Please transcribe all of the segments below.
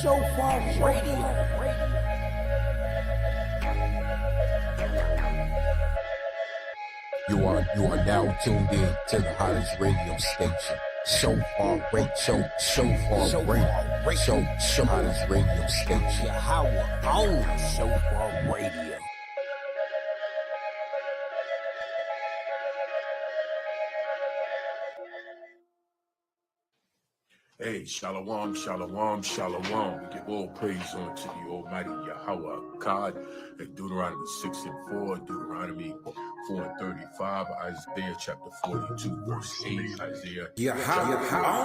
SHOFAR Radio. You are now tuned in to the hottest radio station. SHOFAR Radio, SHOFAR Radio, hottest radio station. YAHAWAH'S SHOFAR Radio. Hey, shalom, shalom, shalom. We give all praise unto the Almighty Yahawah God. In Deuteronomy 6 and 4, Deuteronomy 4 and 35, Isaiah chapter 42, verse 8, Isaiah chapter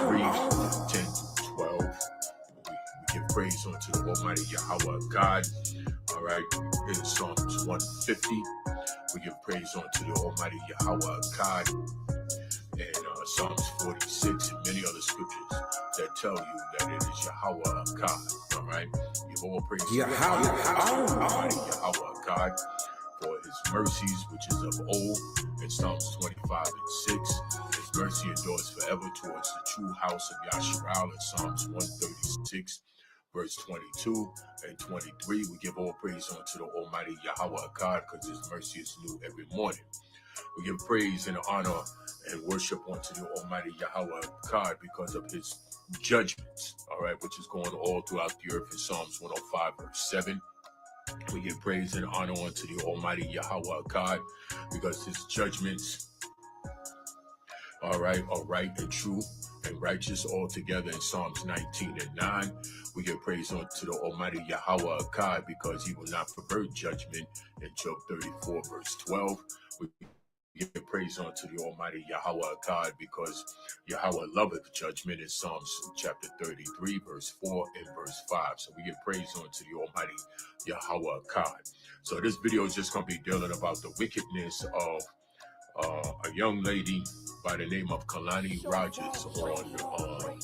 3, 10 to 12. We give praise unto the Almighty Yahawah God. All right, in Psalms 150, we give praise unto the Almighty Yahawah God. And Psalms 46 and many other scriptures that tell you that it is Yahawah God. All right, give all praise to Almighty Yahawah God for His mercies, which is of old. In Psalms 25 and 6, His mercy endures forever towards the true house of Yasharal. In Psalms 136, verse 22 and 23, we give all praise unto the Almighty Yahawah God because His mercy is new every morning. We give praise and honor and worship unto the Almighty Yahawah God because of His judgments, all right, which is going all throughout the earth in Psalms 105, verse 7. We give praise and honor unto the Almighty Yahawah God because His judgments, all right, are right and true and righteous altogether in Psalms 19 and 9. We give praise unto the Almighty Yahawah God because He will not pervert judgment in Job 34, verse 12. We give praise unto the Almighty Yahawah God because Yahawah loveth judgment in Psalms chapter 33, verse 4 and verse 5. So we give praise unto the Almighty Yahawah God. So this video is just going to be dealing about the wickedness of a young lady by the name of KALANI ROGERS on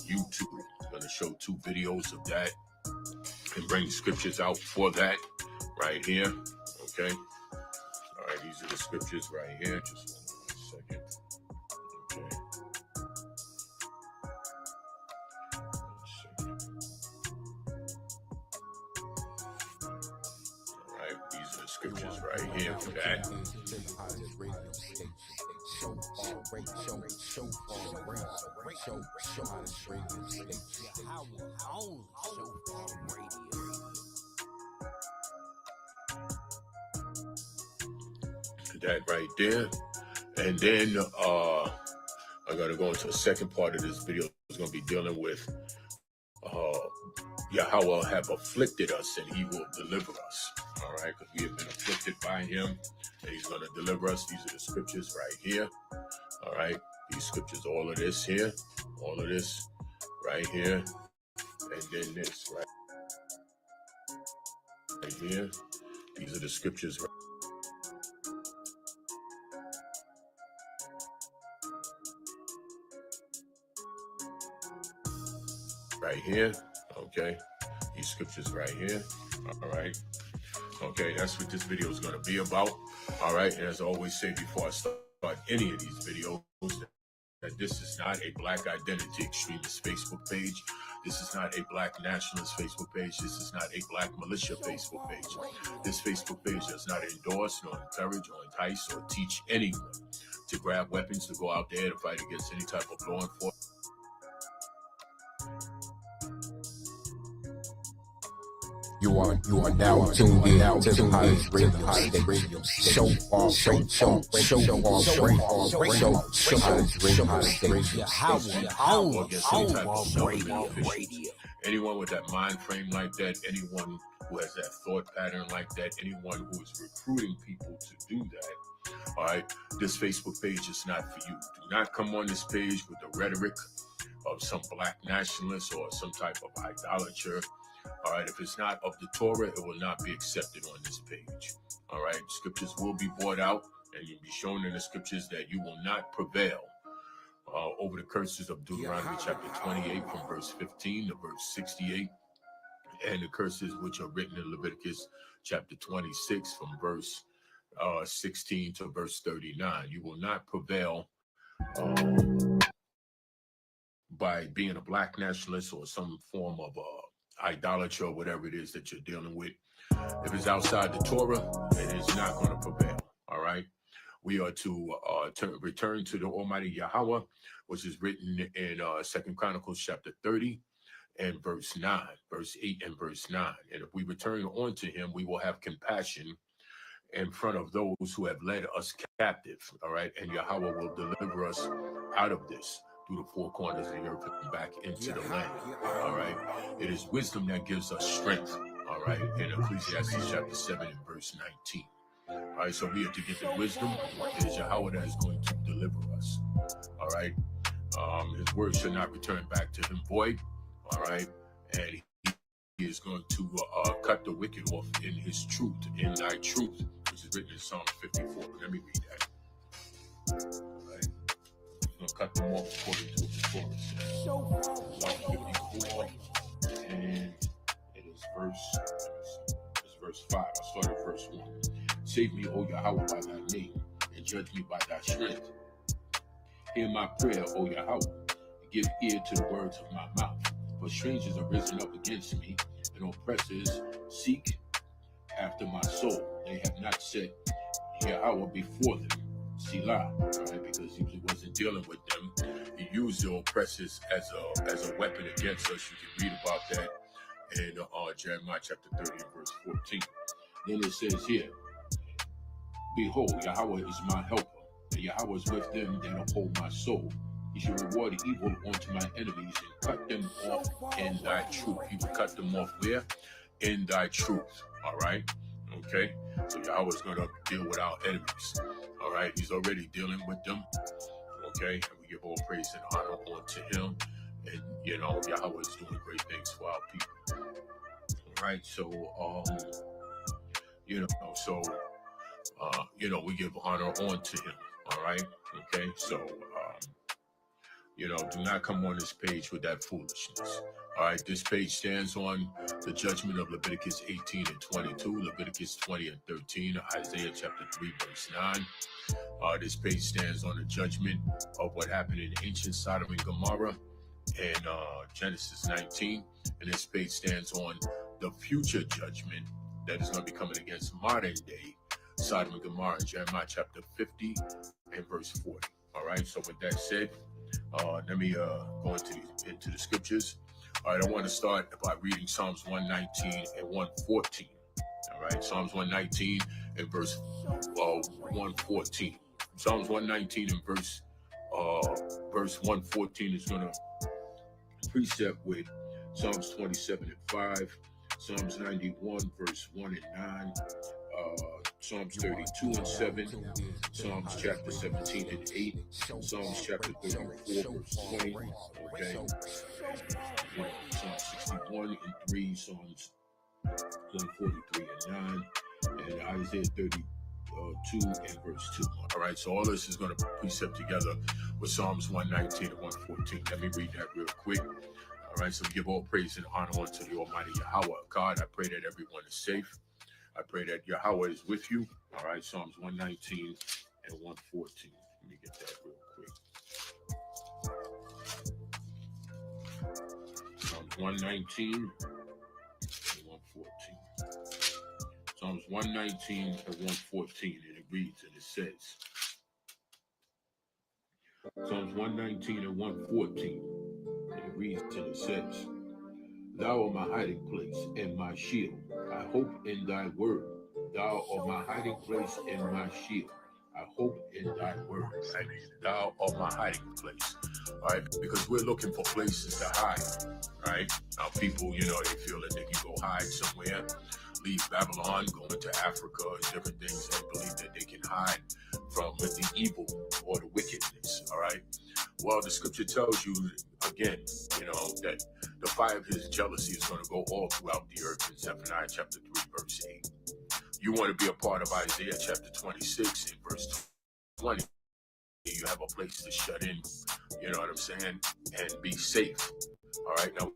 YouTube. I'm going to show 2 videos of that and bring scriptures out for that right here. Okay. All right, these are the scriptures right here. Just 1 second. Okay. 1 second. All right, these are the scriptures right here for that. That right there. And then I'm going to go into the second part of this video. It's going to be dealing with Yahawah have afflicted us and He will deliver us. All right, because we have been afflicted by Him and He's going to deliver us. These are the scriptures right here. All right, these scriptures, all of this here, all of this right here, and then this right here. These are the scriptures right here. Okay, these scriptures right here. All right. Okay, that's what this video is going to be about. All right, and as I always say before I start any of these videos, that this is not a Black Identity Extremist Facebook page. This is not a Black Nationalist Facebook page. This is not a Black Militia Facebook page. This Facebook page does not endorse, nor encourage, or entice, or teach anyone to grab weapons to go out there to fight against any type of law enforcement. You are now tuned in to the hottest radio station. SHOFAR Radio. Anyone with that mind frame like that, anyone who has that thought pattern like that, anyone who is recruiting people to do that, all right, this Facebook page is not for you. Do not come on this page with the rhetoric of some Black nationalist or some type of idolater. All right, if it's not of the Torah, it will not be accepted on this page. All right, scriptures will be brought out, and you'll be shown in the scriptures that you will not prevail over the curses of Deuteronomy chapter 28 from verse 15 to verse 68, and the curses which are written in Leviticus chapter 26 from verse 16 to verse 39. You will not prevail by being a Black nationalist or some form of idolatry or whatever it is that you're dealing with. If it's outside the Torah, it is not going to prevail. All right. We are to return to the Almighty Yahweh, which is written in 2 Chronicles chapter 30 and verse 9, verse 8 and verse 9. And if we return unto him, we will have compassion in front of those who have led us captive. All right. And Yahweh will deliver us out of this through the four corners of the earth and back into the land. All right. It is wisdom that gives us strength. All right. In Ecclesiastes chapter 7 and verse 19. All right. So we are to get the wisdom. It is Yahweh that is going to deliver us. All right. His word shall not return back to him void. All right. And he is going to cut the wicked off in his truth, in thy truth, which is written in Psalm 54. Let me read that. All right. He's going to cut them off according to the Torah. Psalm 54. And it is verse 5. I started verse 1. Save me, O Yahweh, by thy name, and judge me by thy strength. Hear my prayer, O Yahweh, and give ear to the words of my mouth. For strangers are risen up against me, and oppressors seek after my soul. They have not set Yahweh before them. Selah, right? Because he wasn't dealing with them. He used the oppressors as a weapon against us. You can read about that in Jeremiah chapter 30 and verse 14. Then it says here, behold, Yahweh is my helper, and Yahweh is with them that uphold my soul. He shall reward evil unto my enemies and cut them off in thy truth. He will cut them off where? In thy truth. All right? Okay? So Yahweh is going to deal with our enemies. All right? He's already dealing with them. Okay? And we give all praise and honor unto him. And, you know, Yahweh is doing great things for our people. All right? So, we give honor unto him. All right? Okay? So, do not come on this page with that foolishness. All right, this page stands on the judgment of Leviticus 18 and 22, Leviticus 20 and 13, Isaiah chapter 3, verse 9. This page stands on the judgment of what happened in ancient Sodom and Gomorrah in Genesis 19. And this page stands on the future judgment that is going to be coming against modern day Sodom and Gomorrah in Jeremiah chapter 50 and verse 40. All right, so with that said, let me go into the scriptures. All right, I want to start by reading Psalms 119 and 114. All right, Psalms 119 and verse 114. Psalms 119 and verse 114 is going to precept with Psalms 27 and 5, Psalms 91 verse 1 and 9, Psalms 32 and 7, Psalms chapter 17 and 8, Psalms chapter 34 verse 20, okay, Psalms 61 and 3, Psalms 143 and 9, and Isaiah 32 and verse 2. All right, so all this is going to precept together with Psalms 119 and 114. Let me read that real quick. All right, so we give all praise and honor unto the Almighty Yahweh. God, I pray that everyone is safe. I pray that Yahweh is with you. All right, Psalms 119 and 114. Let me get that real quick. Psalms 119 and 114. Psalms 119 and 114, and it reads and it says, Psalms 119 and 114, and it reads and it says, Thou art my hiding place and my shield. I hope in thy word. Thou art my hiding place and my shield. I hope in thy word. Right? Thou art my hiding place. All right, because we're looking for places to hide. Right? Now people, they feel that they can go hide somewhere, leave Babylon, go into Africa, different things, and believe that they can hide from the evil or the wickedness. All right. Well, the scripture tells you again, that the fire of his jealousy is going to go all throughout the earth in Zephaniah chapter 3, verse 8. You want to be a part of Isaiah chapter 26 and verse 20. You have a place to shut in, you know what I'm saying, and be safe. All right. Now,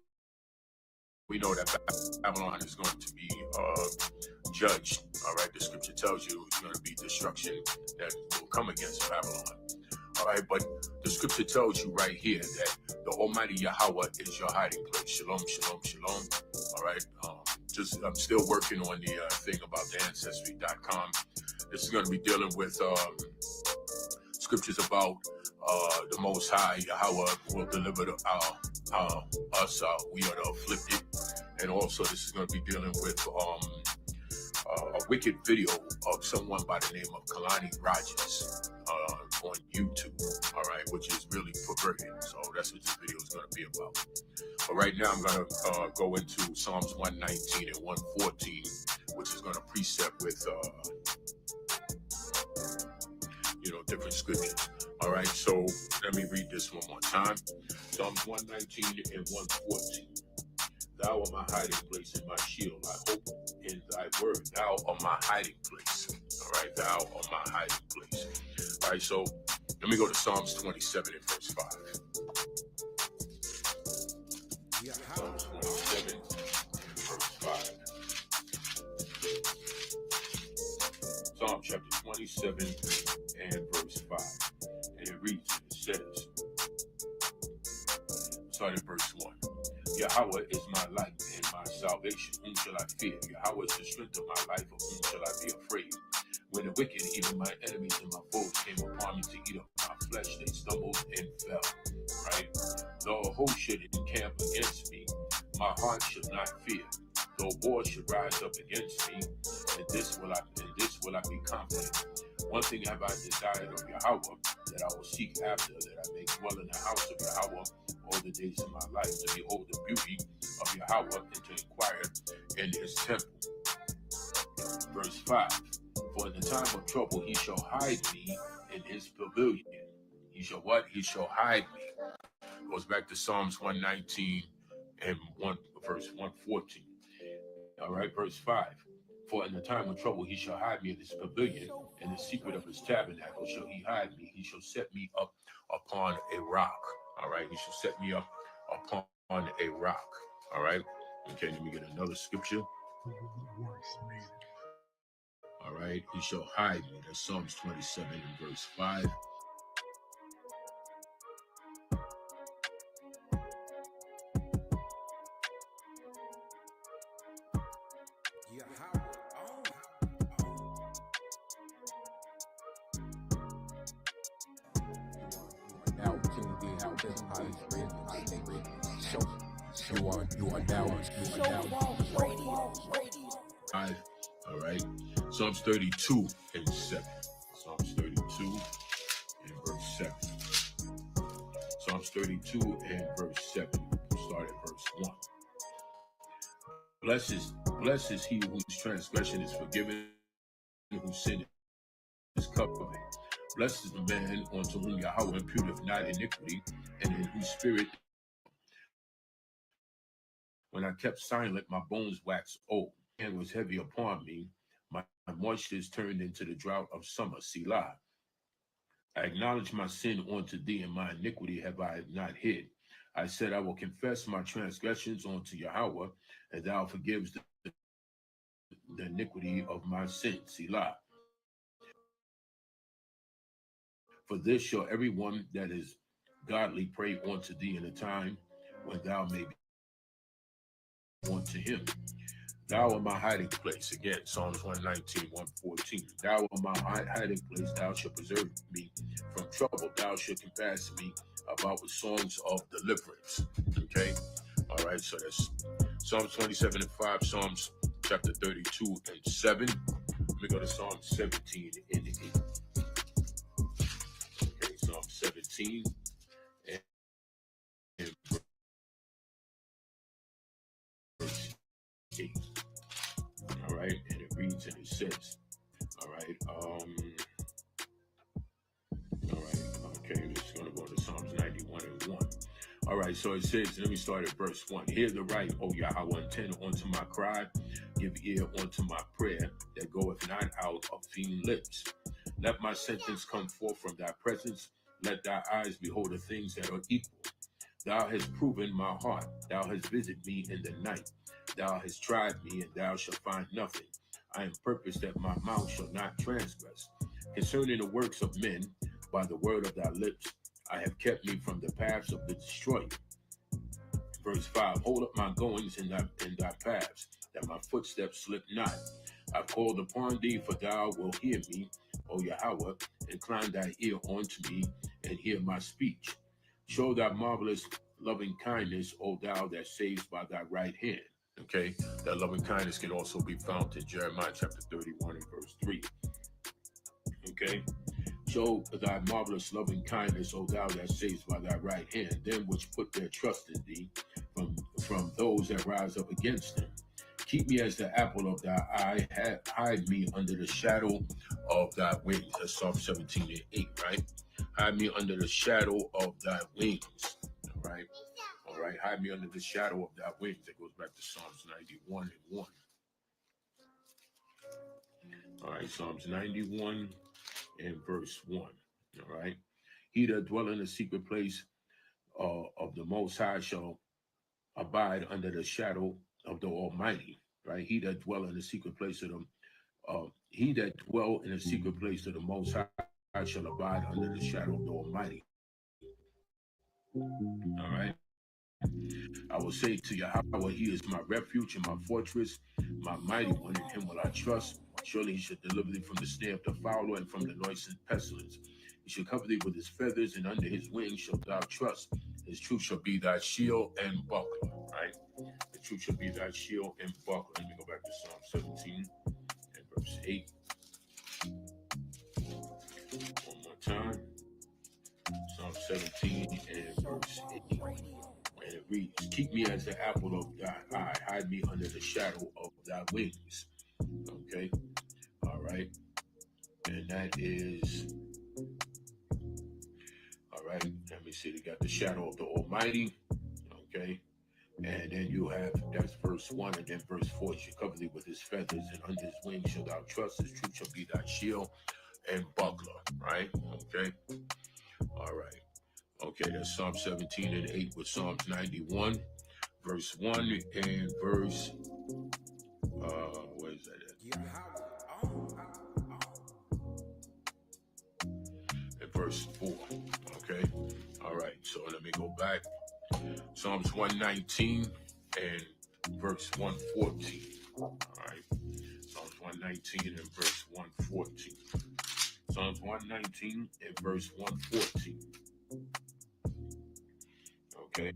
we know that Babylon is going to be judged. All right. The scripture tells you it's going to be destruction that will come against Babylon. All right, but the scripture tells you right here that the Almighty Yahweh is your hiding place. Shalom, shalom, shalom. All right, I'm still working on the thing about the Ancestry.com. This is going to be dealing with scriptures about the Most High Yahweh will deliver us. We are the afflicted, and also this is going to be dealing with a wicked video of someone by the name of KALANI ROGERS on YouTube, all right, which is really perverted. So that's what this video is going to be about. But right now I'm going to go into Psalms 119 and 114, which is going to precept with, different scriptures. All right, so let me read this one more time. Psalms 119 and 114. Thou art my hiding place and my shield. I hope in thy word. Thou art my hiding place. All right, thou art my hiding place. All right, so let me go to Psalms 27 and verse 5. Psalms 27 and verse 5. Psalm chapter 27 and verse 5. And it reads, it says, start at verse 1. Yahweh is my light and my salvation. Whom shall I fear? Yahweh is the strength of my life. Of whom shall I be afraid? When the wicked, even my enemies and my foes, came upon me to eat up my flesh, they stumbled and fell. Right? Though a host should encamp against me, my heart should not fear. Though war should rise up against me, in this will I be confident. One thing have I desired of Yahweh, that I will seek after, that I may dwell in the house of Yahweh all the days of my life, to behold the beauty of Yahweh and to inquire in his temple. Verse 5. For in the time of trouble he shall hide me in his pavilion. He shall what? He shall hide me. Goes back to Psalms 119 and verse 114. All right, verse 5. For in the time of trouble he shall hide me in his pavilion, in the secret of his tabernacle shall he hide me. He shall set me up upon a rock. All right, he shall set me up upon a rock. All right. Okay, let me get another scripture. All right, he shall hide me. That's Psalms 27 and verse 5. Now tuned in to the hottest radio station. You are now All right. Psalms 32 and 7. Psalms 32 and verse 7. Psalms 32 and verse 7. We'll start at verse 1. Blessed is he whose transgression is forgiven, whose sin is covered. Blessed is the man unto whom Yahweh imputeth not iniquity, and in whose spirit, when I kept silent, my bones waxed old. And was heavy upon me. My moisture is turned into the drought of summer. Selah. I acknowledge my sin unto thee, and my iniquity have I not hid. I said, I will confess my transgressions unto Yahweh, and thou forgives the iniquity of my sin. Selah. For this shall everyone that is godly pray unto thee in a time when thou may be unto him. Thou art my hiding place. Again, Psalms 119, 114. Thou art my hiding place. Thou shalt preserve me from trouble. Thou shalt compass me about with songs of deliverance. Okay? All right, so that's Psalms 27 and 5, Psalms chapter 32 and 7. Let me go to Psalm 17 and 8. Okay, Psalm 17 and verse 8. All right, and it reads and it says, all right, okay, this is going to go to Psalms 91 and 1. All right, so it says, let me start at verse 1. Hear the right, O Yahweh, attend unto my cry, give ear unto my prayer that goeth not out of vain lips. Let my sentence come forth from thy presence. Let thy eyes behold the things that are equal. Thou hast proven my heart. Thou hast visited me in the night. Thou hast tried me, and thou shalt find nothing. I am purposed that my mouth shall not transgress. Concerning the works of men, by the word of thy lips. I have kept me from the paths of the destroyer. Verse 5, hold up my goings in thy paths, that my footsteps slip not. I called upon thee, for thou wilt hear me, O Yahweh. Incline thy ear unto me, and hear my speech. Show thy marvelous loving kindness, O thou that saves by thy right hand. Okay, that loving kindness can also be found in Jeremiah chapter 31 and verse 3. Okay, show thy marvelous loving kindness, O thou that saves by thy right hand, them which put their trust in thee, from those that rise up against them. Keep me as the apple of thy eye, hide me under the shadow of thy wings. That's Psalm 17 and 8, right? Hide me under the shadow of thy wings, all right? All right, hide me under the shadow of thy wings. That goes back to Psalms 91 and 1. All right, Psalms 91 and verse 1, all right? He that dwell in the secret place of the Most High shall abide under the shadow of the Almighty, right? He that dwell in the secret place of he that dwell in the secret place of the Most High shall abide under the shadow of the Almighty. All right. I will say to Yahweh, he is my refuge and my fortress, my mighty one, in him will I trust. Surely he shall deliver thee from the snare of the fowler and from the noisome pestilence. He shall cover thee with his feathers, and under his wings shalt thou trust. His truth shall be thy shield and buckler, right? The truth shall be thy shield and buckler. Let me go back to Psalm 17 and verse 8. One more time. Psalm 17 and verse 8. And it reads, keep me as the apple of thy eye, hide me under the shadow of thy wings. Okay, all right. And that is, all right, let me see, they got the shadow of the Almighty, okay. And then you have, that's verse 1, and then verse 4, he shall cover thee with his feathers, and under his wings shalt thou trust. His truth shall be thy shield and buckler, right? Okay, all right. Okay, that's Psalm 17 and 8 with Psalms 91, verse 1 and verse, where is that at? And verse 4, okay? All right, so let me go back. Psalms 119 and verse 114, all right? Psalms 119 and verse 114. Psalms 119 and verse 114. Okay.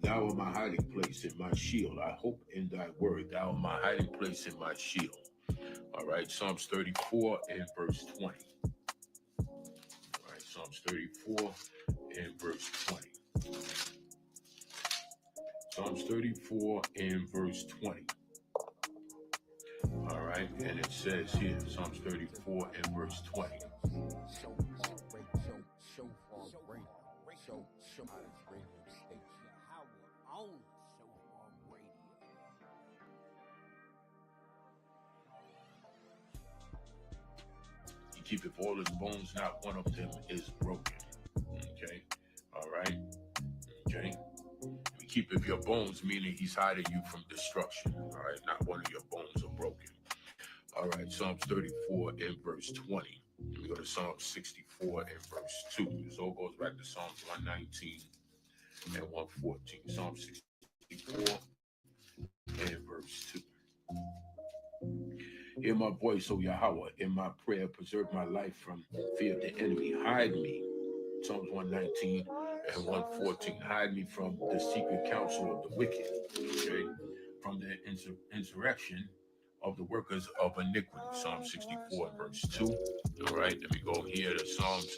Thou art my hiding place and my shield. I hope in thy word. Thou art my hiding place and my shield. All right. Psalms 34 and verse 20. All right. Psalms 34 and verse 20. Psalms 34 and verse 20. All right. And it says here, Psalms 34 and verse 20. He keepeth all his bones, not one of them is broken. Okay. All right. Okay. He keepeth your bones, meaning he's hiding you from destruction. All right. Not one of your bones are broken. All right. Psalms 34 and verse 20. Let me go to Psalm 64 and verse 2. This all goes back to Psalms 119 and 114. Psalm 64 and verse 2. Hear my voice, O Yahweh, in my prayer. Preserve my life from fear of the enemy. Hide me. Psalms 119 and 114. Hide me from the secret counsel of the wicked. Okay? From the insurrection of the workers of iniquity. Psalm 64 verse 2. All right, let me go here to Psalms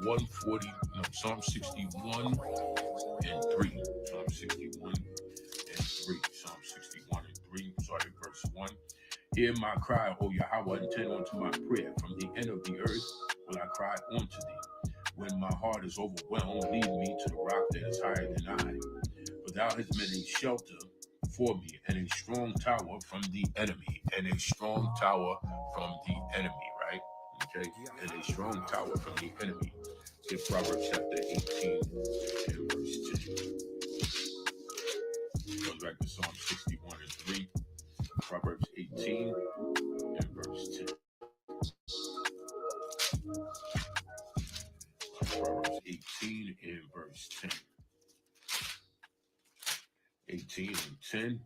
140, no, Psalm 61 and 3. Psalm 61 and 3. Psalm 61 and 3. Sorry, verse 1. Hear my cry, O Yahweh, attend unto my prayer. From the end of the earth will I cry unto thee. When my heart is overwhelmed, lead me to the rock that is higher than I. For thou hast made a shelter for me, and a strong tower from the enemy. And a strong tower from the enemy, right? Okay? And a strong tower from the enemy. In Proverbs chapter 18 and verse 10. Going back to Psalm 61 and 3. Proverbs 18 and verse 10. Proverbs 18 and verse 10. 18 and 10.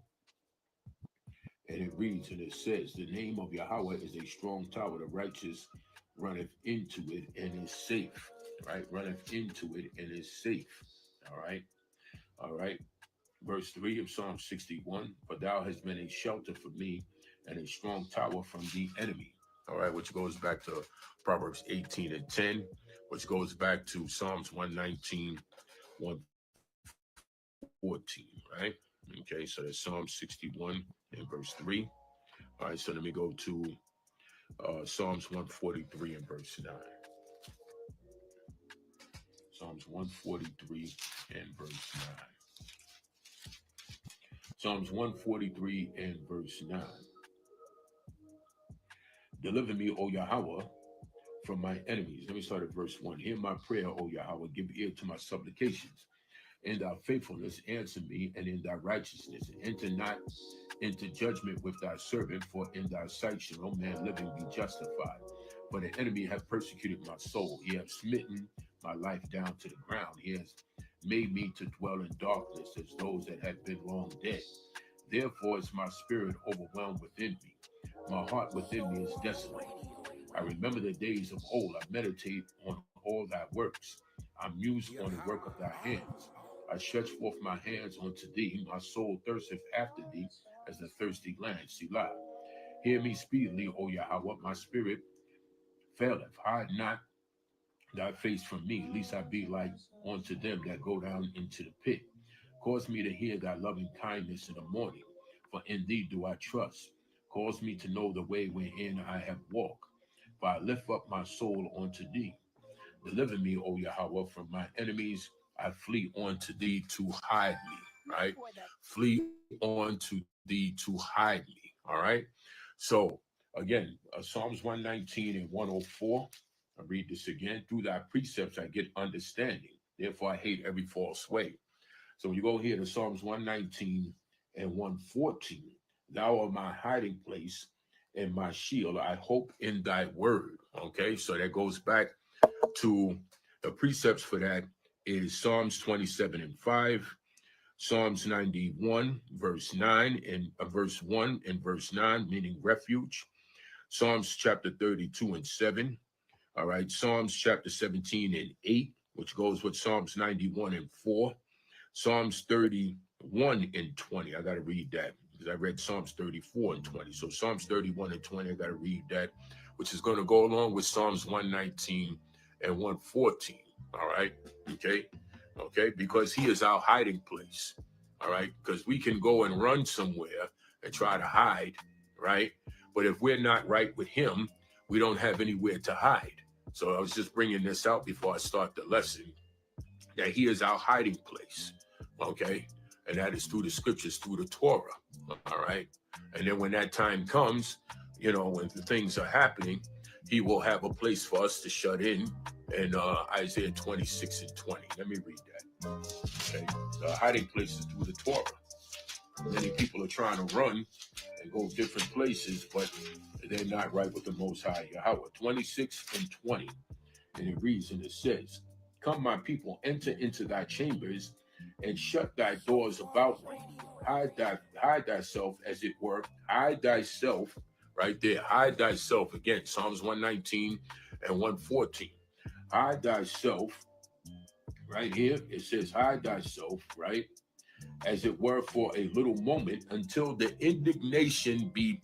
And it reads, and it says, the name of Yahweh is a strong tower. The righteous runneth into it and is safe. Right? Runneth into it and is safe. All right. All right. Verse 3 of Psalm 61, for thou hast been a shelter for me and a strong tower from the enemy. All right, which goes back to Proverbs 18 and 10, which goes back to Psalms 119, 114, right? Okay, so that's Psalm 61 and verse 3. All right, so let me go to Psalms 143 and verse 9. Psalms 143 and verse 9. Psalms 143 and verse 9. Deliver me, O Yahweh, from my enemies. Let me start at verse 1. Hear my prayer, O Yahweh. Give ear to my supplications. In thy faithfulness, answer me, and in thy righteousness. Enter not into judgment with thy servant, for in thy sight shall no man living be justified. For the enemy hath persecuted my soul. He hath smitten my life down to the ground. He has made me to dwell in darkness as those that have been long dead. Therefore is my spirit overwhelmed within me. My heart within me is desolate. I remember the days of old. I meditate on all thy works. I muse on the work of thy hands. I stretch forth my hands unto thee. My soul thirsteth after thee as a thirsty land. Selah. Hear me speedily, O Yahweh. My spirit faileth. Hide not thy face from me, lest I be like unto them that go down into the pit. Cause me to hear thy loving kindness in the morning, for in thee do I trust. Cause me to know the way wherein I have walked, for I lift up my soul unto thee. Deliver me, O Yahweh, from my enemies. I flee unto thee to hide me, right? Flee unto thee to hide me, all right? So, again, Psalms 119 and 104. I read this again. Through thy precepts I get understanding. Therefore I hate every false way. So when you go here to Psalms 119 and 114, thou art my hiding place and my shield. I hope in thy word. Okay, so that goes back to the precepts for that is Psalms 27 and 5, Psalms 91, verse 9, and verse 1 and verse 9, meaning refuge. Psalms chapter 32 and 7. All right, Psalms chapter 17 and 8, which goes with Psalms 91 and 4. Psalms 31 and 20. I got to read that because I read Psalms 34 and 20. So Psalms 31 and 20, I got to read that, which is going to go along with Psalms 119 and 114. All right. Okay. Okay. Because he is our hiding place. All right. Because we can go and run somewhere and try to hide. Right. But if we're not right with him, we don't have anywhere to hide. So I was just bringing this out before I start the lesson, that he is our hiding place. Okay. And that is through the scriptures, through the Torah. All right. And then when that time comes, you know, when the things are happening, he will have a place for us to shut in Isaiah 26 and 20. Let me read that. Okay. The hiding place is through the Torah. Many people are trying to run and go different places, but they're not right with the Most High Yahweh. 26 and 20. And it reads and it says, come, my people, enter into thy chambers and shut thy doors about me. Hide thyself, as it were. Hide thyself, right there. Hide thyself. Again, Psalms 119 and 114. Hide thyself, right here. It says, hide thyself, right, as it were, for a little moment, until the indignation be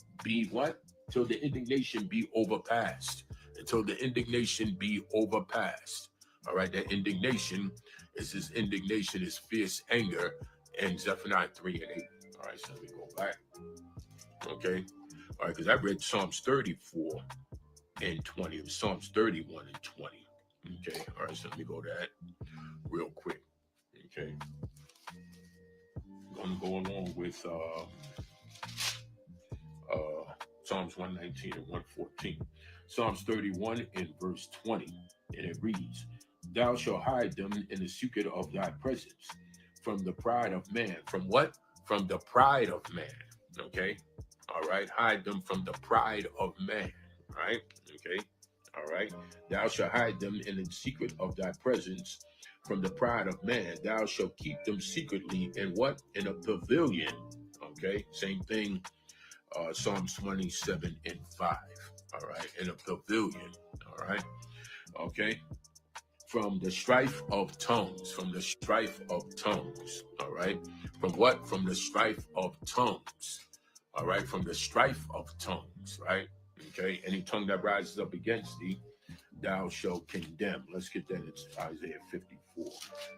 what? Till the indignation be overpassed. Until the indignation be overpassed. All right, that indignation is his indignation, is fierce anger, and Zephaniah 3 and 8. All right, so let me go back. Okay. All right, because I read Psalms 34 and 20. It was Psalms 31 and 20. Okay. All right, so let me go to that real quick. Okay. I'm going to go along with Psalms 119 and 114. Psalms 31 and verse 20. And it reads, thou shalt hide them in the secret of thy presence from the pride of man. From what? From the pride of man. Okay. All right. Hide them from the pride of man. Right. Okay. All right. Thou shalt hide them in the secret of thy presence from the pride of man. Thou shalt keep them secretly in what? In a pavilion. Okay. Same thing. Psalms 27 and 5. All right. In a pavilion. All right. Okay. From the strife of tongues. From the strife of tongues. All right. From what? From the strife of tongues. All right. From the strife of tongues. Right. Okay. Any tongue that rises up against thee, thou shalt condemn. Let's get that into Isaiah 54.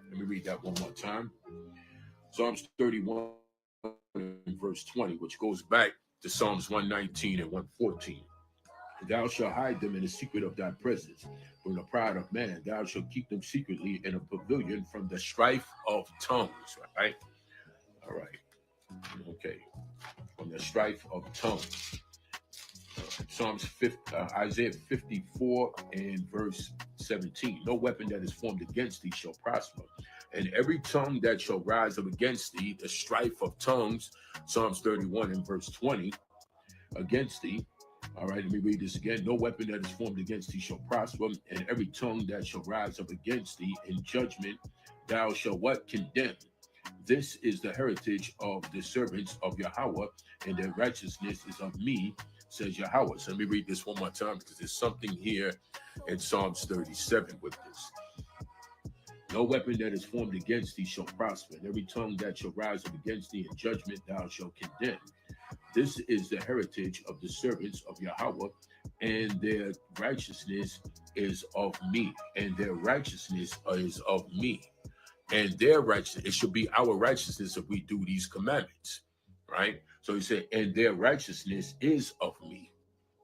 Let me read that one more time. Psalms 31 verse 20, which goes back to Psalms 119 and 114. Thou shalt hide them in the secret of thy presence from the pride of man. Thou shalt keep them secretly in a pavilion from the strife of tongues. Right? All right. Okay. From the strife of tongues. Isaiah 54 and verse 17. No weapon that is formed against thee shall prosper, and every tongue that shall rise up against thee, the strife of tongues. Psalms 31 and verse 20. Against thee. All right, let me read this again. No weapon that is formed against thee shall prosper, and every tongue that shall rise up against thee in judgment, thou shalt what? Condemn. This is the heritage of the servants of Yahweh, and their righteousness is of me, says Yahweh. So let me read this one more time, because there's something here in Psalms 37 with this. No weapon that is formed against thee shall prosper, and every tongue that shall rise up against thee in judgment thou shalt condemn. This is the heritage of the servants of Yahweh, and their righteousness is of me. And their righteousness is of me. And their righteousness, it should be our righteousness if we do these commandments, right? So he said, and their righteousness is of me,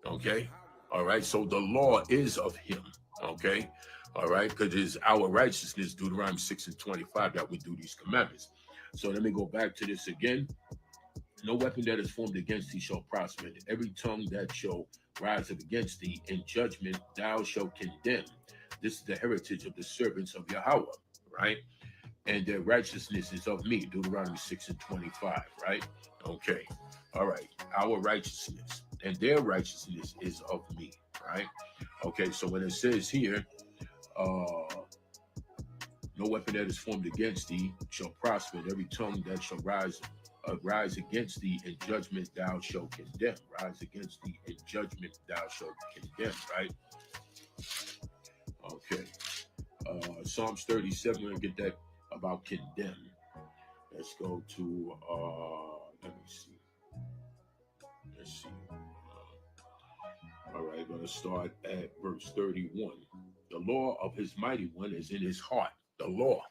okay? All right, so the law is of him, okay? All right, because it's our righteousness, Deuteronomy 6 and 25, that we do these commandments. So let me go back to this again. No weapon that is formed against thee shall prosper. Every tongue that shall rise up against thee in judgment thou shalt condemn. This is the heritage of the servants of Yahweh, right? And their righteousness is of me, Deuteronomy 6 and 25, right? Okay, all right. Our righteousness and their righteousness is of me, right? Okay, so when it says here, no weapon that is formed against thee shall prosper, and every tongue that shall rise against thee in judgment thou shalt condemn. Rise against thee in judgment thou shalt condemn, right? Okay. Psalms 37, we're going to get that about condemn. Let's go to, let me see. Let's see. All right, going to start at verse 31. The law of his mighty one is in his heart. The law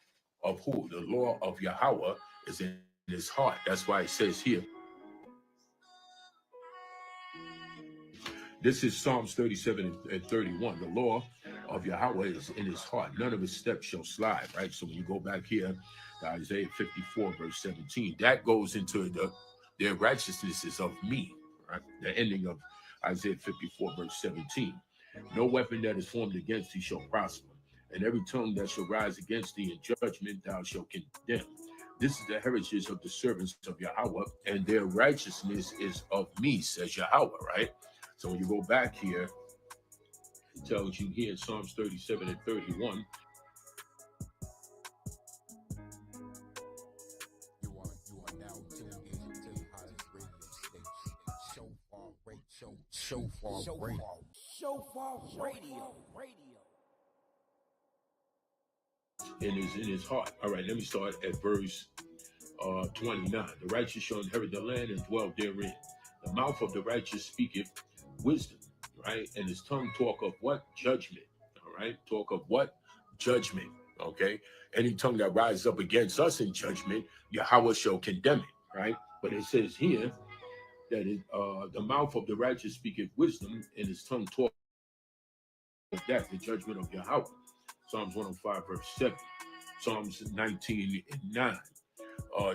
of who? The law of Yahweh is in his heart. That's why it says here. This is Psalms 37 and 31. The law of Yahweh is in his heart. None of his steps shall slide, right? So when you go back here to Isaiah 54, verse 17, that goes into their righteousness is of me, right? The ending of Isaiah 54, verse 17. No weapon that is formed against thee shall prosper, and every tongue that shall rise against thee in judgment thou shalt condemn. This is the heritage of the servants of Yahweh, and their righteousness is of me, says Yahweh, right? So when you go back here, it tells you here in Psalms 37 and 31. You are now tuned in to the hottest radio station, SHOFAR Radio. SHOFAR Radio. And is in his heart. All right, let me start at verse 29. The righteous shall inherit the land and dwell therein. The mouth of the righteous speaketh wisdom, right? And his tongue talk of what? Judgment, all right? Talk of what? Judgment, okay? Any tongue that rises up against us in judgment, Yahweh shall condemn it, right? But it says here that the mouth of the righteous speaketh wisdom, and his tongue talk of that, the judgment of Yahweh. Psalms 105, verse 7. Psalms 19 and 9.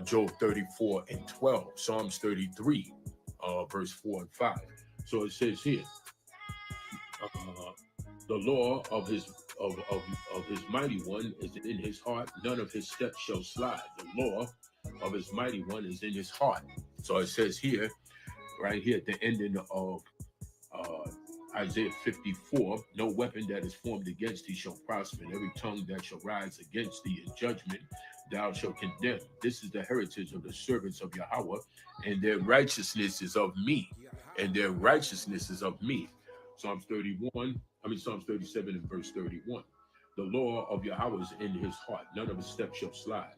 Job 34 and 12. Psalms 33, verse 4 and 5. So it says here, the law of his mighty one is in his heart. None of his steps shall slide. The law of his mighty one is in his heart. So it says here, right here at the ending of Isaiah 54, no weapon that is formed against thee shall prosper, and every tongue that shall rise against thee in judgment thou shalt condemn. This is the heritage of the servants of Yahweh, and their righteousness is of me. And their righteousness is of me. Psalms 37 and verse 31. The law of Yahweh is in his heart. None of his steps shall slide.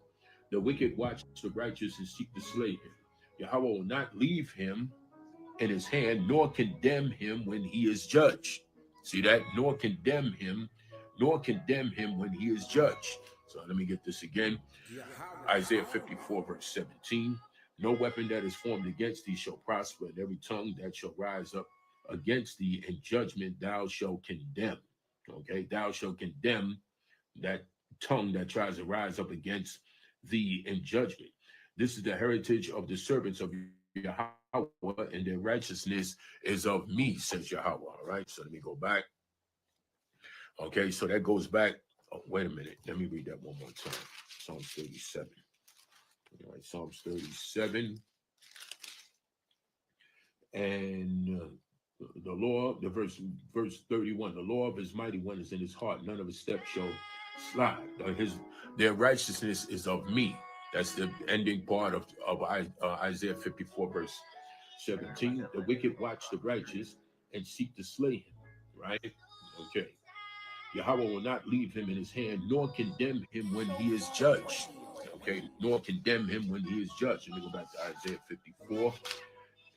The wicked watch the righteous and seek to slay him. Yahweh will not leave him in his hand, nor condemn him when he is judged. See that? Nor condemn him when he is judged. So let me get this again. Isaiah 54, verse 17. No weapon that is formed against thee shall prosper, and every tongue that shall rise up against thee in judgment thou shalt condemn. Okay, thou shalt condemn that tongue that tries to rise up against thee in judgment. This is the heritage of the servants of Yahweh, and their righteousness is of me, says Yahweh. All right, so let me go back. Okay, so that goes back. Oh, wait a minute. Let me read that one more time. Psalms 37. All right, Psalms 37. And the law, the verse 31, the law of his mighty one is in his heart. None of his steps shall slide. Their righteousness is of me. That's the ending part of Isaiah 54, verse 17. The wicked watch the righteous and seek to slay him. Right? Okay. Yahweh will not leave him in his hand, nor condemn him when he is judged. Okay, nor condemn him when he is judged. Let me go back to Isaiah 54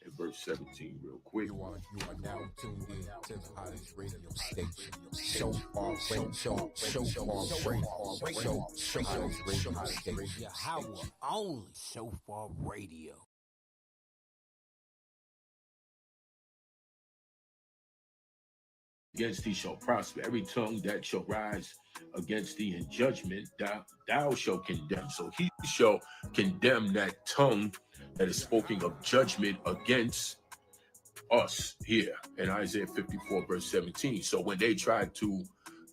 and verse 17 real quick. You are now tuned in to the hottest radio station. SHOFAR Radio, hottest radio station. Yahawah only SHOFAR Radio. Against thee shall prosper. Every tongue that shall rise against thee in judgment, thou shalt condemn. So he shall condemn that tongue that is spoken of judgment against us here in Isaiah 54, verse 17. So when they try to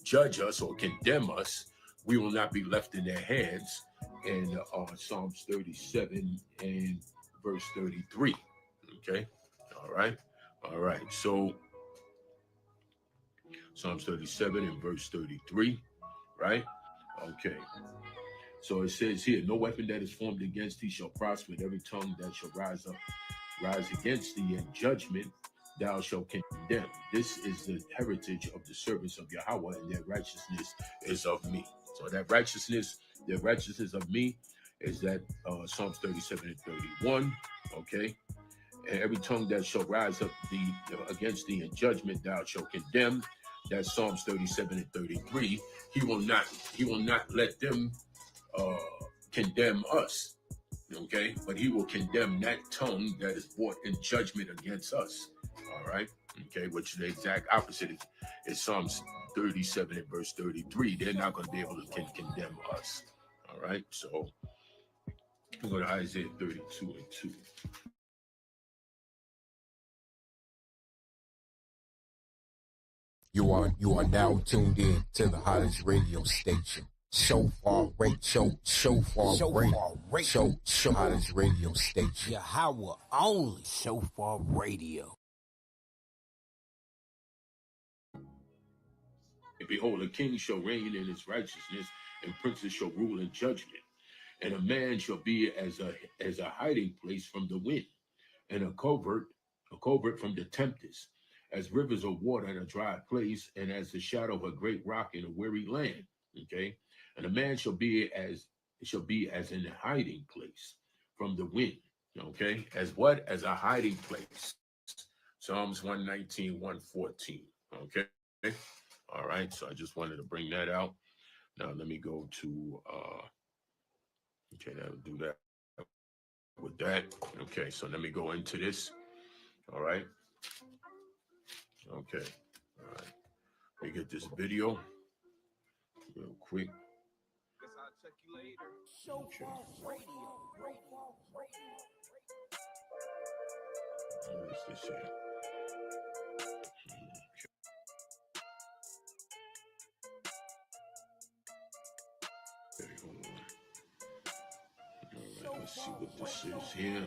judge us or condemn us, we will not be left in their hands. In Psalms 37 and verse 33. Okay. All right. So Psalms 37 and verse 33, right? Okay. So it says here, no weapon that is formed against thee shall prosper, and every tongue that shall rise against thee in judgment thou shalt condemn. This is the heritage of the servants of Yahweh, and their righteousness is of me. So that righteousness, their righteousness of me is that Psalms 37 and 31, okay? And every tongue that shall rise up against thee in judgment thou shalt condemn. That's Psalms 37 and 33. He will not let them condemn us, okay? But he will condemn that tongue that is brought in judgment against us, all right? Okay, which the exact opposite is Psalms 37 and verse 33. They're not going to be able to condemn us, all right? So we go to Isaiah 32 and 2. You are now tuned in to the hottest radio station. SHOFAR Radio, hottest radio station. Yahawah only SHOFAR Radio. And behold, a king shall reign in his righteousness, and princes shall rule in judgment. And a man shall be as a hiding place from the wind, and a covert from the tempest, as rivers of water in a dry place, and as the shadow of a great rock in a weary land. Okay, and a man shall be as in a hiding place from the wind. Okay, as what? As a hiding place. Psalms 119, 114. Okay. All right. So I just wanted to bring that out. Now let me go to okay, that'll do that with that. Okay, so let me go into this. All right. Okay. All right. Let me get this video real quick. I'll check you later. SHOFAR Radio. What is this here? Okay, hold on. All right, let's see what this is here.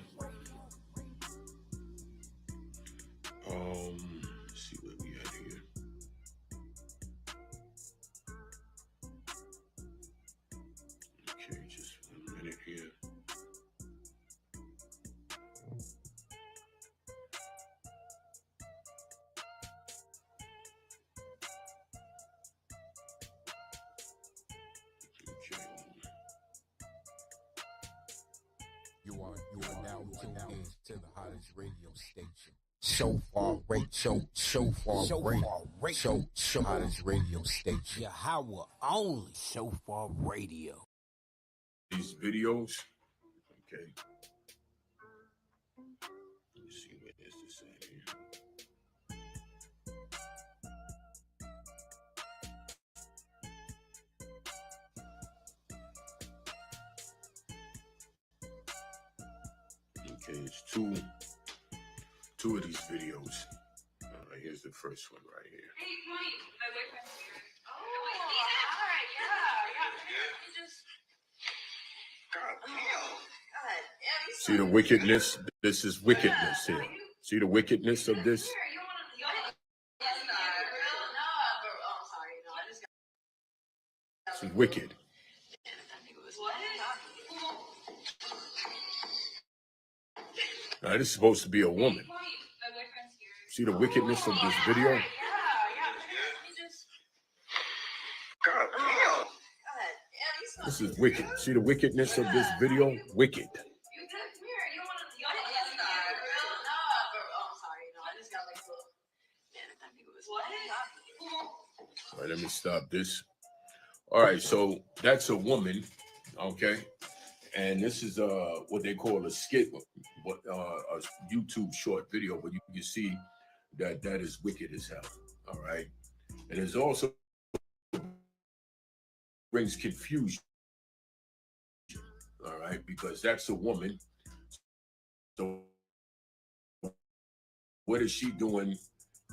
Let's see what we had here. are now tuned in to the hottest radio station. SHOFAR radio, hottest radio station. Yahawah only SHOFAR radio. These videos, okay. Let's see what is this in here. Okay, it's two of these videos. All right, here's the first one right here. Hey, Mike, my boyfriend's here. Oh, all right, yeah. You just. God damn. See the wickedness? This is wickedness here. See the wickedness of this? This is wicked. Now, this is supposed to be a woman. See the wickedness of this video? This is wicked. See the wickedness of this video? Wicked. All right, let me stop this. All right, so that's a woman, okay? And this is what they call a skit, a YouTube short video, but you can see that that is wicked as hell. All right, and it also brings confusion. All right, because that's a woman. So what is she doing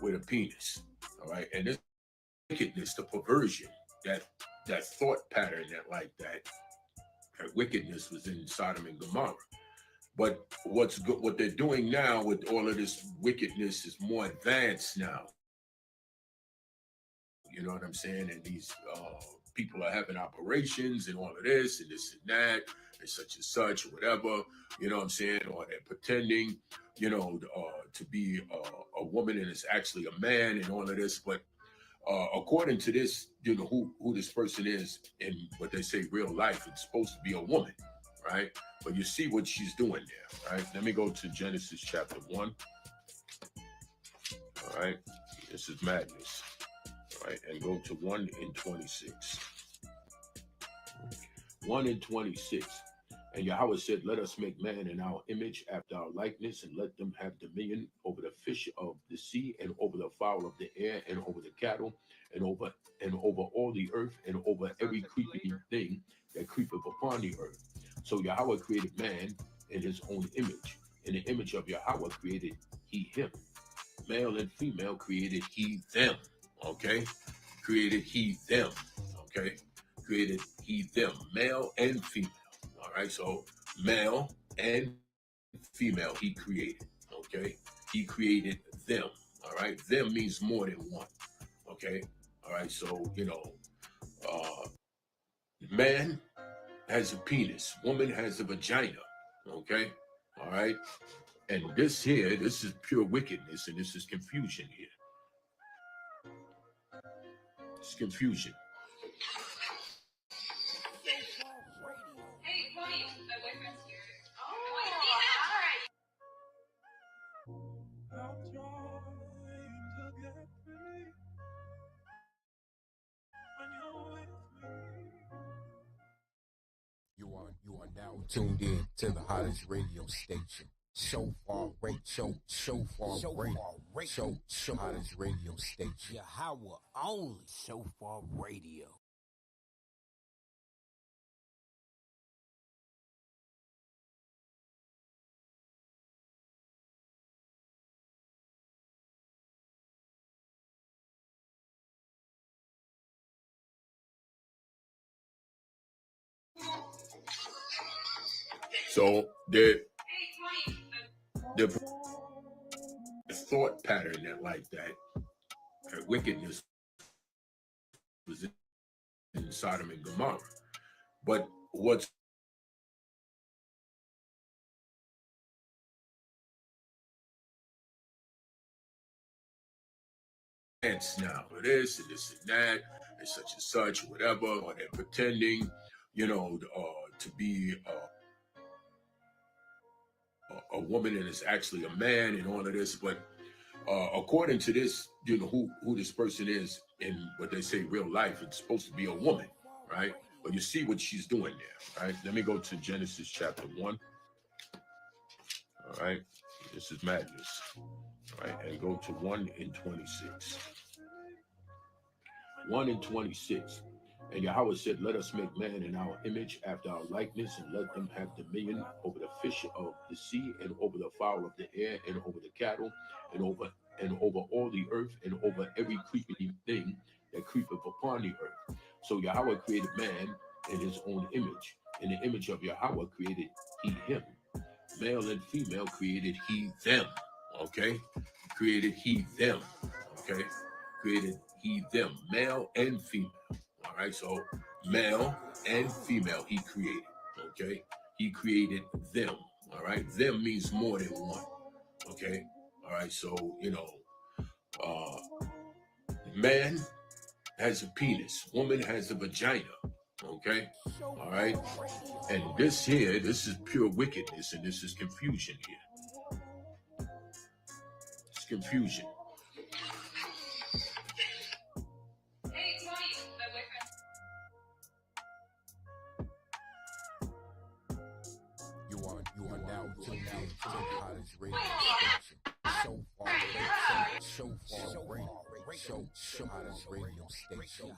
with a penis? All right, and this wickedness, the perversion, that thought pattern, that wickedness was in Sodom and Gomorrah. But what they're doing now with all of this wickedness is more advanced now. You know what I'm saying? And these people are having operations and all of this and that and such or whatever. You know what I'm saying? Or they're pretending, to be a woman and it's actually a man and all of this. But according to this, who this person is in what they say real life, it's supposed to be a woman, right? But you see what she's doing there, right? Let me go to Genesis chapter 1. All right, this is madness. All right, and go to 1:26. 1:26. And Yahweh said, let us make man in our image after our likeness, and let them have dominion over the fish of the sea, and over the fowl of the air, and over the cattle, and over all the earth, and over every creeping thing that creepeth upon the earth. So Yahweh created man in his own image. In the image of Yahweh created he him. Male and female created he them. Okay? Created he them. Okay? Created he them. Male and female. All right, so male and female he created, okay? He created them, all right? Them means more than one, okay? All right, so, man has a penis, woman has a vagina, okay? All right? And this is pure wickedness, and this is confusion here. It's confusion. Hey, Mike, my boyfriend's here. Oh, You are now tuned in to the hottest radio station. SHOFAR radio, hottest radio station. Yahawah only SHOFAR radio. So the thought pattern that wickedness was in Sodom and Gomorrah. But what's now for this and that and such, whatever, or they're pretending, to be a woman and it's actually a man and all of this. But according to this, you know, who this person is in what they say real life, it's supposed to be a woman, right? But you see what she's doing there, right? Let me go to Genesis chapter 1. All right, this is madness. All right, and go to 1 and 26. 1 and 26. And Yahweh said, let us make man in our image after our likeness, and let them have dominion over the fish of the sea, and over the fowl of the air, and over the cattle, and over all the earth, and over every creeping thing that creepeth upon the earth. So Yahweh created man in his own image. In the image of Yahweh created he him. Male and female created he them. Okay? Created he them. Okay? Created he them. Male and female. All right, so male and female he created, okay? He created them, all right? Them means more than one, okay? All right, so, you know, man has a penis, woman has a vagina, okay? All right? And this here, this is pure wickedness, and this is confusion here. It's confusion. Hey, Tony, my boyfriend. You are now tuned in to the hottest radio station. SHOFAR radio station.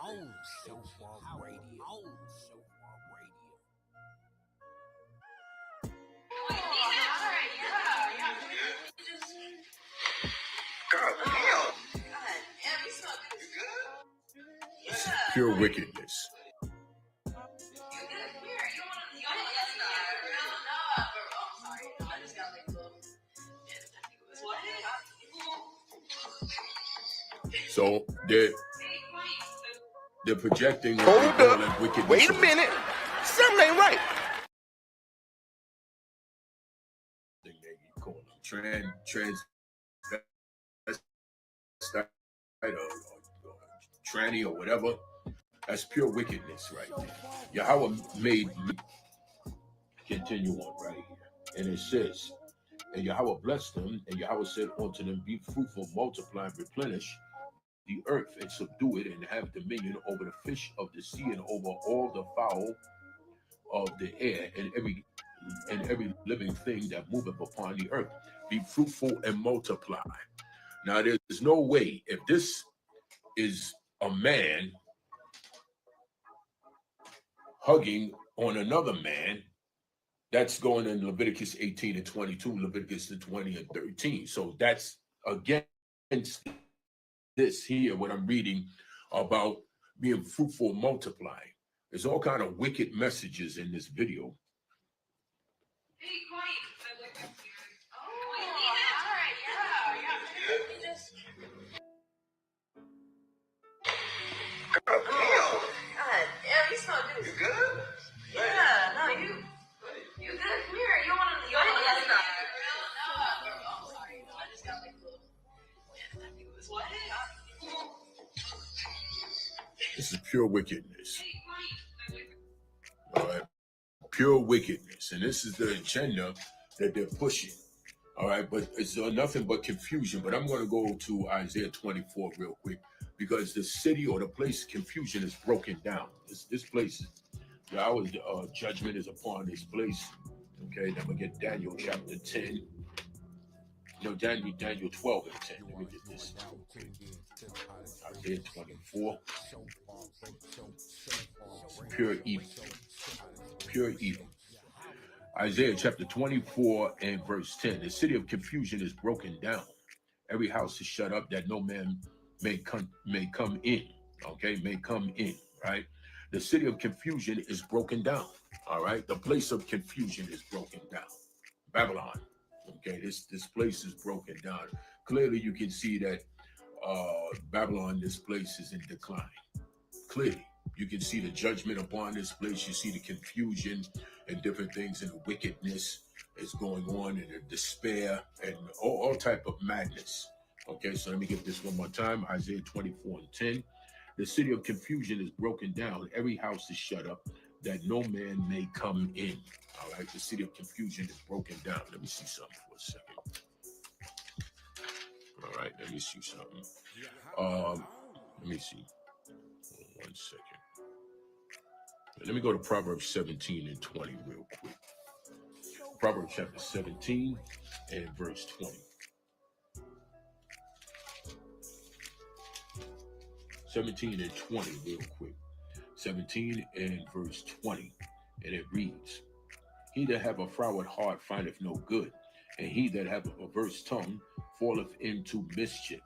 Only SHOFAR Radio. Only SHOFAR Radio. Alright, yeah. Just. God damn. God damn, you smell good. You good? It's Yeah. pure wickedness. You good? Come here. You don't want to. No. I'm sorry. No, I just got like a little. Yeah, I think it was what? So they're projecting what Hold they call up. wickedness. Wait a minute. Something ain't right. They call them tranny or whatever. That's pure wickedness right there. Yahweh made me continue on right here. And it says, and Yahweh blessed them, and Yahweh said unto them, be fruitful, multiply, and replenish the earth, and subdue it, and have dominion over the fish of the sea, and over all the fowl of the air, and every living thing that moveth upon the earth. Be fruitful and multiply. Now, there's no way, if this is a man hugging on another man, that's going in Leviticus 18 and 22, Leviticus 20 and 13. So that's against this here, what I'm reading about being fruitful, multiplying. There's all kind of wicked messages in this video. Hey, Connie, my boyfriend's here. Oh, alright, yeah. You just. God damn. God damn, you smell good. You good? Yeah, no, you good? Come here. You don't want to. No, I'm sorry. No, I just got like a little. Yeah, I think it was what? This is pure wickedness. Hey, Connie, my boyfriend. All right. Pure wickedness. And this is the agenda that they're pushing. All right. But it's nothing but confusion. But I'm going to go to Isaiah 24 real quick, because the city or the place of confusion is broken down. This place, Yahweh's judgment is upon this place. Okay. Then we get Daniel chapter 10. No, Daniel 12 and 10. Let me get this. Isaiah 24. Pure evil. Pure evil. Isaiah chapter 24 and verse 10. The city of confusion is broken down. Every house is shut up that no man may come in. Okay, may come in, right? The city of confusion is broken down. All right. The place of confusion is broken down. Babylon. Okay, this place is broken down. Clearly, you can see that Babylon, this place is in decline. Clearly, you can see the judgment upon this place. You see the confusion and different things, and the wickedness is going on, and the despair, and all type of madness. Okay, so let me get this one more time. Isaiah 24 and 10. The city of confusion is broken down. Every house is shut up that no man may come in. All right, the city of confusion is broken down. Let me see something for a second. All right, let me see something. Let me see. Hold on 1 second. Let me go to Proverbs 17 and 20 real quick. Proverbs chapter 17 and verse 20. 17 and 20 real quick. 17 and verse 20. And it reads, he that have a froward heart findeth no good, and he that have a perverse tongue falleth into mischief.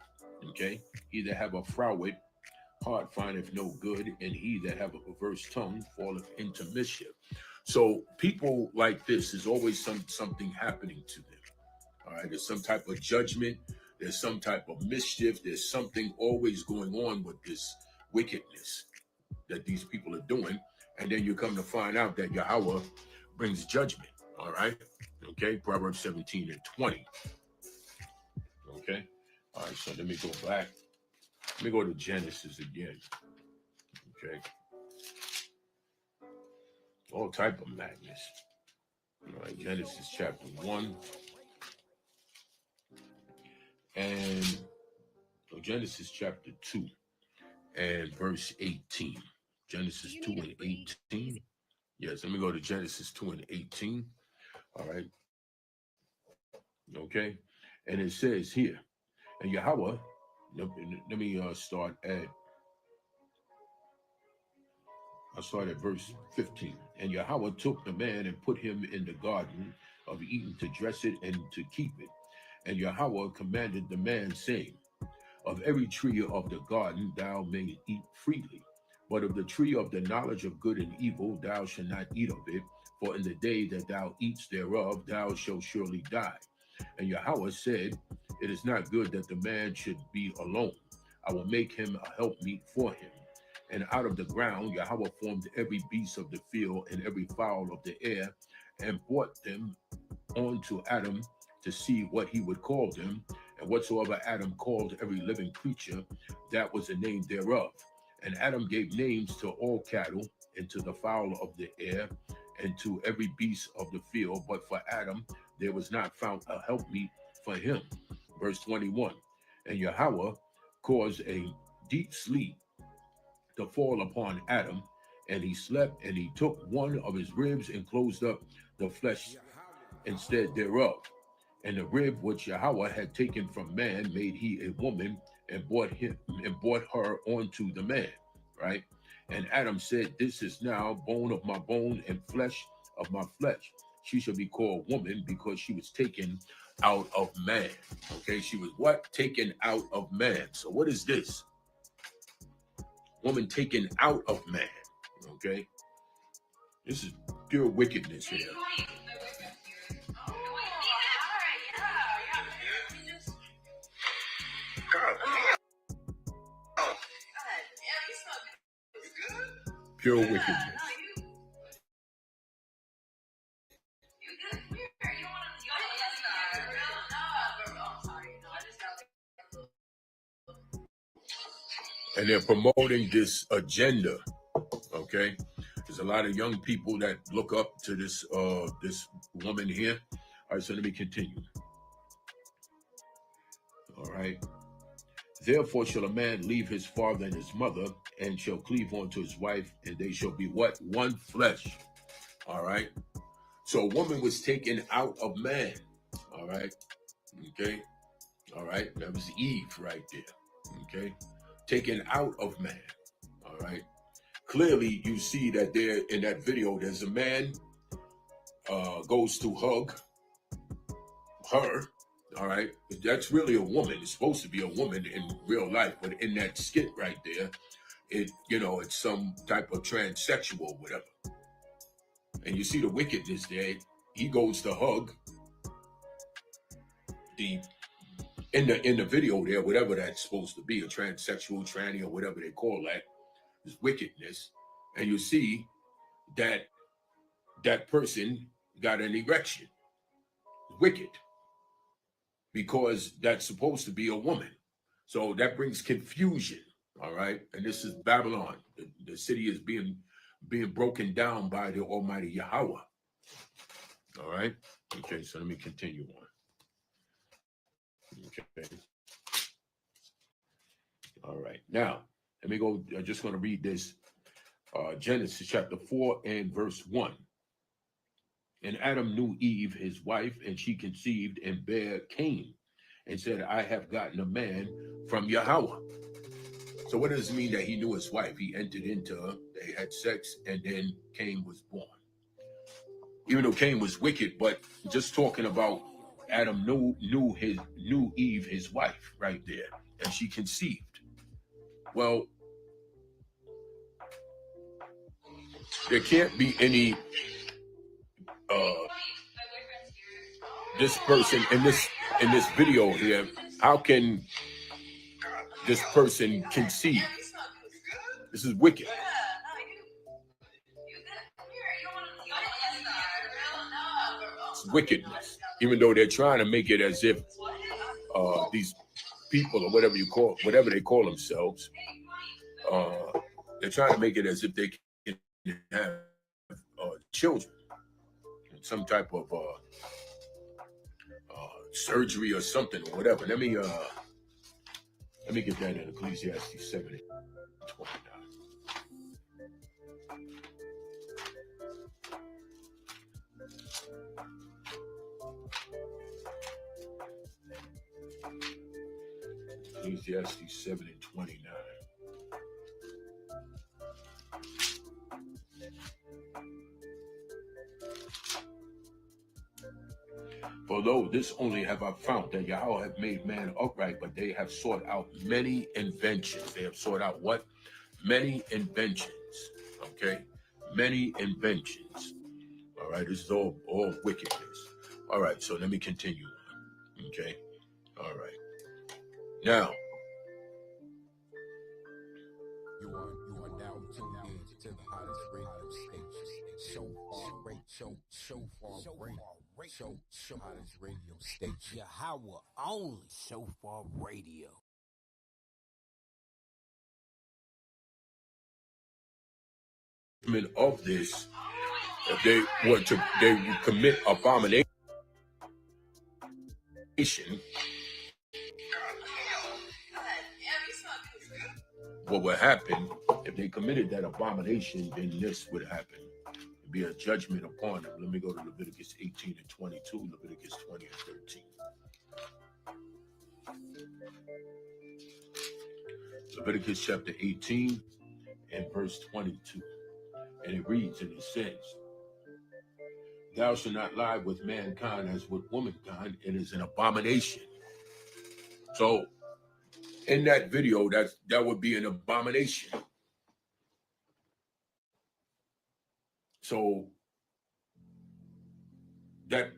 Okay? He that have a froward heart findeth no good, and he that have a perverse tongue falleth into mischief. So people like this, is always something happening to them. All right, there's some type of judgment, there's some type of mischief, there's something always going on with this wickedness that these people are doing. And then you come to find out that Yahweh brings judgment. All right. Okay. Proverbs 17 and 20. Okay. All right. So let me go back. Let me go to Genesis again. Okay. All type of madness. All right. Genesis chapter 1. And so Genesis chapter 2 and verse 18. Genesis 2 and 18. Yes, let me go to Genesis 2 and 18. All right. Okay. And it says here, and Yahweh, let me start at verse 15. And Yahweh took the man and put him in the garden of Eden to dress it and to keep it. And Yahweh commanded the man, saying, of every tree of the garden thou mayest eat freely, but of the tree of the knowledge of good and evil thou shalt not eat of it, for in the day that thou eatest thereof thou shalt surely die. And Yahweh said, it is not good that the man should be alone. I will make him a helpmeet for him. And out of the ground Yahweh formed every beast of the field and every fowl of the air, and brought them unto Adam to see what he would call them. And whatsoever Adam called every living creature, that was the name thereof. And Adam gave names to all cattle, and to the fowl of the air, and to every beast of the field. But for Adam there was not found a helpmeet for him. Verse 21. And Yahweh caused a deep sleep to fall upon Adam, and he slept, and he took one of his ribs and closed up the flesh instead thereof. And the rib which Yahweh had taken from man made he a woman, and brought her unto the man. Right? And Adam said, this is now bone of my bone and flesh of my flesh. She shall be called woman, because she was taken out of man. Okay, she was what? Taken out of man. So what is this? Woman taken out of man. Okay, this is pure wickedness here. Pure wickedness. And they're promoting this agenda. Okay, there's a lot of young people that look up to this this woman here. All right, so let me continue. All right. Therefore shall a man leave his father and his mother, and shall cleave unto his wife, and they shall be what? One flesh. All right. So a woman was taken out of man. All right. Okay. All right. That was Eve right there. Okay. Taken out of man. All right. Clearly you see that there in that video, there's a man goes to hug her. All right. That's really a woman. It's supposed to be a woman in real life, but in that skit right there, it's some type of transsexual, whatever. And you see the wickedness there. He goes to hug in the video there, whatever that's supposed to be, a transsexual, tranny, or whatever they call that, is wickedness. And you see that that person got an erection. Wicked. Because that's supposed to be a woman. So that brings confusion. All right. And this is Babylon. The city is being being broken down by the Almighty Yahweh. All right. Okay, so let me continue on. Okay. All right. Now, let me go. I'm just going to read this. Genesis chapter 4 and verse 1. And Adam knew Eve, his wife, and she conceived and bare Cain, and said, I have gotten a man from Yahweh. So what does it mean that he knew his wife? He entered into her, they had sex, and then Cain was born. Even though Cain was wicked, but just talking about Adam knew Eve, his wife, right there, and she conceived. Well, there can't be any this person in this video here. How can this person conceive? This is wicked. It's wickedness. Even though they're trying to make it as if these people or whatever they call themselves, they're trying to make it as if they can have children, some type of surgery or something or whatever. Let me get that in Ecclesiastes 7:29. Ecclesiastes 7:29. For lo, this only have I found, that Yahweh have made man upright, but they have sought out many inventions. They have sought out what? Many inventions. Okay? Many inventions. All right, this is all wickedness. All right, so let me continue on. Okay? All right. Now, You are now tuned in to the hottest radio station. SHOFAR radio. Hottest radio station. Yahawah only. SHOFAR radio. of this, if they would commit abomination, what would happen if they committed that abomination? Then this would happen. It'd be a judgment upon them. Let me go to Leviticus 18 and 22, Leviticus 20 and 13. Leviticus chapter 18 and verse 22. And it reads and it says, thou shalt not lie with mankind as with womankind. It is an abomination. So in that video, that would be an abomination. So that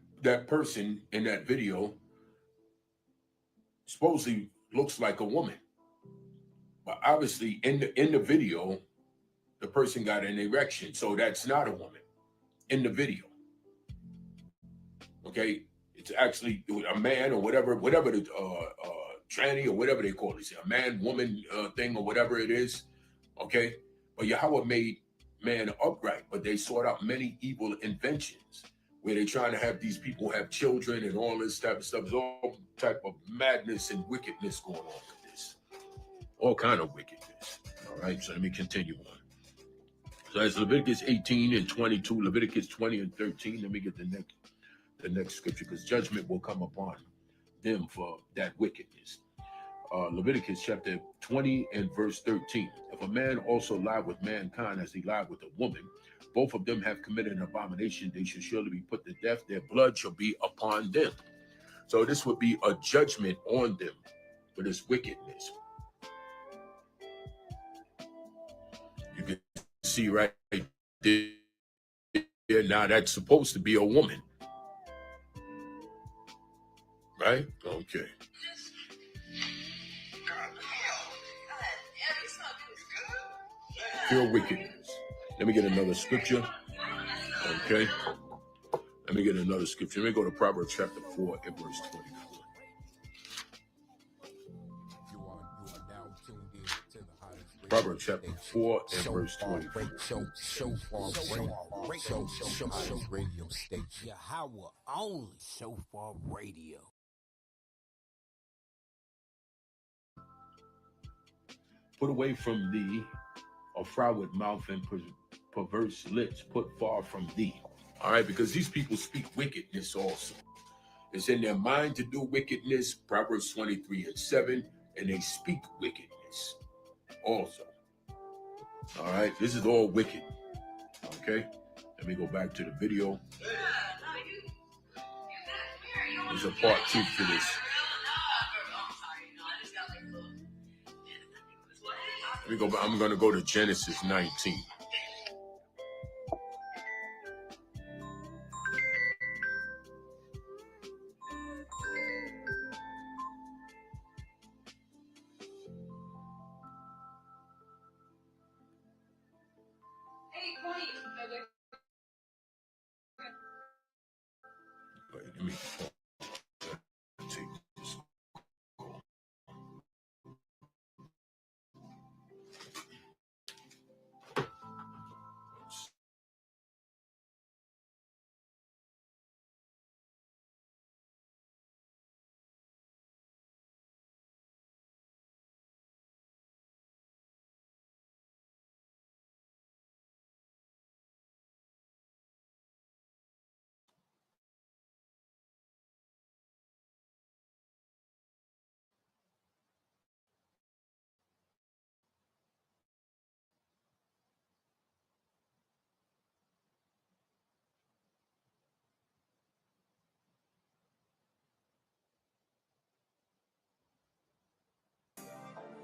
person in that video supposedly looks like a woman. But obviously in the video, the person got an erection. So that's not a woman in the video. Okay? It's actually a man or whatever the tranny or whatever they call it. A man, woman thing or whatever it is. Okay? But Yahweh made man upright, but they sought out many evil inventions where they're trying to have these people have children and all this type of stuff. There's all type of madness and wickedness going on with this. All kind of wickedness. All right, so let me continue on. So that's Leviticus 18 and 22, Leviticus 20 and 13. Let me get the next scripture, because judgment will come upon them for that wickedness. Leviticus chapter 20 and verse 13. If a man also lie with mankind as he lied with a woman, both of them have committed an abomination. They shall surely be put to death. Their blood shall be upon them. So this would be a judgment on them for this wickedness. You can see right there. Now that's supposed to be a woman. Right? Okay. Pure wickedness. Let me get another scripture. Okay. Let me get another scripture. Let me go to Proverbs chapter 4 and verse 24. You are now tuned in to the hottest Proverbs chapter 4 and verse 24. SHOFAR radio station. Yahawah only. SHOFAR radio. Put away from thee a froward mouth and perverse lips, put far from thee. All right, because these people speak wickedness also. It's in their mind to do wickedness, Proverbs 23 and 7, and they speak wickedness also. All right, this is all wicked. Okay, let me go back to the video. There's a part 2 to this. Let me go back. I'm going to go to Genesis 19. Wait, let me take this.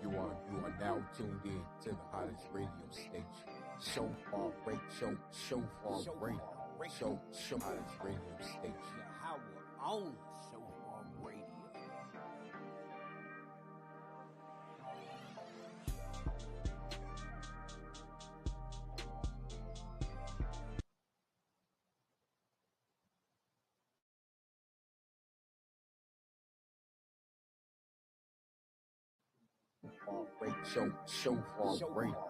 You are now tuned in to the hottest radio station. SHOFAR radio, SHOFAR radio, hottest radio station. Yahawah only. SHOFAR radio. SHOFAR radio,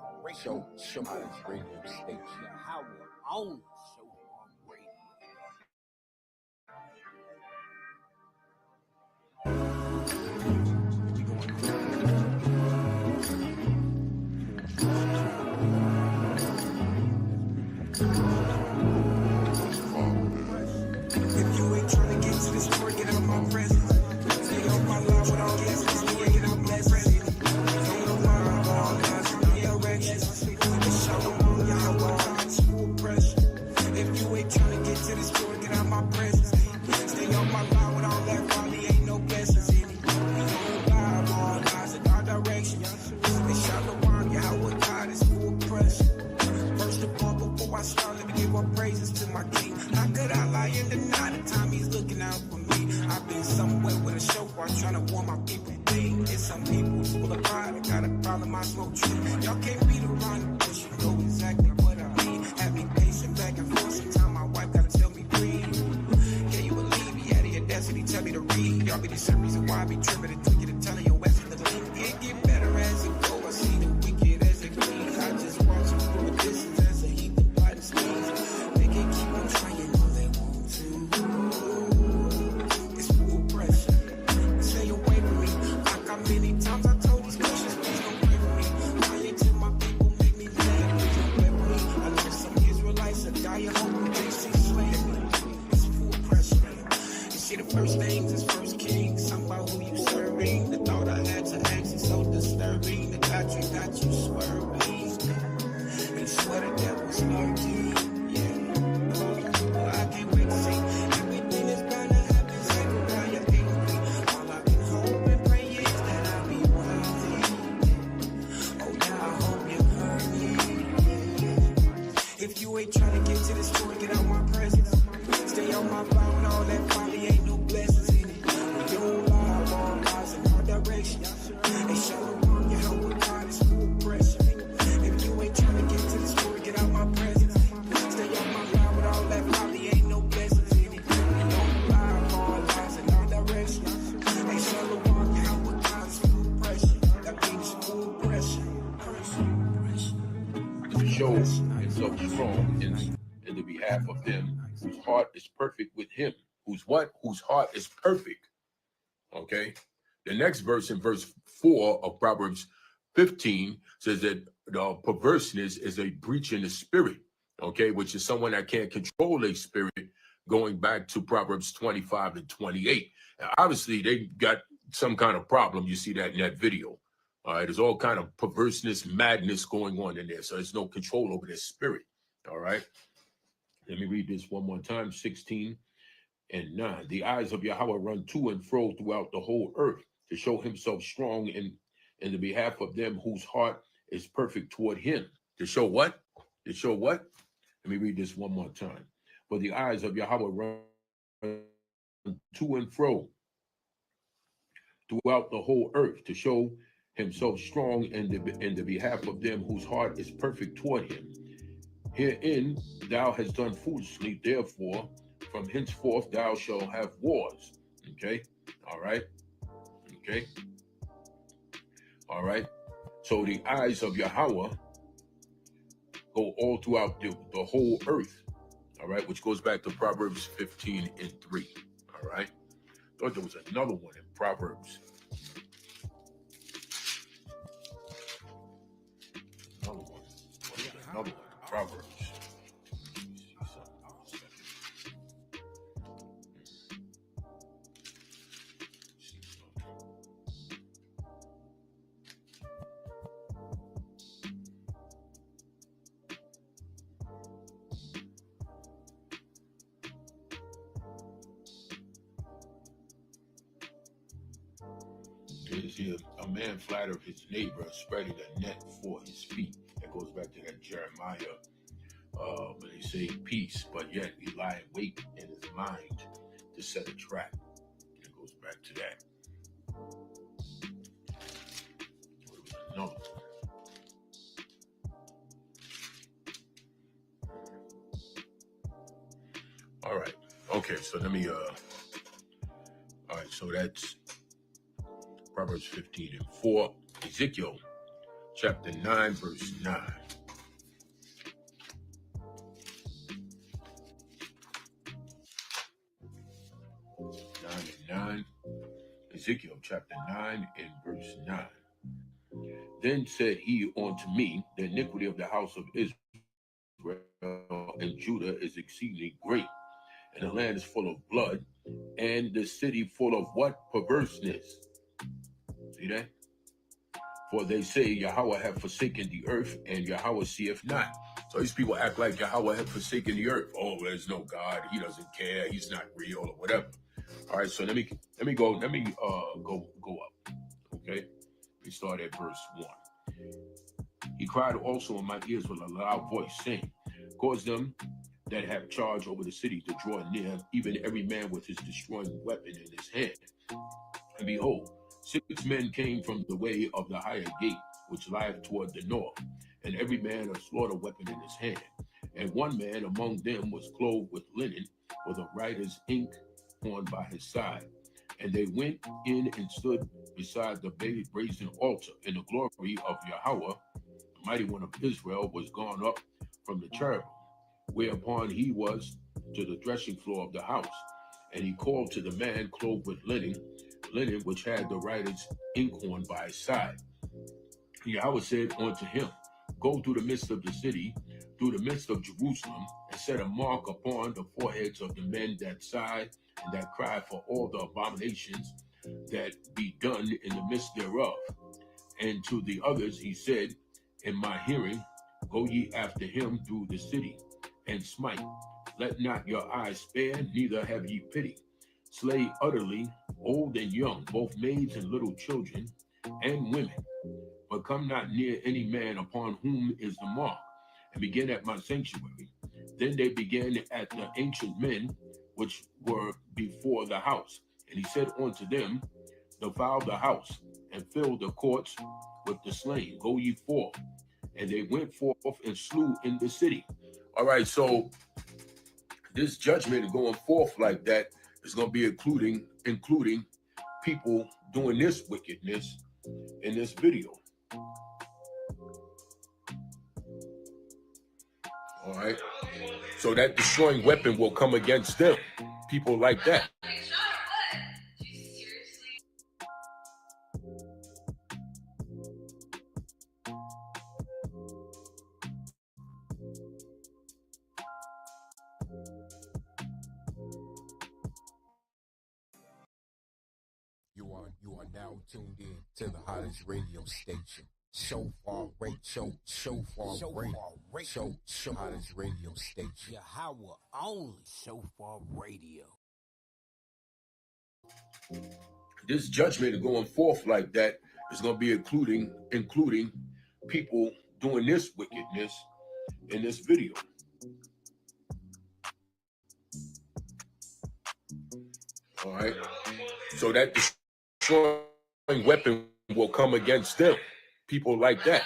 hottest radio station. Yahawah only. SHOFAR radio. If you ain't trying to get to this store, get out my presence. Stay on my line with all this, get out my presence. Don't know why I'm all eyes on the erections. It's Shalom, YAHAWAH'S full pressure. If you ain't trying to get to this store, get out my presence. Stay on my line with all that folly, ain't no blessings in it. We don't lie, all eyes in our direction. It's Shalom, YAHAWAH'S full pressure. First of all, before I start, let me give all praises to my king. How could I lie and deny the time he's looking out for me? I've been somewhere with a shofar trying to warn my people clean. It's some people full of pride, I got a problem, I smoke tree. Y'all can't beat around the bush, you know exactly what I mean. Have me pacing back and forth, sometimes my wife gotta tell me breathe. Can you believe he had the audacity, tell me to read? Y'all be the same reason why I be tripping and tweaking and telling your ass to leave. It get better as it go, I see the wicked as it clean. I just watch them from a distance as a heat the by the sneeze. They can keep on trying all they want to. It's full pressure. Stay away from me. Like how many times I told these questions, please don't play with me. Lying to my people make me mad, please don't play with me. I know some Israelites are dying home, they see slavery. It's full pressure. You see the first things is first kings. Something about who you serving. The thought I had to ask is so disturbing. The doctrine got you swerving. They swear the devil's lurking. Yeah. I can't wait to see everything is gonna happen. Azariah 8. All I can hope and pray is that I'll be worthy. Oh yeah, I hope you heard me. If you ain't trying to get to the store, get out my presence. Stay on my line with all that folly, ain't no blessings in it. We don't lie, all eyes in our direction. They Shalom, YAHAWAH'S full pressure. If you ain't trying to get to the store, get out my presence. Stay on my line with all that folly, ain't no blessings in it. We don't lie, all eyes in our direction. They Shalom, YAHAWAH'S full pressure. That means full pressure. strong in the behalf of them whose heart is perfect with him. Whose what? Whose heart is perfect. Okay. The next verse, in verse 4 of Proverbs 15, says that the perverseness is a breach in the spirit. Okay, which is someone that can't control a spirit, going back to Proverbs 25 and 28. Now, obviously, they got some kind of problem. You see that in that video. All right, there's all kind of perverseness, madness going on in there. So there's no control over their spirit. All right. Let me read this one more time, 16 and 9. The eyes of Yahweh run to and fro throughout the whole earth to show himself strong in the behalf of them whose heart is perfect toward him. To show what? To show what? Let me read this one more time. For the eyes of Yahweh run to and fro throughout the whole earth to show himself strong in the behalf of them whose heart is perfect toward him. Herein thou hast done foolishly, therefore from henceforth thou shalt have wars. Okay? All right? Okay? All right? So the eyes of Yahweh go all throughout the whole earth. All right? Which goes back to Proverbs 15 and 3. All right? Thought there was another one in Proverbs. Another one. Another one in Proverbs. Is here a man flattered his neighbor, spreading a net for his feet. That goes back to that Jeremiah, when they say peace, but yet he lie in wait in his mind to set a trap. It goes back to that. No. All right. Okay. So let me. All right. So that's Proverbs 15 and 4. Ezekiel chapter 9, verse 9. 9 and 9. Ezekiel chapter 9 and verse 9. Then said he unto me, the iniquity of the house of Israel and Judah is exceedingly great, and the land is full of blood, and the city full of what? Perverseness. See that? For they say Yahweh hath forsaken the earth, and Yahweh seeth not. So these people act like Yahweh hath forsaken the earth. Oh, there's no God. He doesn't care. He's not real or whatever. All right. So let me go up. Okay. We start at verse 1. He cried also in my ears with a loud voice, saying, cause them that have charge over the city to draw near, even every man with his destroying weapon in his hand. And behold, 6 men came from the way of the higher gate, which lieth toward the north, and every man a slaughter weapon in his hand. And one man among them was clothed with linen, with a writer's ink on by his side. And they went in and stood beside the brazen altar, and the glory of Yahweh, the mighty one of Israel, was gone up from the cherubim, whereupon he was to the threshing floor of the house. And he called to the man clothed with linen which had the writer's inkhorn by his side. Yahweh said unto him, go through the midst of the city, through the midst of Jerusalem, and set a mark upon the foreheads of the men that sigh and that cry for all the abominations that be done in the midst thereof. And to the others he said, in my hearing, go ye after him through the city, and smite. Let not your eyes spare, neither have ye pity. Slay utterly old and young, both maids and little children, and women. But come not near any man upon whom is the mark, and begin at my sanctuary. Then they began at the ancient men which were before the house. And he said unto them, defile the house, and fill the courts with the slain. Go ye forth. And they went forth and slew in the city. All right, so this judgment going forth like that is going to be including people doing this wickedness in this video. All right. So that destroying weapon will come against them. People like that. You are now tuned in to the hottest radio station. SHOFAR Radio, SHOFAR Radio, hottest radio station. Yahawah only SHOFAR Radio. This judgment going forth like that is going to be including people doing this wickedness in this video. All right. So that destroying weapon will come against them. People like that.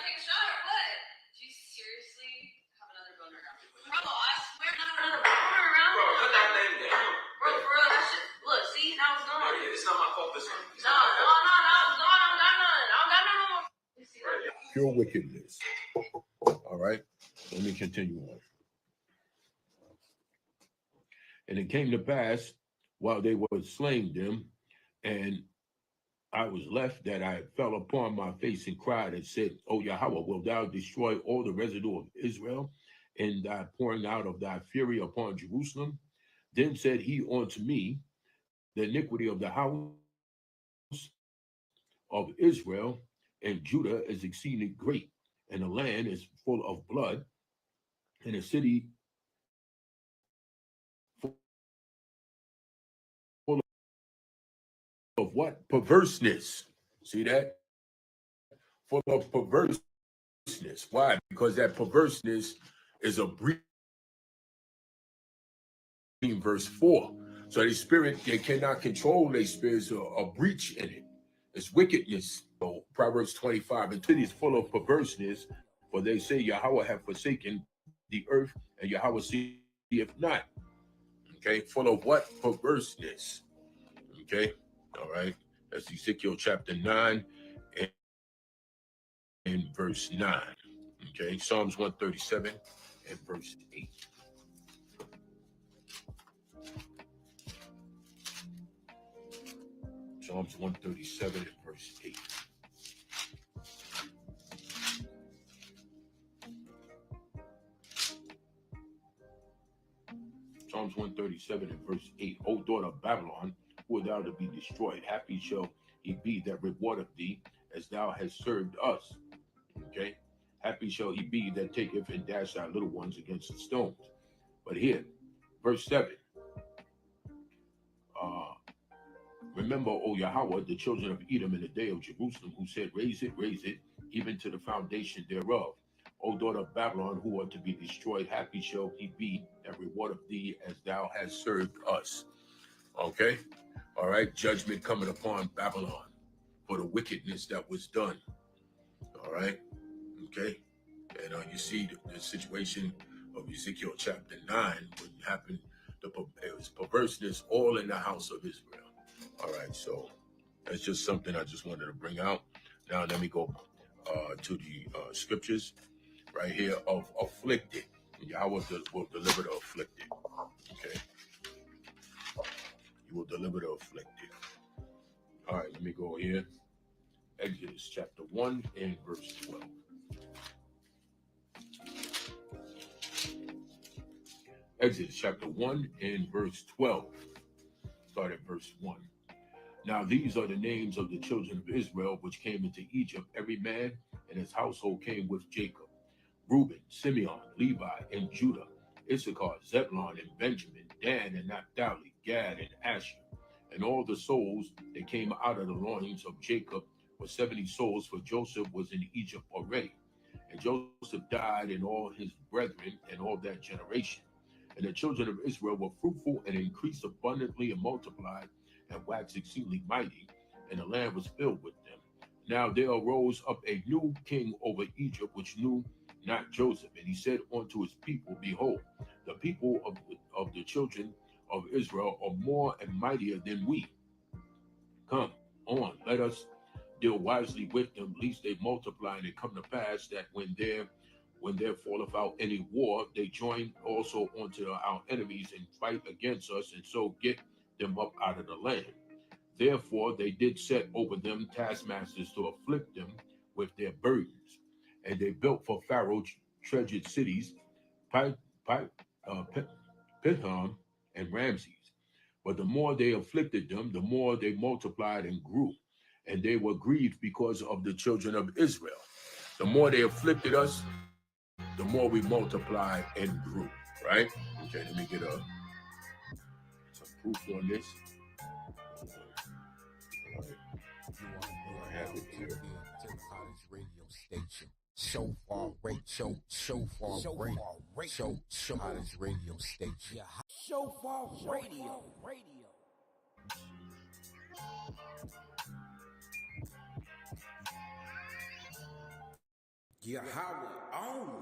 Pure wickedness. All right. Let me continue on. And it came to pass while they were slaying them, and I was left, that I fell upon my face and cried and said, O Yahweh, wilt thou destroy all the residue of Israel in thy pouring out of thy fury upon Jerusalem? Then said he unto me, the iniquity of the house of Israel and Judah is exceedingly great, and the land is full of blood, and the city full of what? Perverseness. See that? Full of perverseness. Why? Because that perverseness is a breach. Verse 4. So the spirit, they cannot control their spirits, a breach in it. It's wickedness. So Proverbs 25, and city is full of perverseness, for they say Yahweh have forsaken the earth, and Yahweh seeth not. Okay, full of what? Perverseness. Okay, all right. That's Ezekiel chapter 9 and verse 9. Okay, Psalms 137 and verse 8. Psalms 137 and verse 8. Psalms 137 and verse 8. O daughter of Babylon, who art thou to be destroyed? Happy shall he be that rewardeth thee, as thou hast served us. Okay? Happy shall he be that taketh and dash thy little ones against the stones. But here, verse 7. Remember, O Yahweh, the children of Edom in the day of Jerusalem, who said, raise it, even to the foundation thereof. O daughter of Babylon, who are to be destroyed, happy shall he be that rewardeth thee, as thou hast served us. Okay? All right? Judgment coming upon Babylon for the wickedness that was done. All right? Okay? And you see the situation of Ezekiel chapter 9, what happened, it was perverseness all in the house of Israel. All right, so that's just something I just wanted to bring out. Now let me go to the scriptures right here of afflicted. Yahweh will deliver the afflicted. Okay, you will deliver the afflicted. All right, let me go here. Exodus chapter 1 and verse 12. Exodus chapter 1 and verse 12. Start at verse 1. Now these are the names of the children of Israel which came into Egypt. Every man and his household came with Jacob. Reuben, Simeon, Levi, and Judah, Issachar, Zebulun, and Benjamin, Dan and Naphtali, Gad and Asher. And all the souls that came out of the loins of Jacob were 70 souls, for Joseph was in Egypt already. And Joseph died, and all his brethren, and all that generation. And the children of Israel were fruitful and increased abundantly and multiplied and waxed exceedingly mighty, and the land was filled with them. Now there arose up a new king over Egypt, which knew not Joseph. And he said unto his people, behold, the people of the children of Israel are more and mightier than we. Come on, let us deal wisely with them, lest they multiply, and it come to pass that when there When there falleth out any war, they join also unto our enemies and fight against us, and so get them up out of the land. Therefore they did set over them taskmasters to afflict them with their burdens. And they built for Pharaoh treasured cities, Pi, Pi, Pithom and Ramses. But the more they afflicted them, the more they multiplied and grew. And they were grieved because of the children of Israel. The more they afflicted us, the more we multiplied and grew, right? Okay, let me get some proof on this. All right. You are now tuned in to the hottest radio station. SHOFAR radio, SHOFAR radio, hottest radio station. SHOFAR radio. Yahawah only.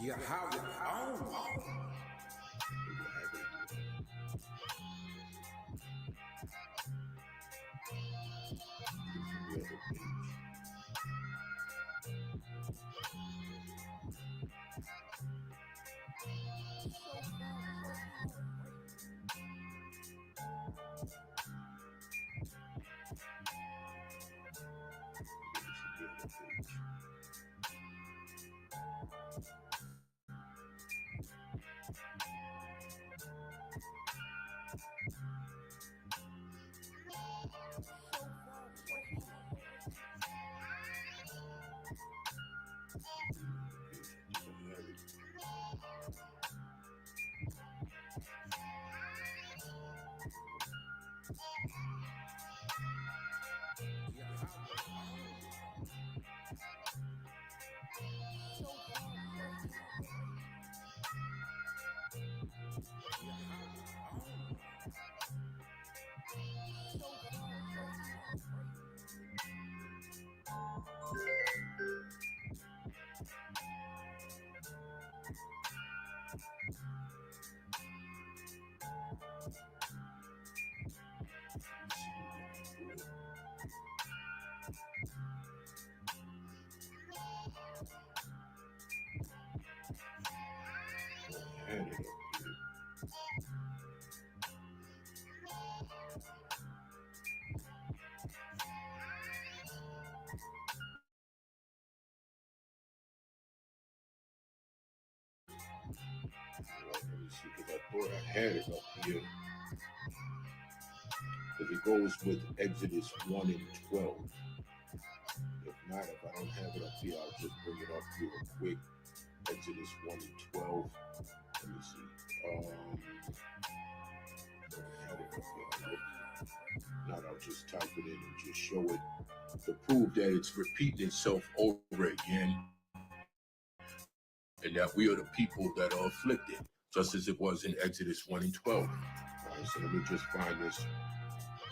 Yahawah only. Let me see, because I thought I had it up here. Because it goes with Exodus 1 and 12. If not, if I don't have it up here, I'll just bring it up real quick. Exodus 1 and 12. Let me see. I had it up here. If not, I'll just type it in and just show it to prove that it's repeating itself over again. And that we are the people that are afflicted, just as it was in Exodus 1 and 12. All right, so let me just find this.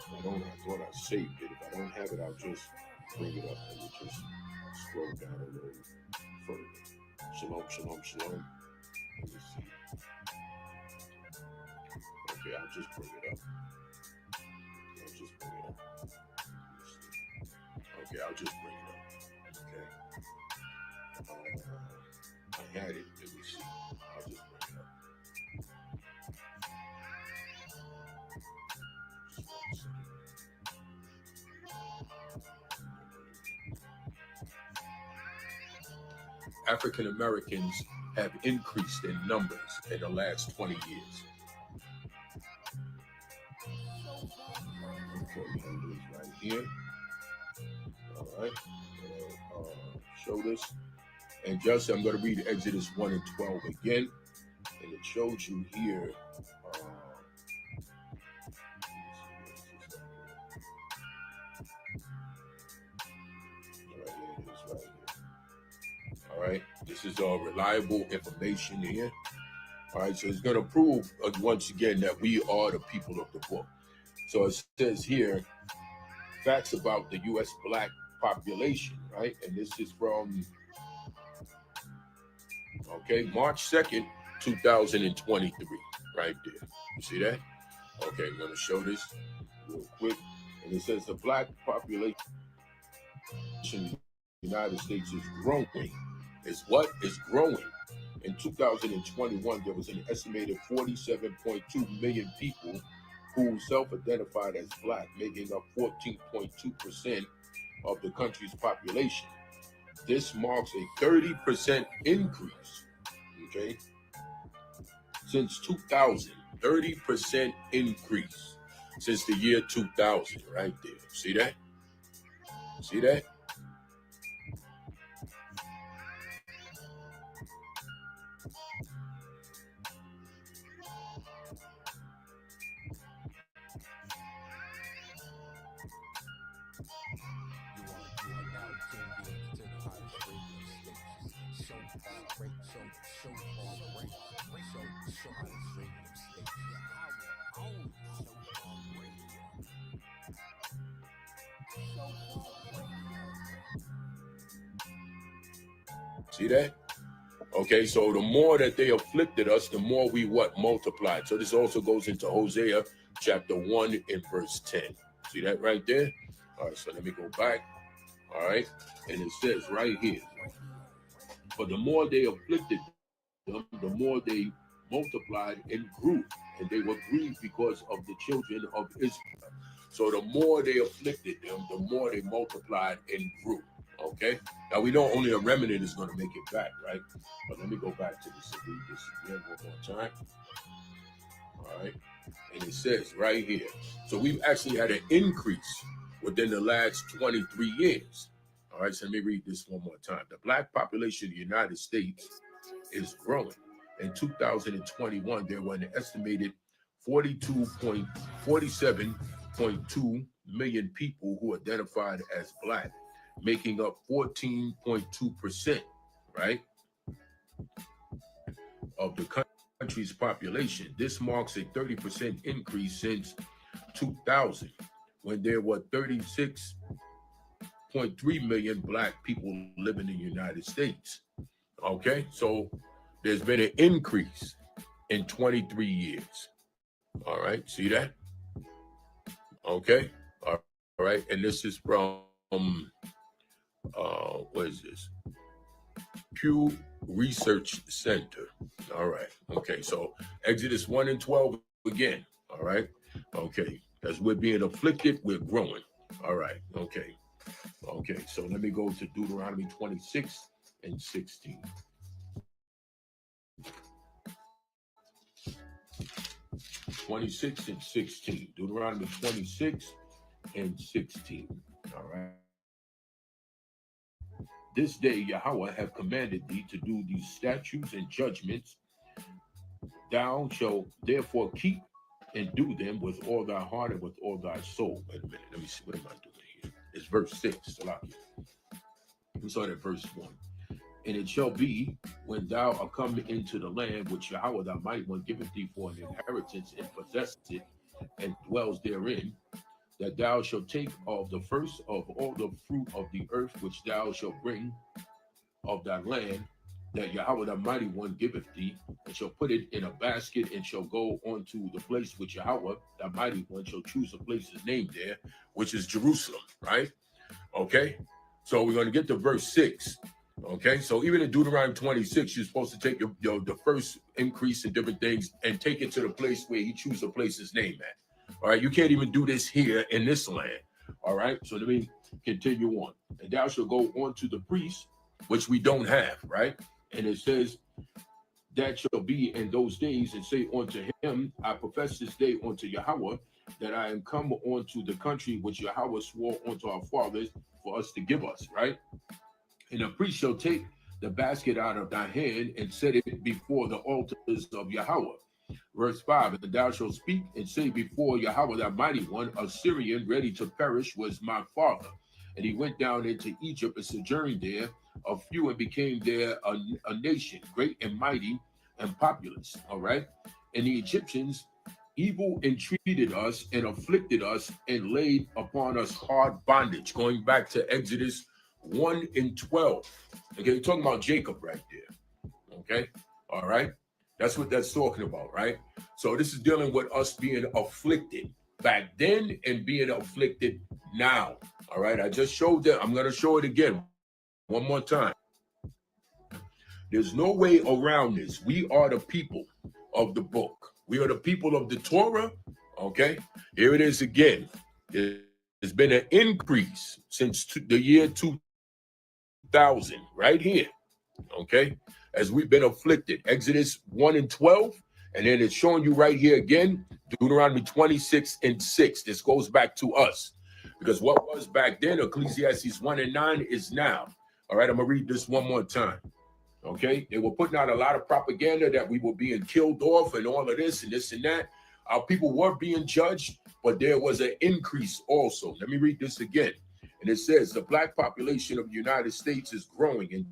I thought I saved it. If I don't have it, I'll just bring it up and we'll just scroll down a little further. Shalom, shalom, shalom. Let me see. Okay, I'll just bring it up. Okay, I'll just bring it up. Okay. I had it. Let me see. I'll just bring it up. Just 1 second. African Americans have increased in numbers in the last 20 years. Okay, right here. All right. Show this. And just, I'm going to read Exodus 1 and 12 again. And it shows you here. All right. This is all reliable information here. All right. So it's going to prove once again that we are the people of the book. So it says here, facts about the U.S. black population, right? And this is from, March 2nd, 2023, right there. You see that? Okay, I'm going to show this real quick. And it says the black population in the United States is growing. Is what? Is growing. In 2021, there was an estimated 47.2 million people who self-identified as black, making up 14.2% of the country's population. This marks a 30% increase, okay, since 2000. 30% increase since the year 2000, right there. See that? See that? See that? Okay, so the more that they afflicted us, the more we what? Multiplied. So this also goes into Hosea chapter 1 and verse 10. See that right there? All right, so let me go back. All right, and it says right here, but the more they afflicted them, the more they multiplied and grew, and they were grieved because of the children of Israel. So the more they afflicted them, the more they multiplied and grew. Okay, now we know only a remnant is going to make it back, right? But let me go back to this and read this again one more time. All right, and it says right here, so we've actually had an increase within the last 23 years. All right, so let me read this one more time. The black population of the United States is growing. In 2021, there were an estimated 47.2 million people who identified as black, making up 14.2%, right, of the country's population. This marks a 30% increase since 2000, when there were 36.3 million black people living in the United States. Okay, so there's been an increase in 23 years. All right, see that? Okay, all right, and this is from what is this? Pew Research Center. All right. Okay. So Exodus 1 and 12 again. All right. Okay. As we're being afflicted, we're growing. All right. Okay. Okay. So let me go to Deuteronomy 26 and 16. Deuteronomy 26 and 16. All right. This day Yahweh have commanded thee to do these statutes and judgments. Thou shalt therefore keep and do them with all thy heart and with all thy soul. Wait a minute, let me see, what am I doing here? It's verse 6. We saw that verse 1. And it shall be, when thou art come into the land which Yahweh thy mighty one giveth thee for an inheritance, and possesseth it, and dwells therein, that thou shalt take of the first of all the fruit of the earth which thou shalt bring of thy land, that Yahweh the mighty one giveth thee, and shall put it in a basket, and shall go on to the place which Yahweh the mighty one shall choose a place is named there, which is Jerusalem, right? Okay, so we're going to get to verse 6. Okay, so even in Deuteronomy 26, you're supposed to take the first increase in different things and take it to the place where he chooses a place his name at. All right, you can't even do this here in this land. All right, so let me continue on. And thou shalt go on to the priest, which we don't have, right? And it says, that shall be in those days, and say unto him, I profess this day unto Yahweh, that I am come unto the country which Yahweh swore unto our fathers for us to give us, right? And the priest shall take the basket out of thy hand and set it before the altars of Yahweh. Verse 5, and thou shalt speak and say before Yahweh thy mighty one, a Syrian ready to perish was my father. And he went down into Egypt and sojourned there a few, and became there a nation, great and mighty and populous. All right. And the Egyptians evil entreated us and afflicted us and laid upon us hard bondage. Going back to Exodus 1 and 12. Okay, you're talking about Jacob right there. Okay, all right. That's what that's talking about, right? So this is dealing with us being afflicted. back then and being afflicted now. All right, I just showed that. I'm going to show it again one more time. There's no way around this. We are the people of the book. We are the people of the Torah. Okay, here it is again. There's been an increase since the year 2000, right here. Okay, as we've been afflicted. Exodus 1:12, and then it's showing you right here again, Deuteronomy 26:6. This goes back to us, because what was back then, Ecclesiastes 1:9 is now. All right, I'm gonna read this one more time. Okay, they were putting out a lot of propaganda that we were being killed off and all of this and this and that. Our people were being judged, but there was an increase also. Let me read this again. And it says the black population of the United States is growing. In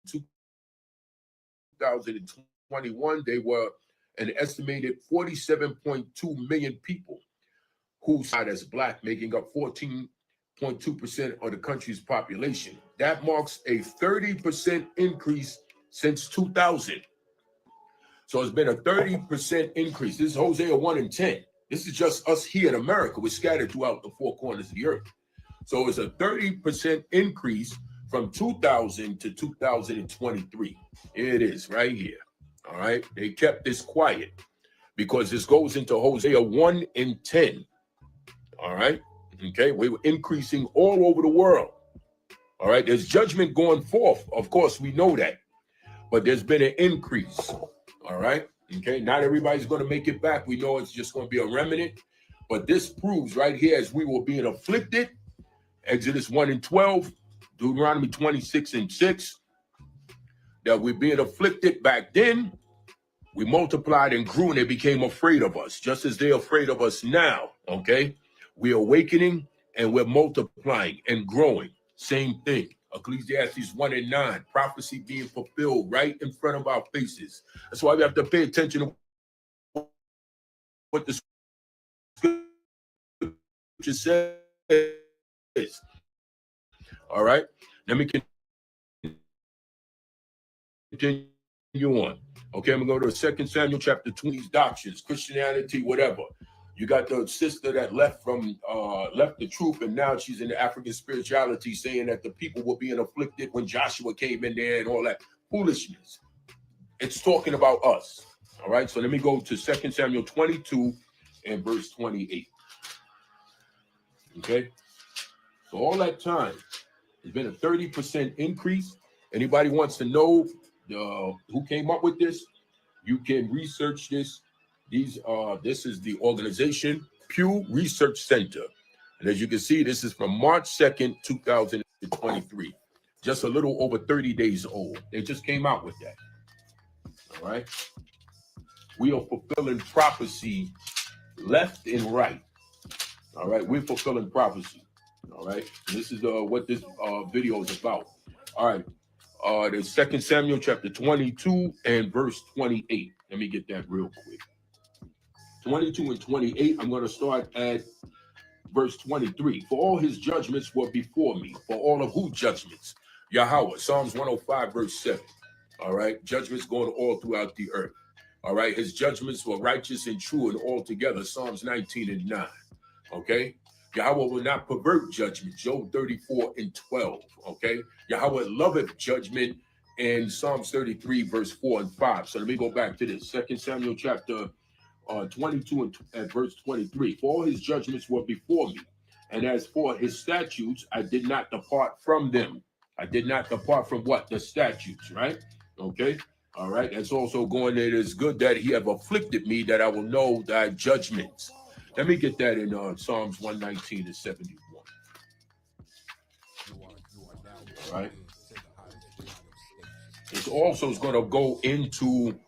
2021, they were an estimated 47.2 million people who side as black, making up 14.2% of the country's population. That marks a 30% increase since 2000. So it's been a 30% increase. This is Hosea 1:10. This is just us here in America. We're scattered throughout the four corners of the earth. So it's a 30% increase from 2000 to 2023. Here it is right here. All right. They kept this quiet because this goes into Hosea 1:10. All right. Okay. We were increasing all over the world. All right. There's judgment going forth. Of course, we know that. But there's been an increase. All right. Okay. Not everybody's going to make it back. We know it's just going to be a remnant. But this proves right here, as we were being afflicted, Exodus 1:12, Deuteronomy 26:6, that we're being afflicted back then. We multiplied and grew, and they became afraid of us, just as they're afraid of us now. Okay. We're awakening and we're multiplying and growing. Same thing. Ecclesiastes 1:9, prophecy being fulfilled right in front of our faces. That's why we have to pay attention to what the scripture says. All right, let me continue on. Okay, I'm gonna go to 2 Samuel chapter 2. These doctrines, Christianity, whatever. You got the sister that left the truth, and now she's in the African spirituality, saying that the people were being afflicted when Joshua came in there and all that foolishness. It's talking about us. All right, so let me go to 2 Samuel 22 and verse 28. Okay, so all that time, there's been a 30% increase. Anybody wants to know who came up with this? You can research this. This is the organization Pew Research Center. And as you can see, this is from March 2nd, 2023. Just a little over 30 days old. They just came out with that. All right. We are fulfilling prophecy left and right. All right. We're fulfilling prophecy. All right. And this is what this video is about. All right. There's 2 Samuel chapter 22 and verse 28. Let me get that real quick. 22 and 28, I'm going to start at verse 23. For all his judgments were before me. For all of whose judgments? Yahawah, Psalms 105, verse 7. All right, judgments going all throughout the earth. All right, his judgments were righteous and true and altogether. Psalms 19 and 9. Okay, Yahweh will not pervert judgment. Job 34 and 12. Okay, Yahweh loveth judgment in Psalms 33, verse 4 and 5. So let me go back to this. 2 Samuel chapter 22 and verse 23. For all his judgments were before me, and as for his statutes, I did not depart from them. I did not depart from what? The statutes, right? Okay. All right. That's also going, it is good that he have afflicted me, that I will know thy judgments. Let me get that in Psalms 119 and 71. All right. It also is going to go into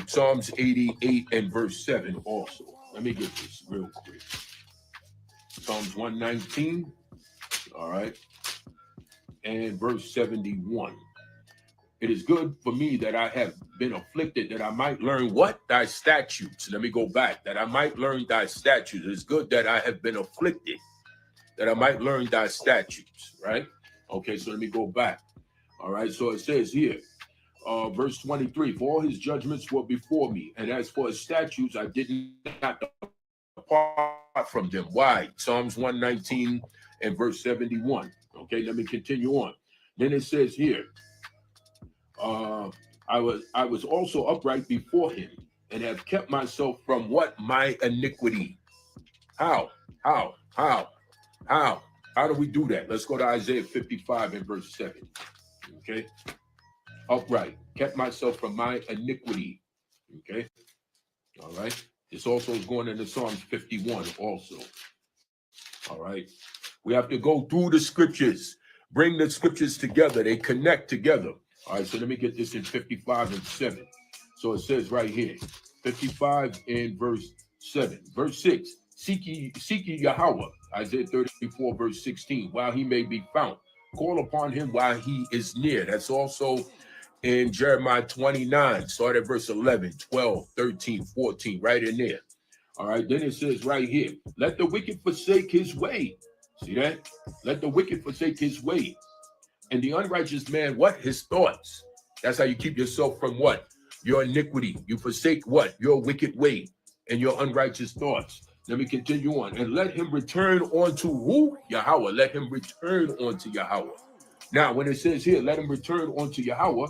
Psalms 88 and verse 7 also. Let me get this real quick. Psalms 119, all right, and verse 71. It is good for me that I have been afflicted, that I might learn what? Thy statutes. Let me go back. That I might learn thy statutes. It is good that I have been afflicted, that I might learn thy statutes, right? Okay, so let me go back. All right, so it says here, verse 23, for all his judgments were before me, and as for his statutes, I did not apart from them. Why? Psalms 119 and verse 71. Okay, let me continue on. Then it says here, I was also upright before him and have kept myself from what? My iniquity. How do we do that? Let's go to Isaiah 55 and verse 7. Okay, upright, kept myself from my iniquity. Okay, all right. This also is going into Psalms 51 also. All right, we have to go through the scriptures, bring the scriptures together. They connect together. All right, so let me get this in 55 and 7. So it says right here, 55 in verse 7. Verse 6, seek ye Yahweh, Isaiah 34, verse 16, while he may be found. Call upon him while he is near. That's also in Jeremiah 29, start at verse 11, 12, 13, 14, right in there. All right, then it says right here, let the wicked forsake his way. See that? Let the wicked forsake his way. And the unrighteous man, what? His thoughts. That's how you keep yourself from what? Your iniquity. You forsake what? Your wicked way and your unrighteous thoughts. Let me continue on. And let him return unto who? Yahweh. Let him return unto Yahweh. Now, when it says here, let him return unto Yahweh,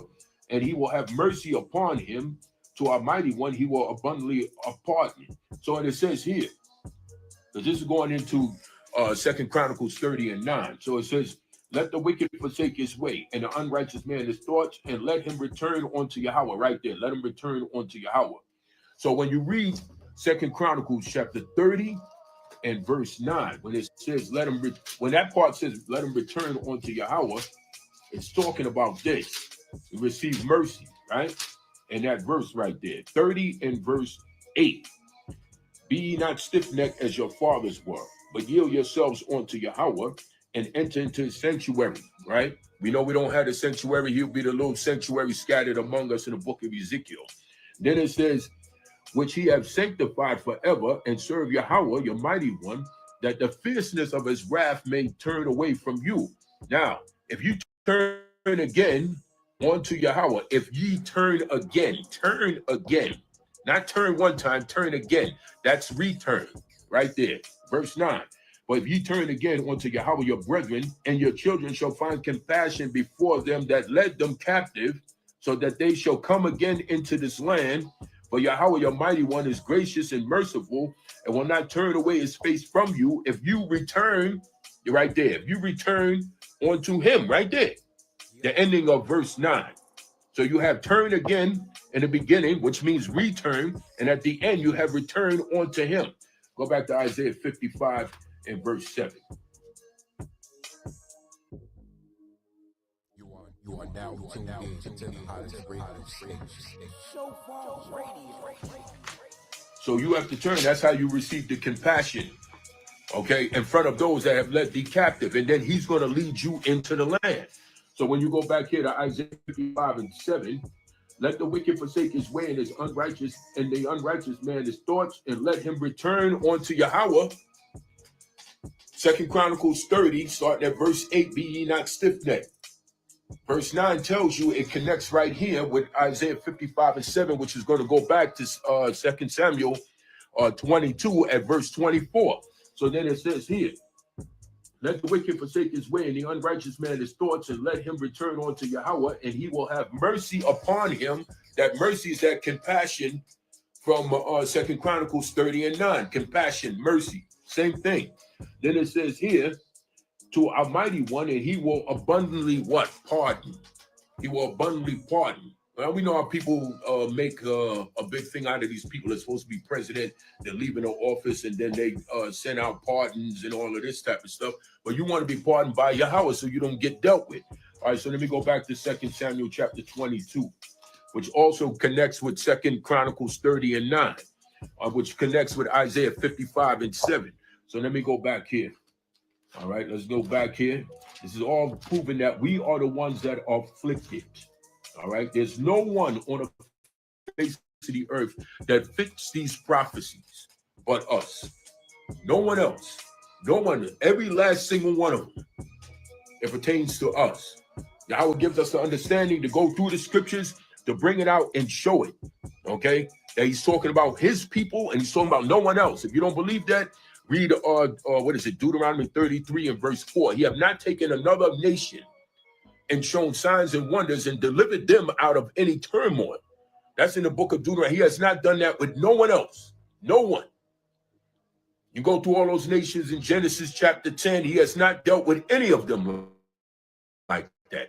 and he will have mercy upon him. To our mighty one, he will abundantly pardon. So when it says here, because this is going into 2 Chronicles 30 and 9. So it says, let the wicked forsake his way, and the unrighteous man his thoughts, and let him return unto Yahweh. Right there, let him return unto Yahweh. So when you read 2 Chronicles chapter 30 and verse 9, when it says when that part says let him return unto Yahweh, it's talking about this. Receive mercy, right? And that verse right there, 30 and verse 8. Be ye not stiff-necked as your fathers were, but yield yourselves unto Yahweh, and enter into his sanctuary, right? We know we don't have the sanctuary. He'll be the little sanctuary scattered among us in the book of Ezekiel. Then it says, which he have sanctified forever, and serve Yahweh, your mighty one, that the fierceness of his wrath may turn away from you. Now, if you turn again unto Yahweh, if ye turn again, not turn one time, turn again. That's return right there. Verse 9. But if ye turn again unto Yahweh your brethren, and your children shall find compassion before them that led them captive, so that they shall come again into this land. For Yahweh your mighty one is gracious and merciful, and will not turn away his face from you. If you return, you're right there. If you return unto him, right there. The ending of verse 9. So you have turn again in the beginning, which means return, and at the end you have return unto him. Go back to Isaiah 55 and verse 7. You are now tuned in to the hottest radio station. SHOFAR Radio. So you have to turn. That's how you receive the compassion, okay, in front of those that have led thee captive. And then he's going to lead you into the land. So when you go back here to Isaiah 55 and 7, let the wicked forsake his way and his unrighteous, and the unrighteous man his thoughts, and let him return unto Yahweh. 2 Chronicles 30, starting at verse 8, be ye not stiff-necked. Verse 9 tells you, it connects right here with Isaiah 55 and 7, which is going to go back to 2 Samuel 22 at verse 24. So then it says here, let the wicked forsake his way, and the unrighteous man his thoughts, and let him return unto Yahweh, and he will have mercy upon him. That mercy is that compassion from 2 Chronicles 30 and 9. Compassion, mercy, same thing. Then it says here, to our mighty one, and he will abundantly what? Pardon. He will abundantly pardon. Well, we know how people make a big thing out of these people that's supposed to be president. They're leaving the office, and then they send out pardons and all of this type of stuff. But you want to be pardoned by Yahweh so you don't get dealt with. All right, so let me go back to 2 Samuel chapter 22, which also connects with 2 Chronicles 30 and 9, which connects with Isaiah 55 and 7. So let me go back here. All right, let's go back here. This is all proving that we are the ones that are afflicted. All right, there's no one on the face of the earth that fits these prophecies but us. No one else. No one. Every last single one of them. It pertains to us. Yahweh gives us the understanding to go through the scriptures, to bring it out and show it. Okay, that he's talking about his people and he's talking about no one else. If you don't believe that, read what is it, Deuteronomy 33 and verse 4. He have not taken another nation and shown signs and wonders and delivered them out of any turmoil. That's in the book of Deuteronomy. He has not done that with no one else. No one. You go through all those nations in Genesis chapter 10, he has not dealt with any of them like that.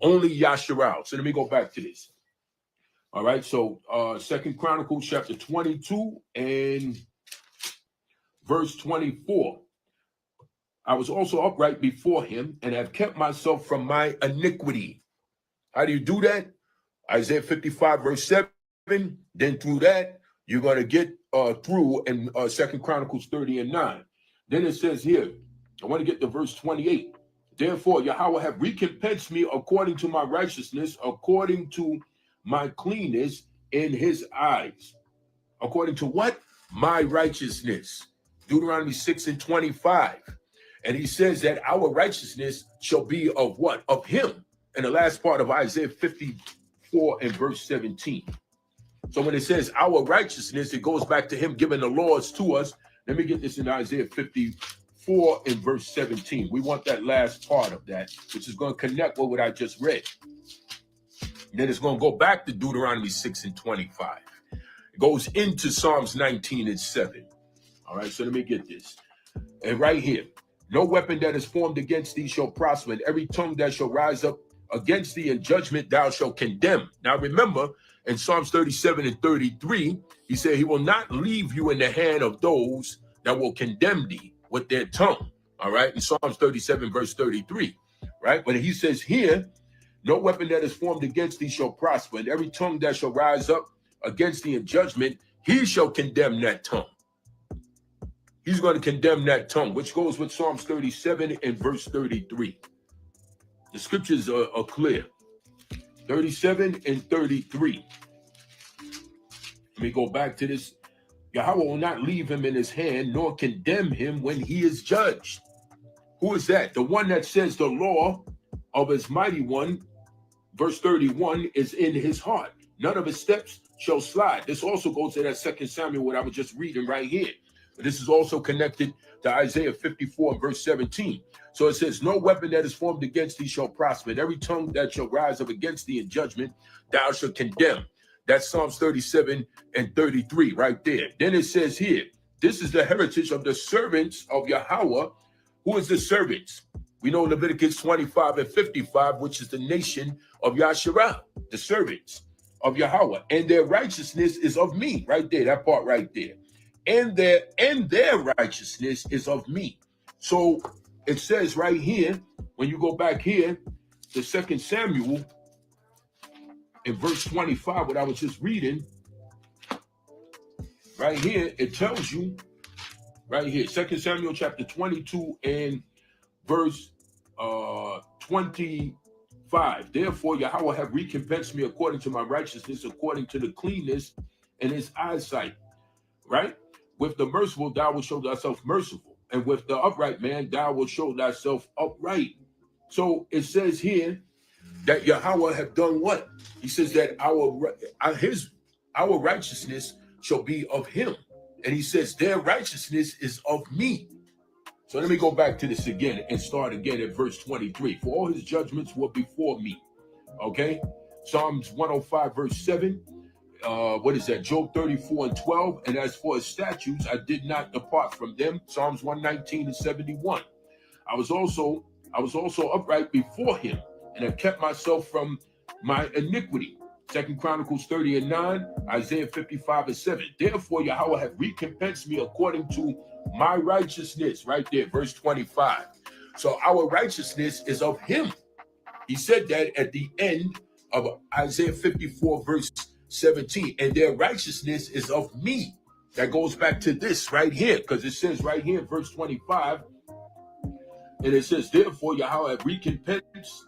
Only Yasharal. So let me go back to this. All right, so 2 Chronicles chapter 22 and verse 24. I was also upright before him and have kept myself from my iniquity. How do you do that? Isaiah 55 verse 7. Then through that, you're going to get through in 2 Chronicles 30 and 9. Then it says here, I want to get to verse 28. Therefore, Yahweh have recompensed me according to my righteousness, according to my cleanness in his eyes. According to what? My righteousness. Deuteronomy 6 and 25. And he says that our righteousness shall be of what? Of him. And the last part of Isaiah 54 and verse 17. So when it says our righteousness, it goes back to him giving the laws to us. Let me get this in Isaiah 54 and verse 17. We want that last part of that, which is going to connect with what I just read. And then it's going to go back to Deuteronomy 6 and 25. It goes into Psalms 19 and 7. All right, so let me get this. And right here, no weapon that is formed against thee shall prosper, and every tongue that shall rise up against thee in judgment thou shalt condemn. Now remember, in Psalms 37 and 33, he said he will not leave you in the hand of those that will condemn thee with their tongue. All right, in Psalms 37 verse 33, right? But he says here, no weapon that is formed against thee shall prosper, and every tongue that shall rise up against thee in judgment, he shall condemn that tongue. He's going to condemn that tongue, which goes with Psalms 37 and verse 33. The scriptures are clear. 37 and 33. Let me go back to this. Yahweh will not leave him in his hand, nor condemn him when he is judged. Who is that? The one that says the law of his mighty one, verse 31, is in his heart. None of his steps shall slide. This also goes to that 2 Samuel, what I was just reading right here. But this is also connected to Isaiah 54, verse 17. So it says, no weapon that is formed against thee shall prosper, and every tongue that shall rise up against thee in judgment, thou shalt condemn. That's Psalms 37 and 33 right there. Then it says here, this is the heritage of the servants of Yahweh. Who is the servants? We know Leviticus 25 and 55, which is the nation of Yasharal, the servants of Yahweh. And their righteousness is of me, right there, that part right there. And their righteousness is of me. So it says right here, when you go back here to 2 Samuel in verse 25, what I was just reading, right here, it tells you, right here, 2 Samuel chapter 22 and verse 25. Therefore, Yahweh have recompensed me according to my righteousness, according to the cleanness in his eyesight. Right? With the merciful, thou wilt show thyself merciful. And with the upright man, thou wilt show thyself upright. So it says here that Yahweh have done what? He says that our righteousness shall be of him. And he says their righteousness is of me. So let me go back to this again and start again at verse 23. For all his judgments were before me. Okay? Psalms 105 verse 7. What is that? Job 34 and 12. And as for his statutes, I did not depart from them. Psalms 119 and 71. I was also upright before him and have kept myself from my iniquity. 2 Chronicles 30 and 9, Isaiah 55 and 7. Therefore, Yahweh have recompensed me according to my righteousness. Right there, verse 25. So our righteousness is of him. He said that at the end of Isaiah 54 verse 17. And their righteousness is of me. That goes back to this right here, because it says right here, verse 25, and it says, therefore, Yahweh have recompensed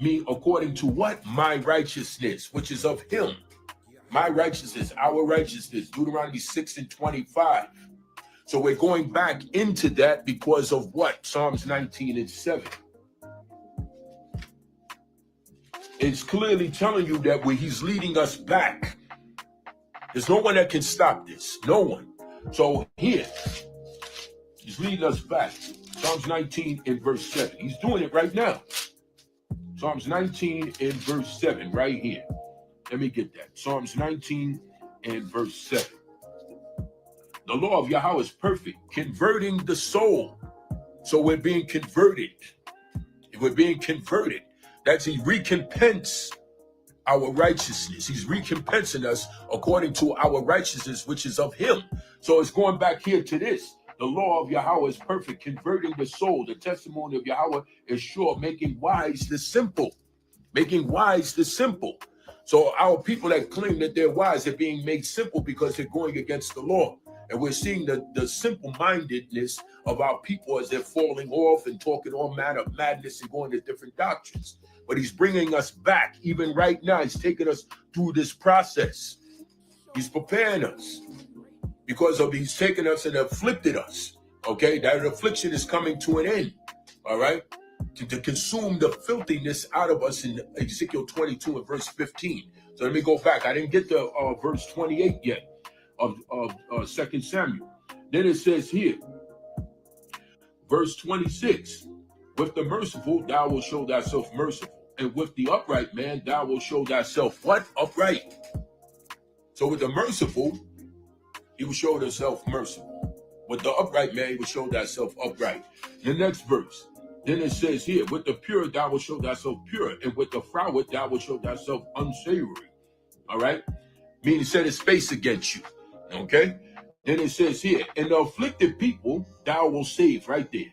me according to what? My righteousness, which is of him. My righteousness, our righteousness, Deuteronomy 6 and 25. So we're going back into that because of what? Psalms 19 and 7. It's clearly telling you that he's leading us back. There's no one that can stop this. No one. So here, he's leading us back. Psalms 19 and verse 7. He's doing it right now. Psalms 19 and verse 7 right here. Let me get that. Psalms 19 and verse 7. The law of Yahweh is perfect, converting the soul. So we're being converted. We're being converted. That's he recompense our righteousness. He's recompensing us according to our righteousness, which is of him. So it's going back here to this. The law of Yahweh is perfect, converting the soul. The testimony of Yahweh is sure, making wise the simple. Making wise the simple. So our people that claim that they're wise are being made simple because they're going against the law. And we're seeing the simple-mindedness of our people as they're falling off and talking all manner of madness and going to different doctrines. But he's bringing us back even right now. He's taking us through this process. He's preparing us because of he's taken us and afflicted us. Okay, that affliction is coming to an end. All right, to consume the filthiness out of us in Ezekiel 22 and verse 15. So let me go back. I didn't get to verse 28 yet of 2 Samuel. Then it says here, verse 26, with the merciful thou wilt show thyself merciful, and with the upright man thou wilt show thyself what? Upright. So with the merciful, he will show himself merciful. With the upright man, he will show thyself upright. The next verse, then it says here, with the pure thou wilt show thyself pure, and with the froward thou wilt show thyself unsavory. All right? Meaning set his face against you. Okay? Then it says here, and the afflicted people thou wilt save, right there.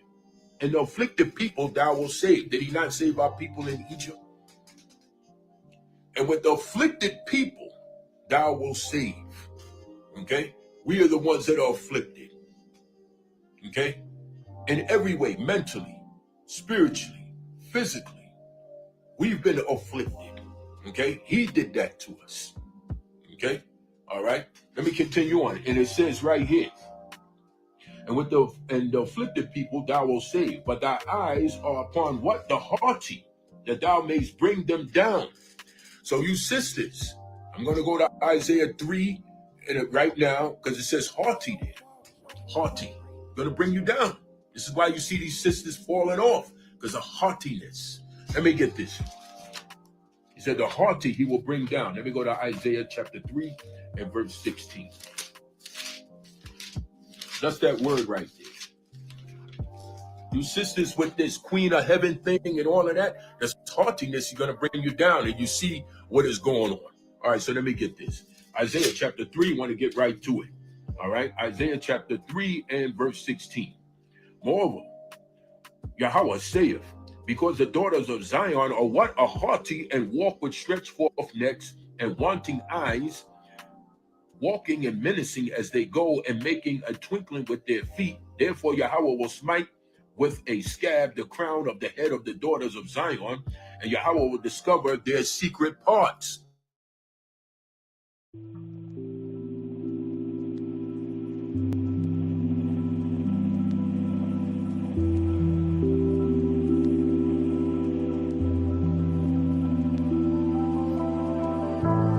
And the afflicted people thou wilt save. Did he not save our people in Egypt? And with the afflicted people thou wilt save. Okay? We are the ones that are afflicted. Okay? In every way, mentally, spiritually, physically, we've been afflicted. Okay? He did that to us. Okay? All right? Let me continue on. And it says right here, and with the afflicted people thou wilt save, but thy eyes are upon what? The haughty, that thou mayst bring them down. So you sisters, I'm going to go to Isaiah 3 right now, because it says haughty there. Haughty. I'm going to bring you down. This is why you see these sisters falling off, because of haughtiness. Let me get this. He said the haughty he will bring down. Let me go to Isaiah chapter 3 and verse 16. That's that word right there. You sisters with this queen of heaven thing and all of that, that's haughtiness, you're going to bring you down, and you see what is going on. All right, so let me get this. Isaiah chapter 3, want to get right to it. All right, Isaiah chapter 3 and verse 16. Moreover, Yahweh saith, because the daughters of Zion are what? Are haughty and walk with stretched forth necks and wanting eyes, walking and menacing as they go and making a twinkling with their feet. Therefore Yahweh will smite with a scab the crown of the head of the daughters of Zion, and Yahweh will discover their secret parts.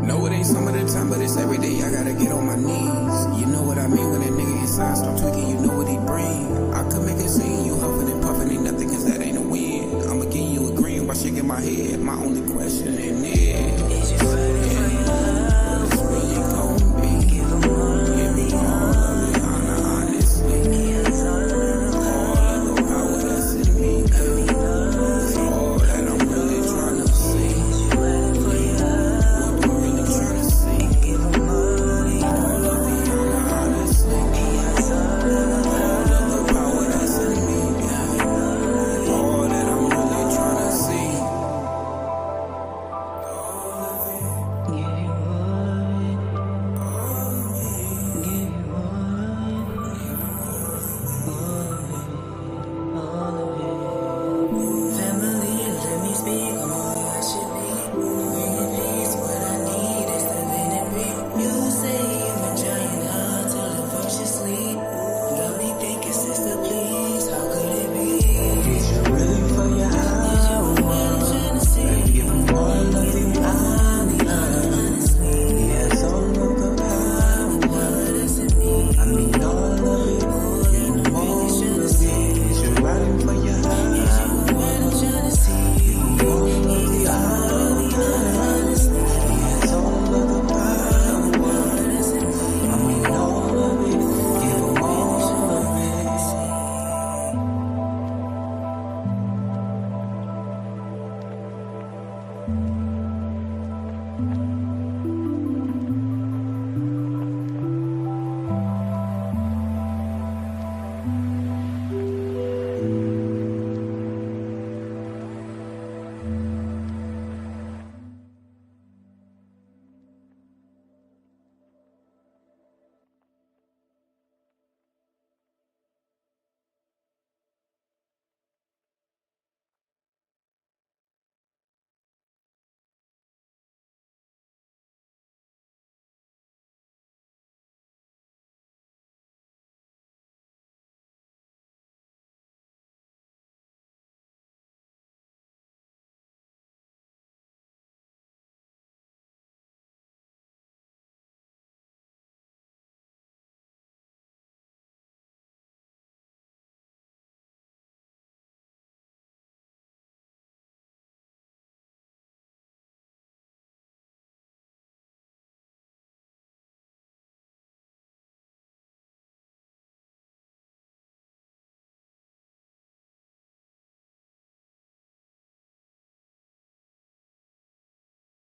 No, it ain't some of the time, but it's every day I gotta get on my knees. You know what I mean when that nigga inside start tweaking, you know what he bring. I could make a scene, you huffing and puffing, ain't nothing, cause that ain't a win. I'ma give you a green while shaking my head. My only question in there is you ready for love? It's really gon' be. Give me all of the honor, honestly. All of the power that's in me, it's all that I'm really trying to see.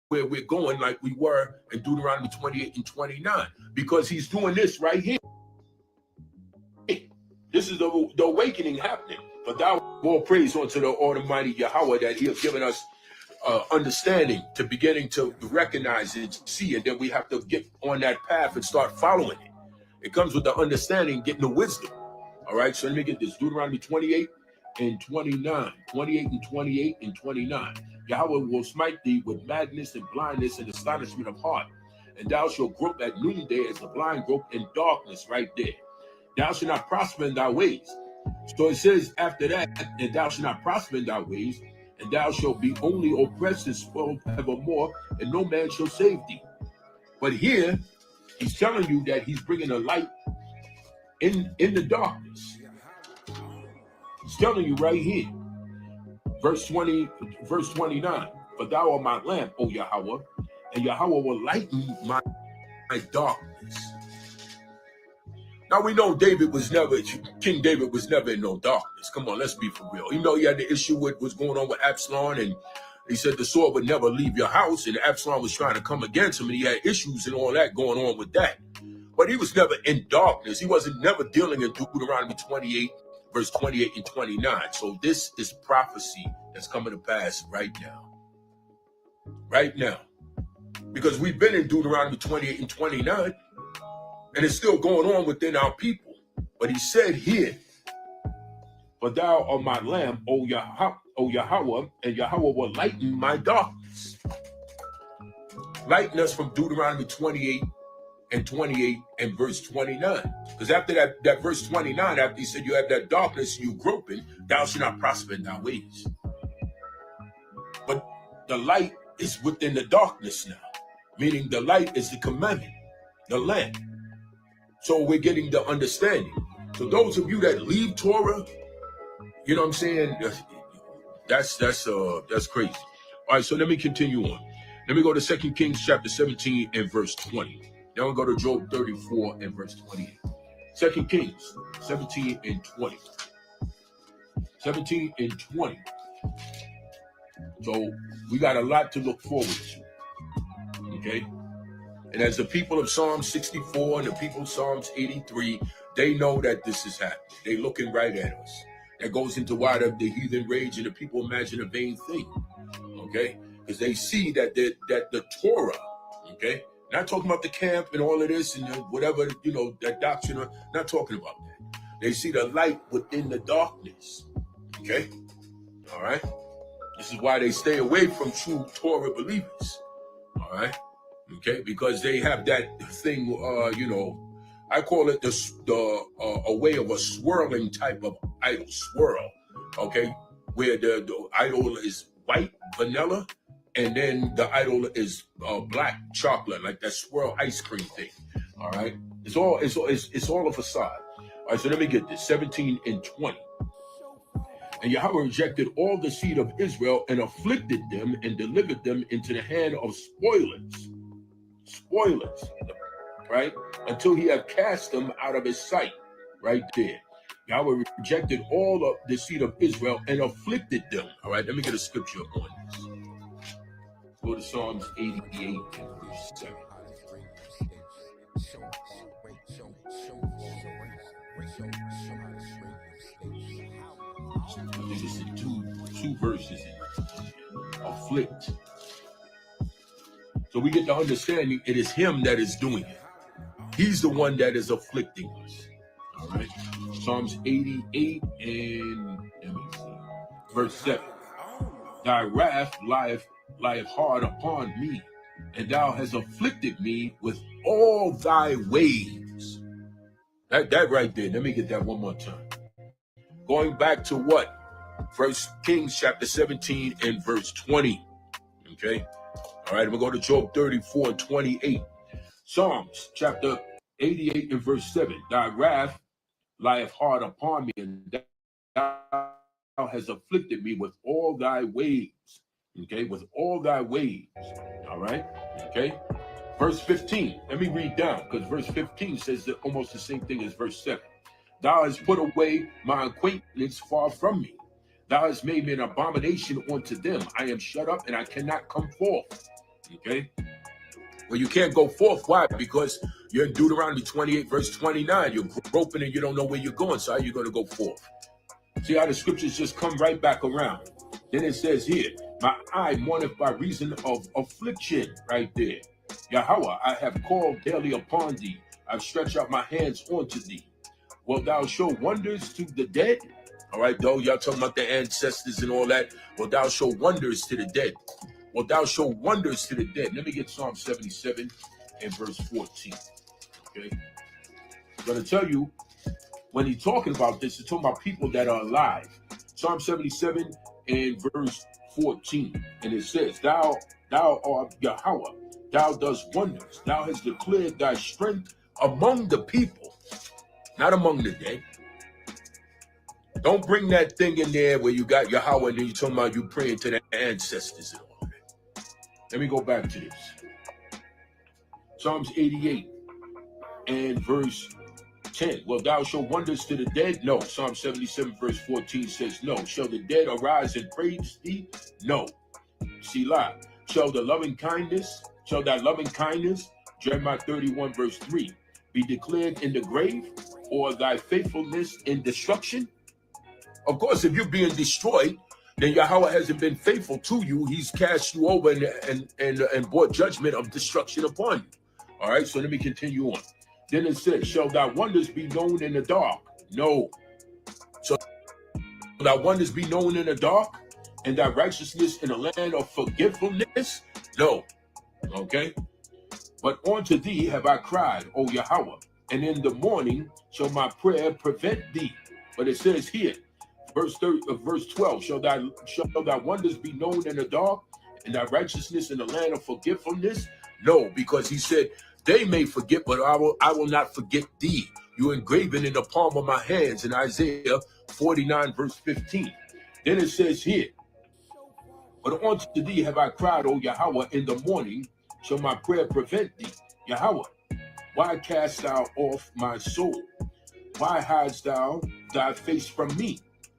Where we're going like we were in Deuteronomy 28 and 29, because he's doing this right here. This is the awakening happening. But thou all praise unto the Almighty Yahweh that he has given us understanding to beginning to recognize it, see it, then we have to get on that path and start following it. It comes with the understanding, getting the wisdom. All right, so let me get this. Deuteronomy 28 and 29. 28 and 28 and 29. Yahweh will smite thee with madness and blindness and astonishment of heart. And thou shalt grope at noonday as the blind grope in darkness, right there. Thou shalt not prosper in thy ways. So it says after that, and thou shalt not prosper in thy ways, and thou shalt be only oppressed and spoiled evermore, and no man shall save thee. But here, he's telling you that he's bringing a light in the darkness. He's telling you right here. Verse 29, for thou art my lamp, O Yahweh, and Yahweh will lighten my darkness. Now we know King David was never in no darkness. Come on, let's be for real. Even though he had the issue with what's going on with Absalom, and he said the sword would never leave your house, and Absalom was trying to come against him, and he had issues and all that going on with that. But he was never in darkness. He wasn't never dealing in Deuteronomy 28, verse 28 and 29. So this is prophecy that's coming to pass right now. Right now. Because we've been in Deuteronomy 28 and 29, and it's still going on within our people. But he said here, for thou art my lamp, O Yahweh, and Yahweh will lighten my darkness. Lighten us from Deuteronomy 28 and verse 29. Because after that verse 29, after he said you have that darkness, you groping, thou shalt not prosper in thy ways. But the light is within the darkness now. Meaning the light is the commandment, the lamp. So we're getting the understanding. So those of you that leave Torah, you know what I'm saying? That's crazy. All right, so let me continue on. Let me go to 2 Kings chapter 17 and verse 20. Then we'll go to Job 34 and verse 28. 2 Kings 17 and 20. 17 and 20. So we got a lot to look forward to. Okay? And as the people of Psalm 64 and the people of Psalms 83, they know that this is happening. They're looking right at us. That goes into why the heathen rage and the people imagine a vain thing. Okay? Because they see that the Torah, okay? Not talking about the camp and all of this and whatever, that doctrine. Not talking about that. They see the light within the darkness. Okay? All right? This is why they stay away from true Torah believers. All right? Okay? Because they have that thing, I call it a way of a swirling type of idol swirl. Okay? Where the idol is white, vanilla, and then the idol is black chocolate, like that swirl ice cream thing. All right, it's all a facade. All right, so let me get this. 17 and 20. And Yahweh rejected all the seed of Israel and afflicted them and delivered them into the hand of spoilers, right? Until he had cast them out of his sight, right there. Yahweh rejected all of the seed of Israel and afflicted them. All right, let me get a scripture on this. Go to Psalms 88 and verse 7. I think it's in two verses. Afflict. So we get the understanding it is him that is doing it. He's the one that is afflicting us. All right. Psalms 88 and verse 7. Thy wrath lieth hard upon me, and thou hast afflicted me with all thy ways. That right there. Let me get that one more time. Going back to what? First Kings chapter 17 and verse 20. Okay. All right. I'm going to go to Job 34 and 28. Psalms chapter 88 and verse 7. Thy wrath lieth hard upon me, and thou hast afflicted me with all thy ways. Okay. With all thy ways. All right. Okay. Verse 15. Let me read down, because verse 15 says that almost the same thing as verse 7. Thou hast put away my acquaintance far from me. Thou hast made me an abomination unto them. I am shut up and I cannot come forth. Okay. Well, you can't go forth. Why? Because you're in Deuteronomy 28, verse 29. You're groping and you don't know where you're going. So how are you going to go forth? See how the scriptures just come right back around. Then it says here, my eye mourneth by reason of affliction. Right there. Yahweh, I have called daily upon thee. I've stretched out my hands unto thee. Wilt thou show wonders to the dead? All right, though, y'all talking about the ancestors and all that. Wilt thou show wonders to the dead? Wilt thou show wonders to the dead? Let me get Psalm 77 and verse 14. Okay. I'm going to tell you, when he's talking about this, he's talking about people that are alive. Psalm 77 and verse 14. And it says, Thou art Yahweh. Thou dost wonders. Thou hast declared thy strength among the people, not among the dead. Don't bring that thing in there where you got Yahweh and then you're talking about you praying to the ancestors and all that. Let me go back to this. Psalms 88 and verse 10. Well, thou show wonders to the dead? No. Psalm 77 verse 14 says no. Shall the dead arise and praise thee? No. Selah. Shall thy loving kindness, Jeremiah 31 verse 3, be declared in the grave, or thy faithfulness in destruction? Of course, if you're being destroyed, then Yahweh hasn't been faithful to you. He's cast you over and brought judgment of destruction upon you. All right, so let me continue on. Then it says, shall thy wonders be known in the dark? No. So thy wonders be known in the dark, and thy righteousness in a land of forgetfulness? No. Okay. But unto thee have I cried, O Yahweh, and in the morning shall my prayer prevent thee. But it says here, verse 12, shall thy wonders be known in the dark, and thy righteousness in the land of forgetfulness? No, because he said, they may forget, but I will not forget thee. You engraven in the palm of my hands, in Isaiah 49 verse 15. Then it says here, but unto thee have I cried, O Yahweh, in the morning shall my prayer prevent thee. Yahweh, why cast thou off my soul? Why hidest thou thy face from me?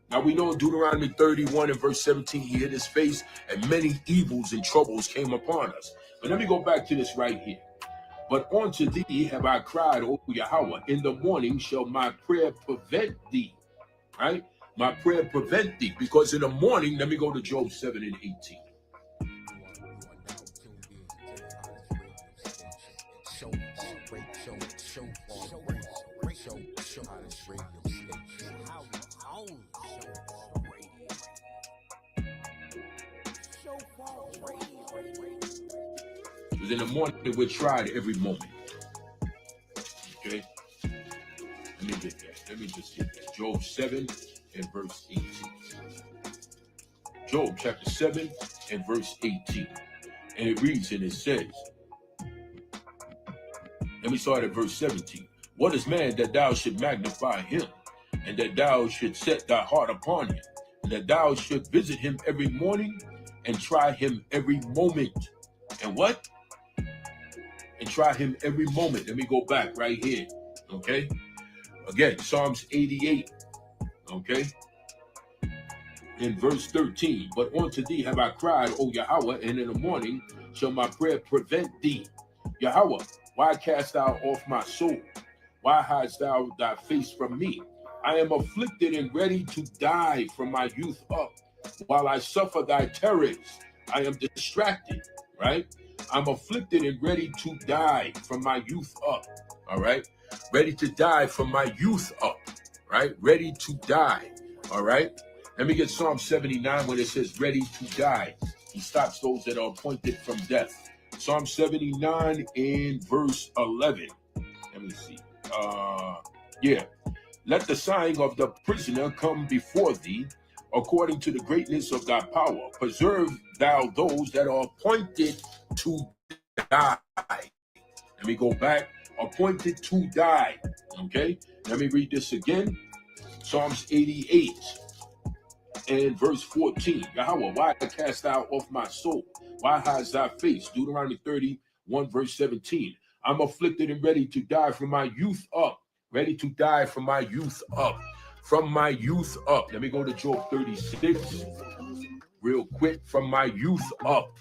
Now we know in Deuteronomy 31 and verse 17, he hid his face, and many evils and troubles came upon us. But let me go back to this right here. But unto thee have I cried, O Yahweh, in the morning shall my prayer prevent thee. Right? My prayer prevent thee, because in the morning, let me go to Job 7 and 18. Because in the morning, we're tried every moment. Okay? Let me get that. Let me just get that. Job 7 and verse 18. Job chapter 7 and verse 18. And it reads and it says, let me start at verse 17. What is man that thou should magnify him, and that thou should set thy heart upon him, and that thou should visit him every morning and try him every moment? And what? And try him every moment. Let me go back right here. Okay? Again, Psalms 88. Okay? in verse 13. But unto thee have I cried, O Yahweh, and in the morning shall my prayer prevent thee. Yahweh, why cast thou off my soul? Why hidest thou thy face from me? I am afflicted and ready to die from my youth up, while I suffer thy terrors. I am distracted, right? I'm afflicted and ready to die from my youth up, all right? Ready to die from my youth up, right? Ready to die, all right? Let me get Psalm 79 when it says ready to die. He stops those that are appointed from death. Psalm 79 in verse 11. Let me see. Let the sighing of the prisoner come before thee, according to the greatness of thy power. Preserve thou those that are appointed to die. Let me go back. Appointed to die. Okay? Let me read this again. Psalms 88 and verse 14. Yahweh, why cast thou off my soul? Why hidest thy face? Deuteronomy 31 verse 17. I'm afflicted and ready to die from my youth up. Ready to die from my youth up. From my youth up. Let me go to Job 36 real quick. From my youth up.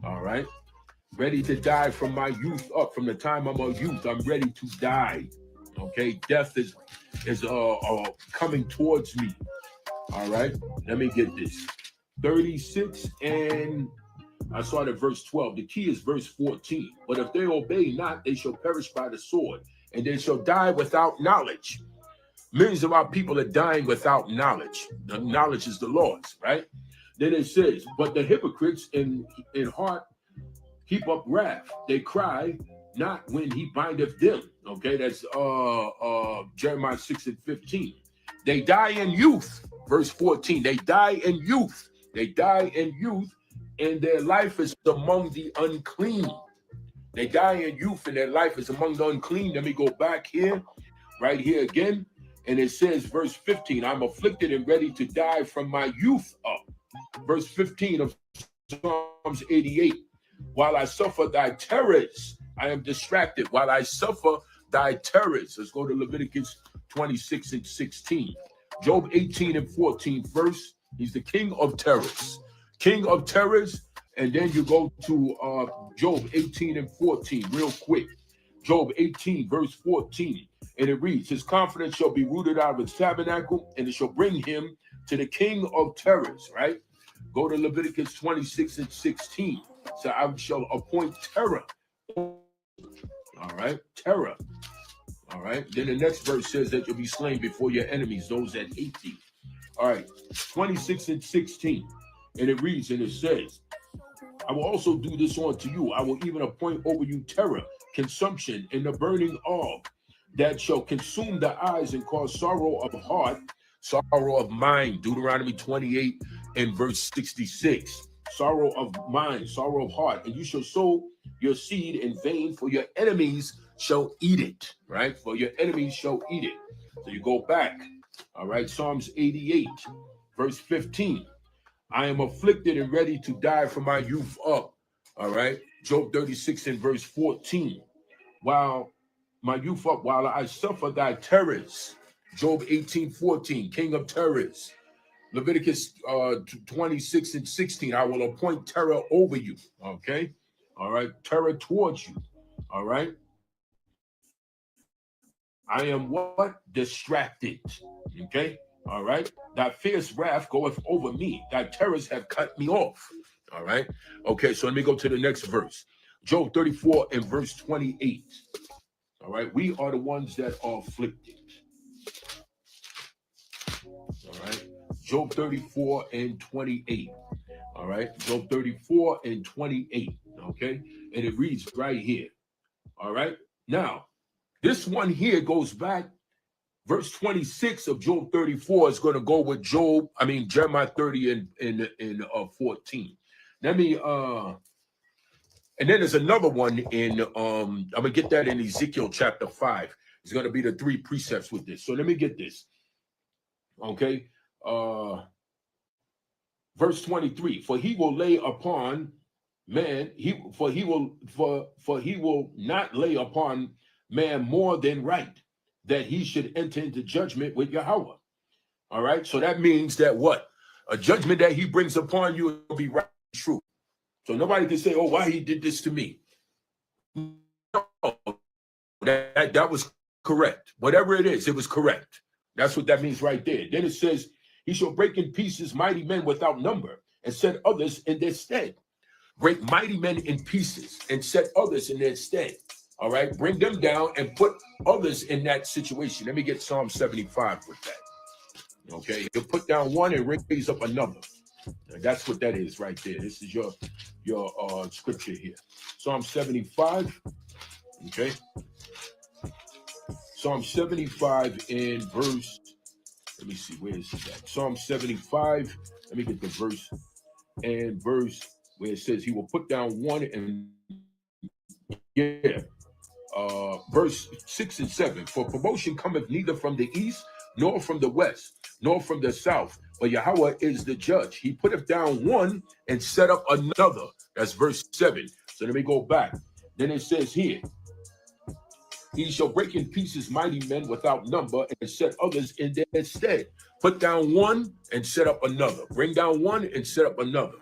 All right. Ready to die from my youth up. From the time I'm a youth, I'm ready to die. Okay. Death is coming towards me. All right. Let me get this. 36 and I started at verse 12. The key is verse 14. But if they obey not, they shall perish by the sword, and they shall die without knowledge. Millions of our people are dying without knowledge. The knowledge is the Lord's, right? Then it says, but the hypocrites in heart heap up wrath. They cry not when he bindeth them. Okay, that's Jeremiah 6 and 15. They die in youth. Verse 14. They die in youth. They die in youth, and their life is among the unclean. They die in youth, and their life is among the unclean. Let me go back here, right here again. And it says, verse 15, I'm afflicted and ready to die from my youth up. Verse 15 of Psalms 88, while I suffer thy terrors, I am distracted. While I suffer thy terrors. Let's go to Leviticus 26 and 16. Job 18 and 14 verse. He's the king of terrors. King of terrors. And then you go to Job 18 and 14 real quick. Job 18 verse 14. And it reads, his confidence shall be rooted out of his tabernacle, and it shall bring him to the king of terrors, right? Go to Leviticus 26 and 16. So I shall appoint terror. All right, terror. All right. Then the next verse says that you'll be slain before your enemies, those that hate thee. All right, 26 and 16. And it reads, and it says, I will also do this unto you. I will even appoint over you terror, consumption, and the burning of, that shall consume the eyes and cause sorrow of heart, sorrow of mind. Deuteronomy 28 and verse 66. Sorrow of mind, sorrow of heart. And you shall sow your seed in vain, for your enemies shall eat it, right? For your enemies shall eat it. So you go back, all right? Psalms 88, verse 15. I am afflicted and ready to die from my youth up, all right? Job 36 and verse 14. While my youth up, while I suffer thy terrors. Job 18:14, king of terrors. Leviticus 26 and 16, I will appoint terror over you, okay? All right, terror towards you, all right? I am what? Distracted, okay? All right? Thy fierce wrath goeth over me. Thy terrors have cut me off, all right? Okay, so let me go to the next verse. Job 34 and verse 28. All right, we are the ones that are afflicted. All right, Job 34 and 28. All right, Job 34 and 28. Okay, and it reads right here. All right, now this one here goes back. Verse 26 of Job 34 is going to go with Jeremiah 30 and 14. Let me and then there's another one in I'm gonna get that in Ezekiel chapter 5. It's gonna be the 3 precepts with this. So let me get this. Okay. Verse 23. For he will lay upon man, he will not lay upon man more than right, that he should enter into judgment with Yahweh. All right. So that means that what? A judgment that he brings upon you will be right and true. So nobody can say, oh, why he did this to me. No, that was correct. Whatever it is, it was correct. That's what that means right there. Then it says, he shall break in pieces mighty men without number and set others in their stead. Break mighty men in pieces and set others in their stead. All right, bring them down and put others in that situation. Let me get Psalm 75 with that. Okay, he'll put down one and raise up another. And that's what that is right there. This is your scripture here. Psalm 75. Okay. Psalm 75 in verse, let me see, where is it at? Psalm 75, let me get the verse, and verse where it says he will put down one and, verse 6 and 7. For promotion cometh neither from the east, nor from the west, nor from the south, but Yahweh is the judge. He putteth down one and set up another. That's verse 7. So let me go back. Then it says here, he shall break in pieces mighty men without number and set others in their stead. Put down one and set up another. Bring down one and set up another.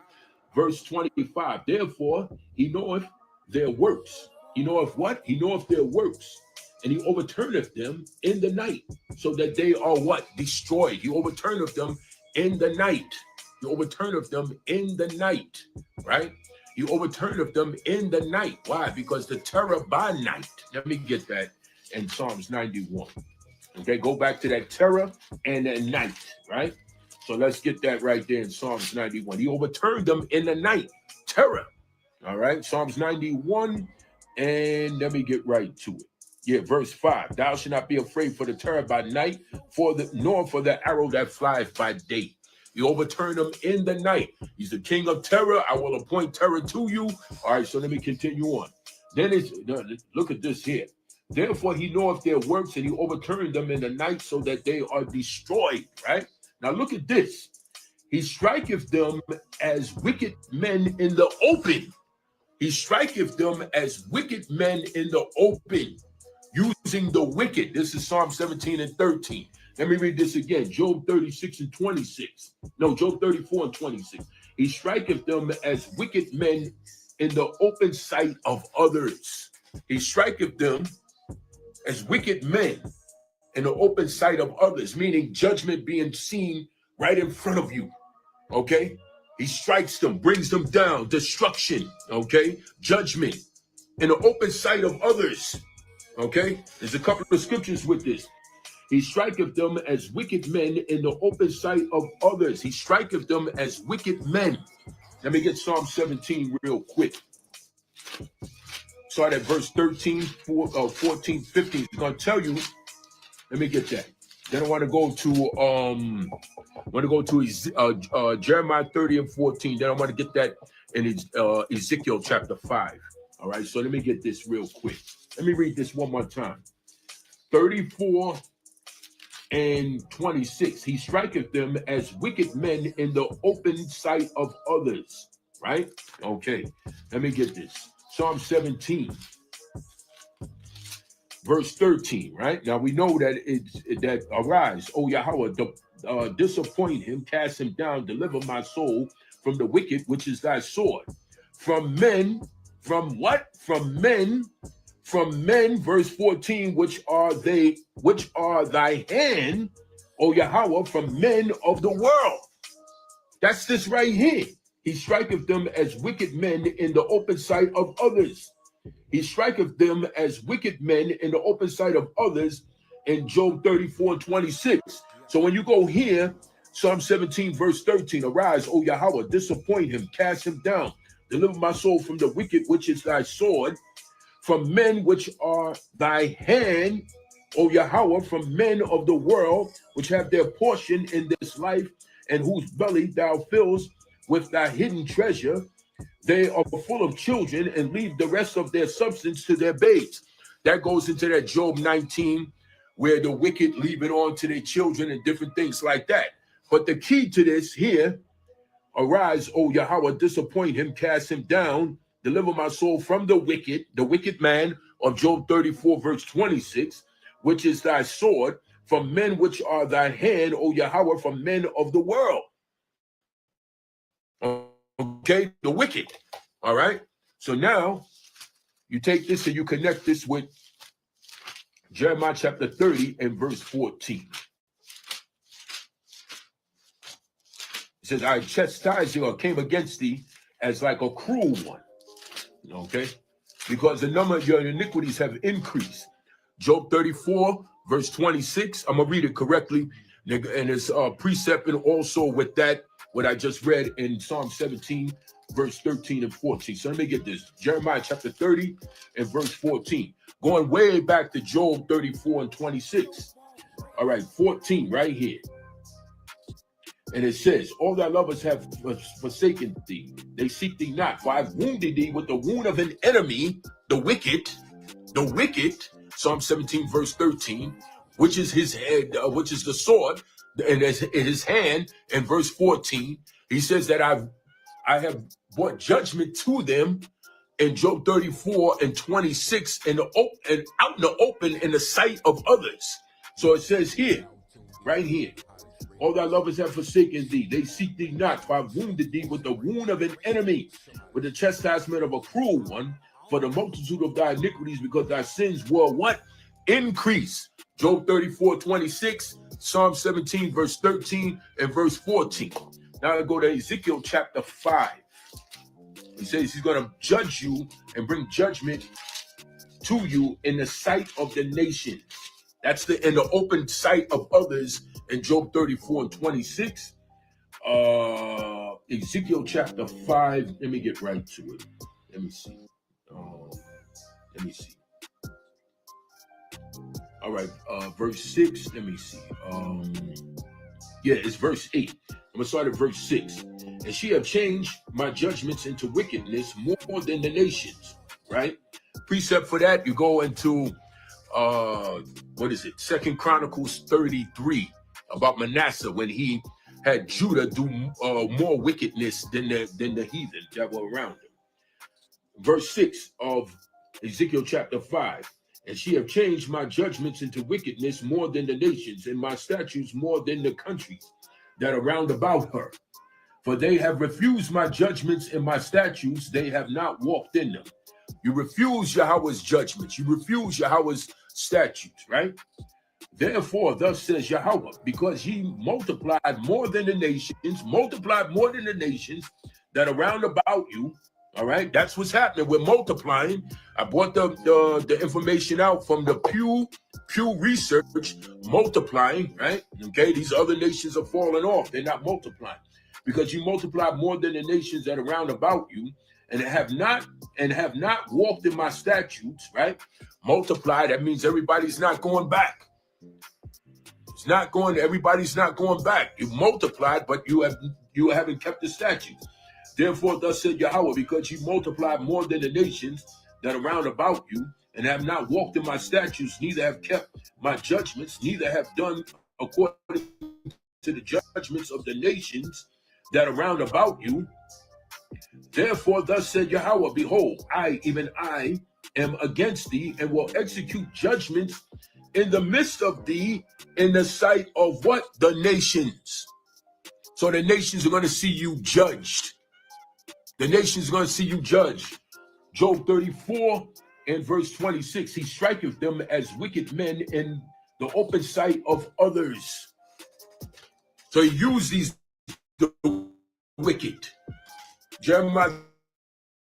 Verse 25, therefore he knoweth their works. He knoweth what? He knoweth their works. And he overturneth them in the night, so that they are what? Destroyed. He overturneth them in the night. He overturneth them in the night, right? He overturneth them in the night. Why? Because the terror by night. Let me get that in Psalms 91. Okay, go back to that terror and at night, right? So let's get that right there in Psalms 91. He overturned them in the night. Terror. All right, Psalms 91, and let me get right to it. Yeah, verse 5. Thou shalt not be afraid for the terror by night, nor for the arrow that flieth by day. You overturn them in the night. He's the king of terror. I will appoint terror to you. All right, so let me continue on. Then look at this here. Therefore he knoweth their works, and he overturned them in the night, so that they are destroyed. Right? Now look at this. He striketh them as wicked men in the open. He striketh them as wicked men in the open, using the wicked. This is Psalm 17 and 13. Let me read this again. Job 36 and 26. No, Job 34 and 26. He striketh them as wicked men in the open sight of others. He striketh them as wicked men in the open sight of others, meaning judgment being seen right in front of you. Okay? He strikes them, brings them down, destruction. Okay? Judgment in the open sight of others. Okay? There's a couple of scriptures with this. He striketh them as wicked men in the open sight of others. He striketh them as wicked men. Let me get Psalm 17 real quick. Start at verse 13, 14, 15. It's going to tell you. Let me get that. Then I want to go to Jeremiah 30 and 14. Then I want to get that in Ezekiel chapter 5. All right, so let me get this real quick. Let me read this one more time. 34 and 26. He striketh them as wicked men in the open sight of others. Right? Okay, let me get this. Psalm 17, verse 13. Right? Now we know that that arise, O Yahweh, disappoint him, cast him down, deliver my soul from the wicked, which is thy sword. From men, from what? From men, verse 14, which are thy hand, O Yahweh, from men of the world. That's this right here. He striketh them as wicked men in the open sight of others. He striketh them as wicked men in the open sight of others in Job 34 and 26. So when you go here, Psalm 17, verse 13, arise, O Yahweh, disappoint him, cast him down, deliver my soul from the wicked, which is thy sword, from men which are thy hand, O Yahweh, from men of the world, which have their portion in this life, and whose belly thou fillest with thy hidden treasure. They are full of children, and leave the rest of their substance to their babes. That goes into that Job 19, where the wicked leave it on to their children and different things like that. But the key to this here, arise, O Yahweh, disappoint him, cast him down, deliver my soul from the wicked man of Job 34, verse 26, which is thy sword, from men which are thy hand, O Yahweh, from men of the world. Okay, the wicked. All right. So now you take this and you connect this with Jeremiah chapter 30 and verse 14. It says, I chastised you or came against thee as like a cruel one. Okay? Because the number of your iniquities have increased. Job 34, verse 26. I'm going to read it correctly. And it's precept and also with that, what I just read in Psalm 17, verse 13 and 14. So let me get this. Jeremiah chapter 30 and verse 14. Going way back to Job 34 and 26. All right, 14 right here. And it says, all thy lovers have forsaken thee. They seek thee not. For I've wounded thee with the wound of an enemy, the wicked, Psalm 17, verse 13, which is his head, which is the sword, and his hand. In verse 14, he says that I have brought judgment to them in Job 34 and 26 and out in the open in the sight of others. So it says here, right here, all thy lovers have forsaken thee. They seek thee not, for I have wounded thee with the wound of an enemy, with the chastisement of a cruel one, for the multitude of thy iniquities, because thy sins were what? Increase. Job 34, 26, Psalm 17, verse 13, and verse 14. Now I go to Ezekiel chapter 5. He says he's going to judge you and bring judgment to you in the sight of the nation. That's in the open sight of others in Job 34 and 26. Ezekiel chapter 5. Let me get right to it. Let me see. All right, verse 6. Let me see. Yeah, it's verse 8. I'm going to start at verse 6. And she have changed my judgments into wickedness more than the nations, right? Precept for that, you go into, what is it? 2 Chronicles 33, about Manasseh, when he had Judah do more wickedness than the heathen that were around him. Verse 6 of Ezekiel chapter 5. And she have changed my judgments into wickedness more than the nations, and my statutes more than the countries that are round about her. For they have refused my judgments and my statutes, they have not walked in them. You refuse Yahawah's judgments, you refuse Yahawah's statutes, right? Therefore, thus says Yahawah, because ye multiplied more than the nations that are round about you. All right, that's what's happening. We're multiplying. I brought the information out from the Pew Research, multiplying, right? Okay, these other nations are falling off. They're not multiplying because you multiply more than the nations that are round about you, and have not walked in my statutes, right? Multiply. That means everybody's not going back. It's not going. Everybody's not going back. You multiplied, but you haven't kept the statutes. Therefore, thus said Yahawah, because you multiplied more than the nations that are round about you, and have not walked in my statutes, neither have kept my judgments, neither have done according to the judgments of the nations that are round about you. Therefore, thus said Yahawah, behold, I, even I, am against thee, and will execute judgments in the midst of thee, in the sight of what? The nations. So the nations are going to see you judged. The nations are going to see you judged. Job 34 and verse 26. He striketh them as wicked men in the open sight of others. So he used these the wicked. Jeremiah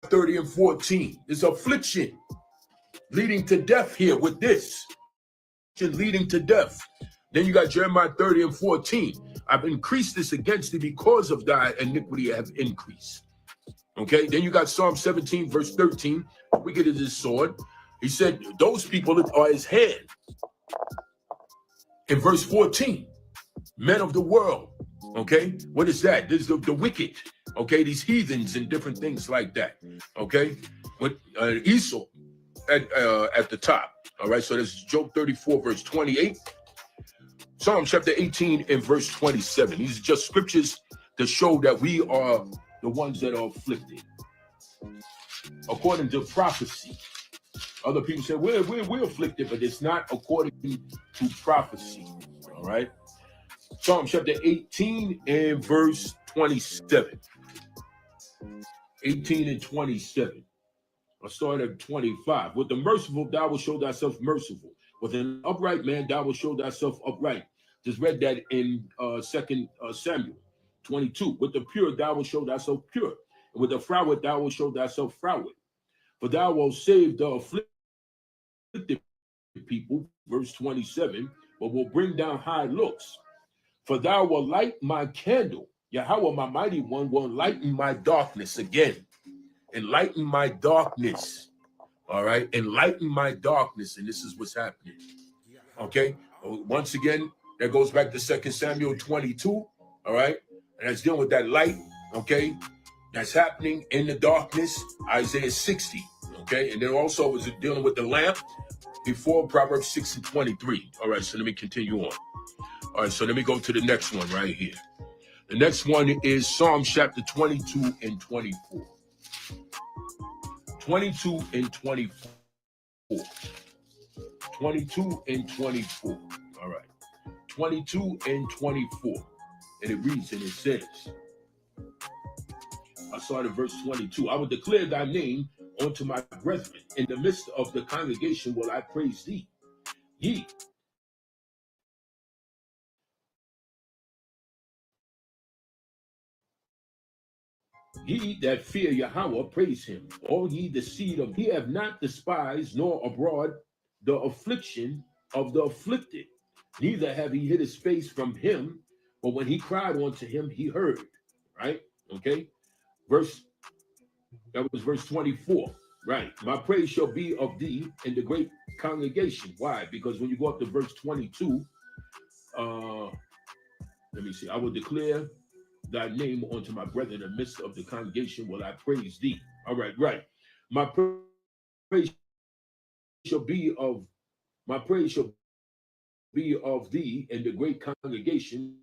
30 and 14. There's affliction leading to death here with this. Leading to death. Then you got Jeremiah 30 and 14. I've increased this against thee because of thy iniquity have increased. Okay, then you got Psalm 17, verse 13. Wicked is his sword. He said, those people are his hand. In verse 14, men of the world. Okay, what is that? This is the wicked. Okay, these heathens and different things like that. Okay, with Esau at the top. All right, so this is Job 34, verse 28. Psalm chapter 18 and verse 27. These are just scriptures to show that we are the ones that are afflicted. According to prophecy. Other people say, we're afflicted, but it's not according to prophecy. All right. Psalm chapter 18 and verse 27. 18 and 27. I start at 25. With the merciful, thou will show thyself merciful. With an upright man, thou will show thyself upright. Just read that in 2 Samuel 22. With the pure, thou will show thyself pure. And with the froward, thou will show thyself froward. For thou wilt save the afflicted people, verse 27, but will bring down high looks. For thou wilt light my candle. Yahweh, my mighty one, will lighten my darkness again. Enlighten my darkness. All right. Enlighten my darkness. And this is what's happening. Okay. Once again, that goes back to 2 Samuel 22. All right. And that's dealing with that light. Okay. That's happening in the darkness. Isaiah 60. Okay. And then also was dealing with the lamp before Proverbs 6 and 23. All right. So let me continue on. All right. So let me go to the next one right here. The next one is Psalm chapter 22 and 24. 22 and 24. 22 and 24. All right. 22 and 24. And it reads and it says, I started verse 22. I will declare thy name unto my brethren. In the midst of the congregation will I praise thee. Ye that fear Yahweh, praise him. All ye the seed of, he have not despised nor abhorred the affliction of the afflicted. Neither have he hid his face from him, but when he cried unto him, he heard. Right? Okay. That was verse 24. Right. My praise shall be of thee in the great congregation. Why? Because when you go up to verse 22, let me see. I will declare thy name unto my brethren in the midst of the congregation will I praise thee. All right, right. My praise shall be of thee in the great congregation.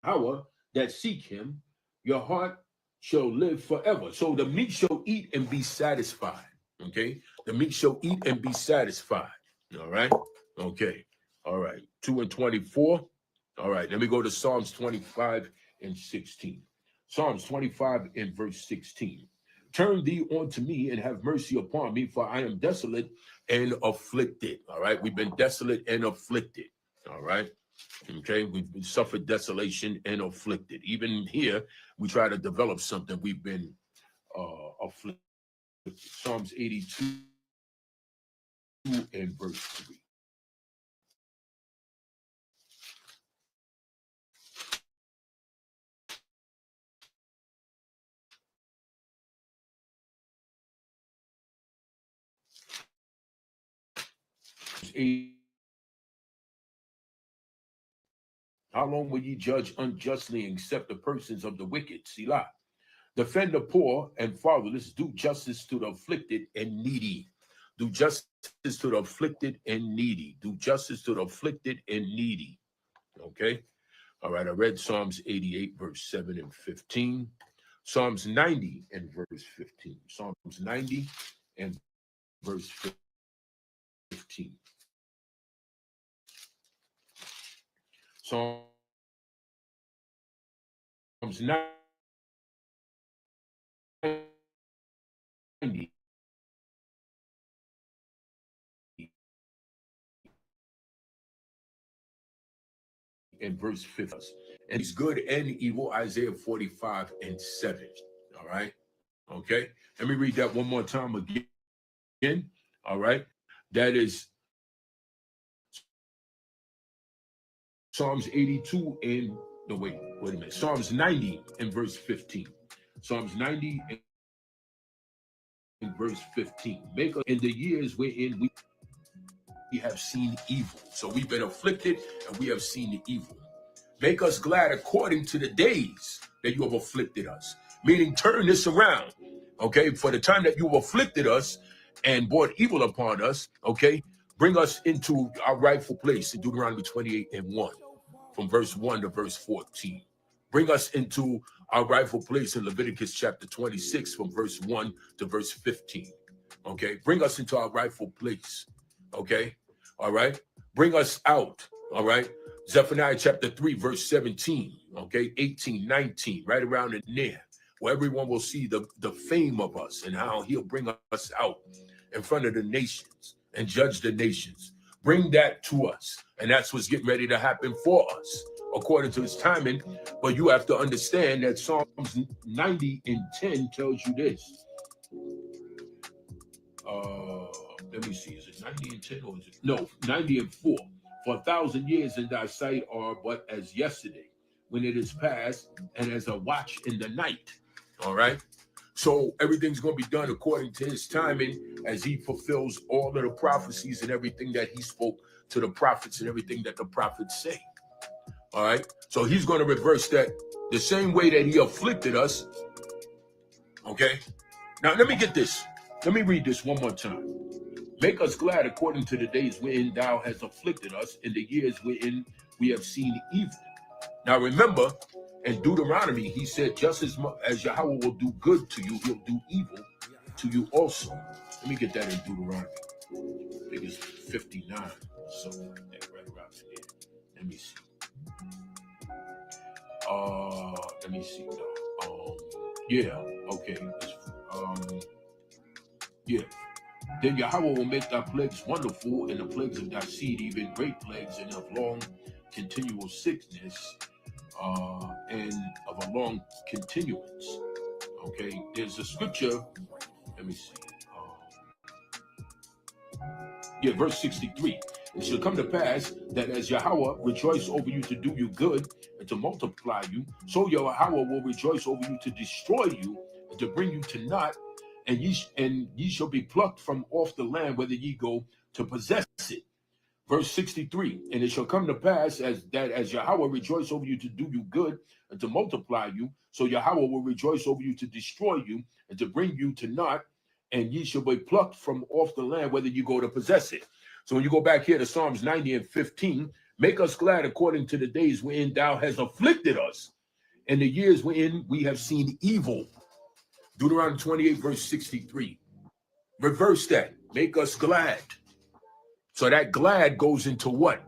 Power that seek him, your heart shall live forever. So the meek shall eat and be satisfied. Okay, the meek shall eat and be satisfied. All right, okay. All right, 2 and 24. All right, let me go to Psalms 25 and 16. Psalms 25 and verse 16. Turn thee unto me and have mercy upon me, for I am desolate and afflicted. All right, we've been desolate and afflicted. All right, okay, we've suffered desolation and afflicted. Even here, we try to develop something. We've been afflicted. Psalms 82 and verse 3. How long will ye judge unjustly and accept the persons of the wicked? Selah. Defend the poor and fatherless. Do justice to the afflicted and needy. Do justice to the afflicted and needy. Do justice to the afflicted and needy. Okay. All right. I read Psalms 88, verse 7 and 15. Psalms 90 and verse 15. Psalms 90 and verse 15. Psalms 90 and verse 15. And he's good and evil, Isaiah 45 and 7. All right. Okay. Let me read that one more time again. All right. That is Psalms 82 and no, wait a minute. Psalms 90 and verse 15. Psalms 90 and verse 15. Make us in the years wherein we have seen evil. So we've been afflicted and we have seen the evil. Make us glad according to the days that you have afflicted us. Meaning turn this around. Okay. For the time that you have afflicted us and brought evil upon us. Okay. Bring us into our rightful place in Deuteronomy 28 and 1. From verse 1 to verse 14. Bring us into our rightful place in Leviticus chapter 26 from verse 1 to verse 15. Okay. Bring us into our rightful place. Okay. All right. Bring us out All right. Zephaniah chapter 3, verse 17. Okay. 18, 19, right around in there, where everyone will see the fame of us and how he'll bring us out in front of the nations and judge the nations. Bring that to us. And that's what's getting ready to happen for us according to his timing. But you have to understand that Psalms 90 and 10 tells you this. Let me see. Is it 90 and 10 or is it? No, 90 and 4. For 1,000 years in thy sight are but as yesterday, when it is past, and as a watch in the night. All right. So everything's going to be done according to his timing as he fulfills all of the prophecies and everything that he spoke to the prophets and everything that the prophets say. All right. So he's going to reverse that the same way that he afflicted us. Okay. Now, let me get this. Let me read this one more time. Make us glad according to the days wherein thou hast afflicted us, in the years wherein we have seen evil. Now remember, in Deuteronomy, he said, just as much as Yahweh will do good to you, he'll do evil to you also. Let me get that in Deuteronomy. I think it's 59 or something like that, right around there. Let me see. Let me see though. Yeah, okay. Yeah. Then Yahweh will make thy plagues wonderful, and the plagues of thy seed, even great plagues, and of long continual sickness, and of a long continuance. Okay, there's a scripture. Let me see. Verse 63. It shall come to pass that as Yahweh rejoice over you to do you good and to multiply you, so Yahweh will rejoice over you to destroy you and to bring you to naught. And ye shall be plucked from off the land, whether ye go to possess it. Verse 63, and it shall come to pass as Yahweh rejoice over you to do you good and to multiply you, so Yahweh will rejoice over you to destroy you and to bring you to naught, and ye shall be plucked from off the land, whether you go to possess it. So when you go back here to Psalms 90 and 15, make us glad according to the days wherein thou hast afflicted us, and the years wherein we have seen evil. Deuteronomy 28, verse 63. Reverse that. Make us glad. So that glad goes into what?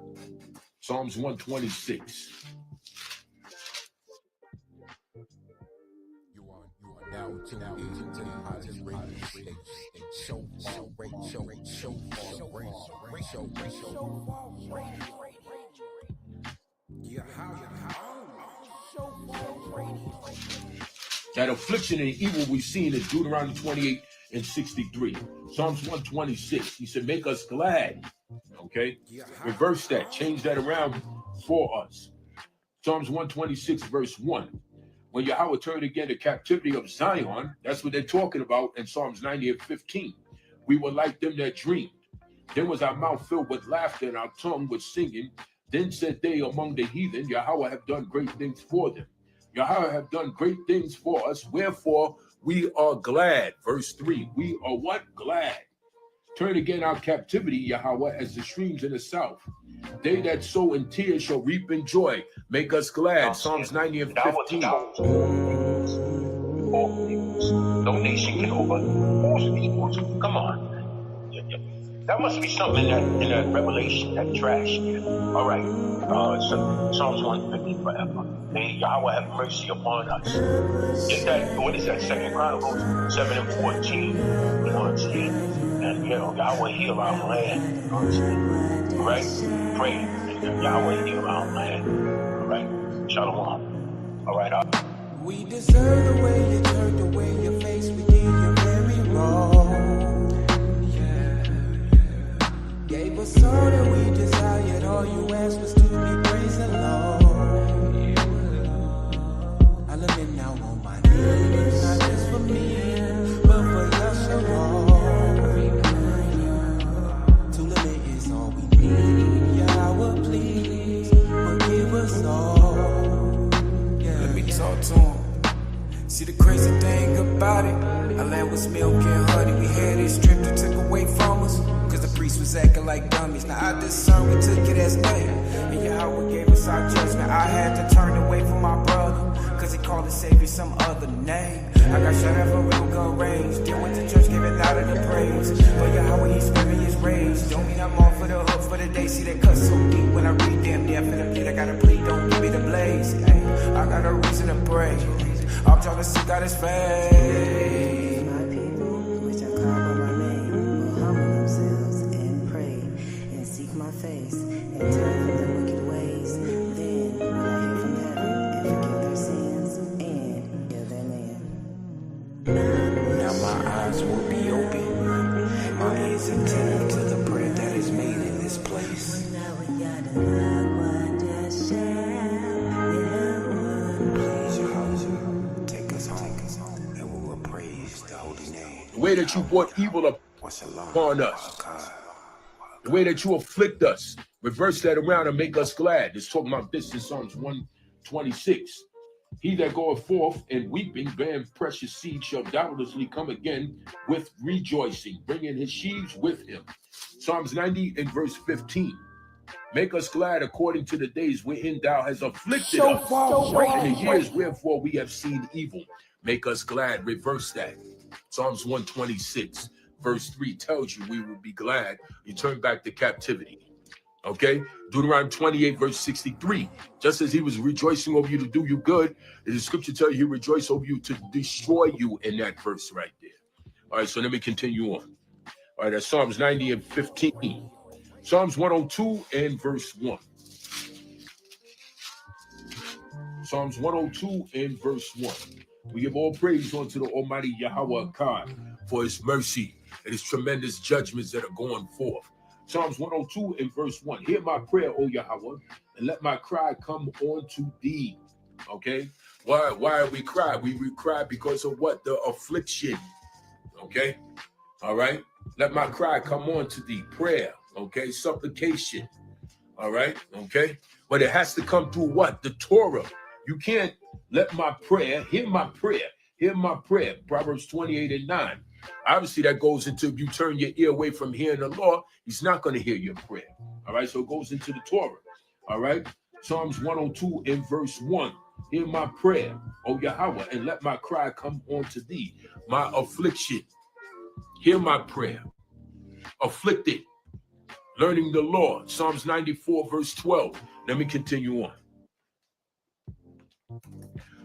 Psalms 126. You are now tuned in to the hottest radio station. SHOFAR Radio. That affliction and evil we've seen in Deuteronomy 28 and 63. Psalms 126. He said, make us glad. Okay. Reverse that. Change that around for us. Psalms 126, verse 1. When Yahweh turned again the captivity of Zion, that's what they're talking about in Psalms 90 and 15. We were like them that dreamed. Then was our mouth filled with laughter and our tongue with singing. Then said they among the heathen, Yahweh have done great things for them. Yahweh have done great things for us, wherefore we are glad. Verse 3, we are what? Glad. Turn again our captivity, Yahweh, as the streams in the south. They that sow in tears shall reap in joy. Make us glad. Psalms 90 and 15. No nation can overthrow peoples. Come on. That must be something in that Revelation, that trash. All right. Psalms 150 forever. May Yahweh have mercy upon us. Is that, what is that? 2 Chronicles 7 and 14. You know what I'm saying? And, Yahweh heal our land. You know what I'm saying? All right? Pray. And Yahweh heal our land. All right? Shalom. All right. We deserve the way you turned away your face. We did you very wrong. Gave us all that we desired. All you asked was to be praised alone. I love it now on my knees, not just for me, but for your shalom. To limit is all we need. Yahweh, please forgive us all. Let me talk to him. See the crazy thing about it, our land was milk and honey. We had it stripped and took away from us. The priest was acting like dummies. Now I discern we took it as nothing. And Yahweh gave us our judgment. I had to turn away from my brother, cause does he call the Savior some other name? I got shut up for real gun range. Then went to church, giving out of the praise. But Yahweh, he's sparing his rage. Don't mean I'm on for the hook for the day. See that cut so deep when I read them. Damn, finna bleed, I gotta plead, don't give me the blaze. Ay, I got a reason to pray. I'm trying to seek out his face. My people, which are called by my name, will humble themselves and pray and seek my face and turn from their wicked ways. Then will I hear from heaven and forgive their sins and heal their land. Now my eyes will be open and my ears attentive to the prayer that is made in this place. Please, Yahweh, take us home and we will praise the holy name. The way that you brought evil upon us, the way that you afflict us, reverse that around and make us glad. It's talking about this in Psalms 126. He that goeth forth and weeping, bearing precious seed, shall doubtlessly come again with rejoicing, bringing his sheaves with him. Psalms 90 and verse 15. Make us glad according to the days wherein thou hast afflicted us. In the years wherefore we have seen evil. Make us glad. Reverse that. Psalms 126 verse 3 tells you we will be glad. You turn back to captivity. Okay, Deuteronomy 28 verse 63. Just as he was rejoicing over you to do you good, the scripture tells you he rejoiced over you to destroy you in that verse right there. All right, so let me continue on. All right, that's Psalms 90 and 15. Psalms 102 and verse 1. Psalms 102 and verse 1. We give all praise unto the Almighty Yahweh God for his mercy and his tremendous judgments that are going forth. Psalms 102 and verse 1. Hear my prayer, O Yahweh, and let my cry come unto thee. Okay? Why we cry? We cry because of what? The affliction. Okay? All right? Let my cry come unto thee. Prayer. Okay? Supplication. All right? Okay? But it has to come through what? The Torah. You can't let my prayer, hear my prayer, hear my prayer. Proverbs 28 and 9. Obviously, that goes into if you turn your ear away from hearing the law, he's not going to hear your prayer. All right, so it goes into the Torah. All right, Psalms 102 and verse 1. Hear my prayer, O Yahweh, and let my cry come unto thee. My affliction, hear my prayer. Afflicted, learning the law. Psalms 94 verse 12. Let me continue on.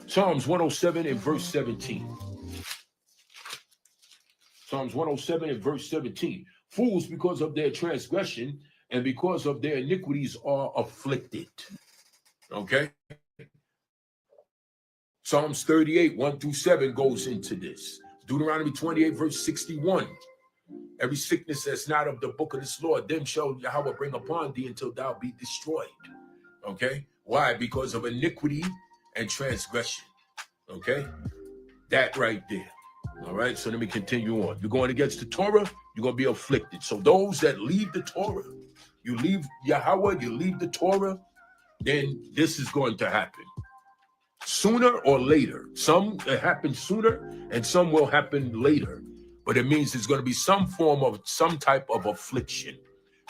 Psalms 107 and verse 17. Psalms 107 and verse 17. Fools, because of their transgression and because of their iniquities, are afflicted. Okay? Psalms 38, 1 through 7 goes into this. Deuteronomy 28, verse 61. Every sickness that's not of the book of this law, them shall Yahweh bring upon thee until thou be destroyed. Okay? Why? Because of iniquity and transgression. Okay? That right there. All right, so let me continue on. You're going against the Torah, you're going to be afflicted. So those that leave the Torah, you leave Yahweh, you leave the Torah, then this is going to happen. Sooner or later. Some happen sooner and some will happen later. But it means there's going to be some form of, some type of affliction.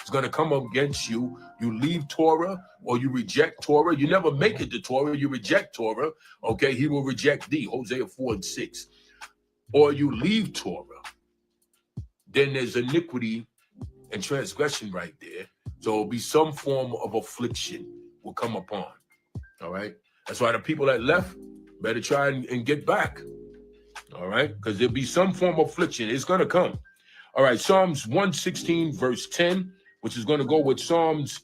It's going to come against you. You leave Torah or you reject Torah. You never make it to Torah. You reject Torah. Okay, he will reject thee. Hosea 4 and 6. Or you leave Torah, then there's iniquity and transgression right there. So it'll be some form of affliction will come upon. All right. That's why the people that left better try and get back. All right. Because there'll be some form of affliction. It's going to come. All right. Psalms 116 verse 10, which is going to go with Psalms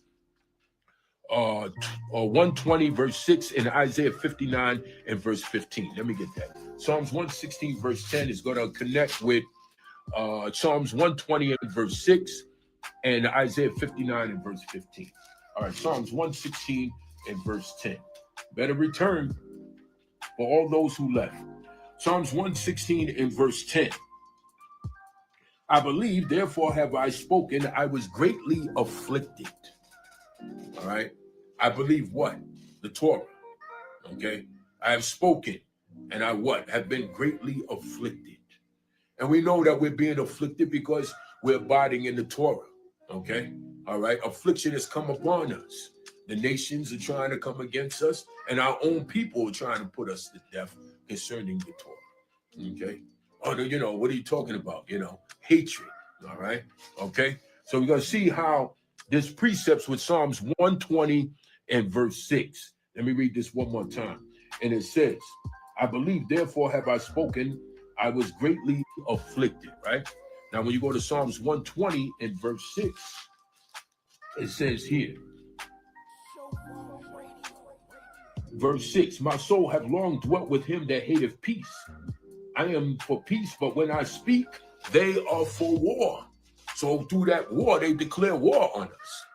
120 verse 6 and Isaiah 59 and verse 15. Let me get that. Psalms 116 verse 10 is going to connect with Psalms 120 and verse 6 and Isaiah 59 and verse 15. All right, Psalms 116 and verse 10. Better return for all those who left. Psalms 116 and verse 10. I believe, therefore have I spoken, I was greatly afflicted. All right. I believe what? The Torah. Okay. I have spoken and I what? Have been greatly afflicted. And we know that we're being afflicted because we're abiding in the Torah. Okay. All right. Affliction has come upon us. The nations are trying to come against us, and our own people are trying to put us to death concerning the Torah. Okay? Oh, you know, what are you talking about? You know, hatred. All right? Okay? So we're going to see how this precepts with Psalms 120 and verse 6. Let me read this one more time. And it says, I believe, therefore have I spoken. I was greatly afflicted, right? Now, when you go to Psalms 120 and verse 6, it says here, verse 6, my soul have long dwelt with him that hateth peace. I am for peace, but when I speak, they are for war. So through that war, they declare war on us.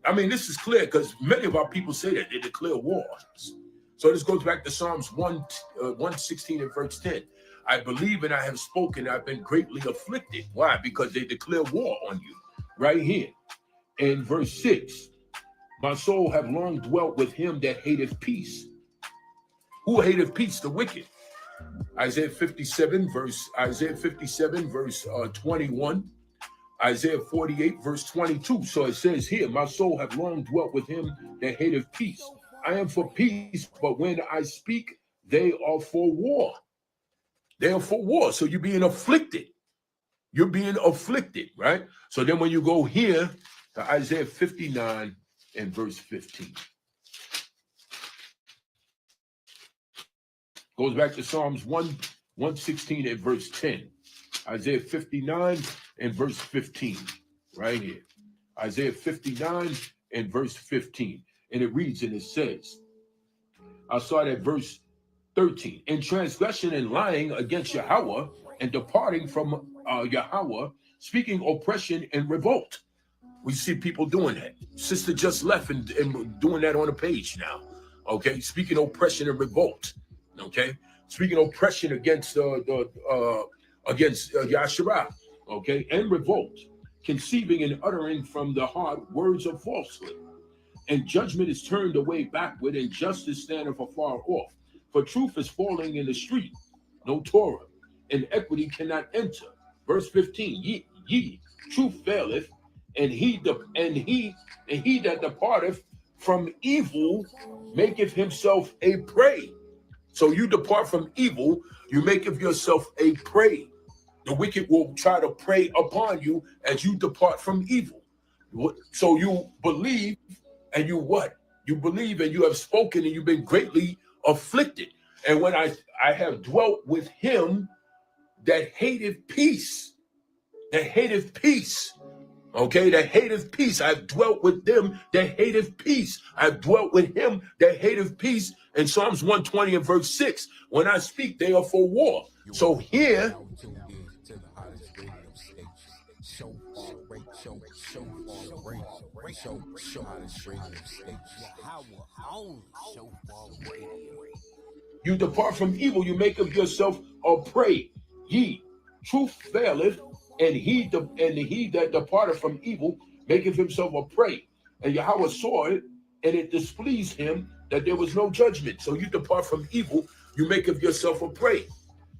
I mean, this is clear because many of our people say that they declare war on us. So this goes back to Psalms 116 and verse 10. I believe and I have spoken, I've been greatly afflicted. Why? Because they declare war on you. Right here in verse 6, my soul have long dwelt with him that hateth peace. Who hateth peace? The wicked. Isaiah 57 verse 21. Isaiah 48 verse 22. So it says here, my soul have long dwelt with him that hateth peace. I am for peace, but when I speak, they are for war. They are for war. So you're being afflicted. You're being afflicted, right? So then when you go here to Isaiah 59 and verse 15. Goes back to Psalms 116 and verse 10. Isaiah 59 and verse 15, right here. Isaiah 59 and verse 15. And it reads and it says, I saw that verse 13. In transgression and lying against Yahweh and departing from Yahweh, speaking oppression and revolt. We see people doing that. Sister just left and doing that on the page now. Okay, speaking oppression and revolt. Okay, speaking oppression against Yahshua. Okay, and revolt, conceiving and uttering from the heart words of falsehood. And judgment is turned away backward, and justice standeth afar off. For truth is falling in the street, no Torah, and equity cannot enter. Verse 15, ye truth faileth, and he that departeth from evil maketh himself a prey. So you depart from evil, you make of yourself a prey. The wicked will try to prey upon you as you depart from evil. So you believe, and you what? You believe, and you have spoken, and you've been greatly afflicted. And when I have dwelt with him that hateth peace, okay, that hateth peace. I've dwelt with them that hateth peace. I've dwelt with him that hateth peace. In Psalms 120 and verse 6, when I speak, they are for war. So here, you depart from evil, you make of yourself a prey. Ye, truth faileth, and he that departed from evil maketh himself a prey. And Yahweh saw it, and it displeased him that there was no judgment. So you depart from evil, you make of yourself a prey.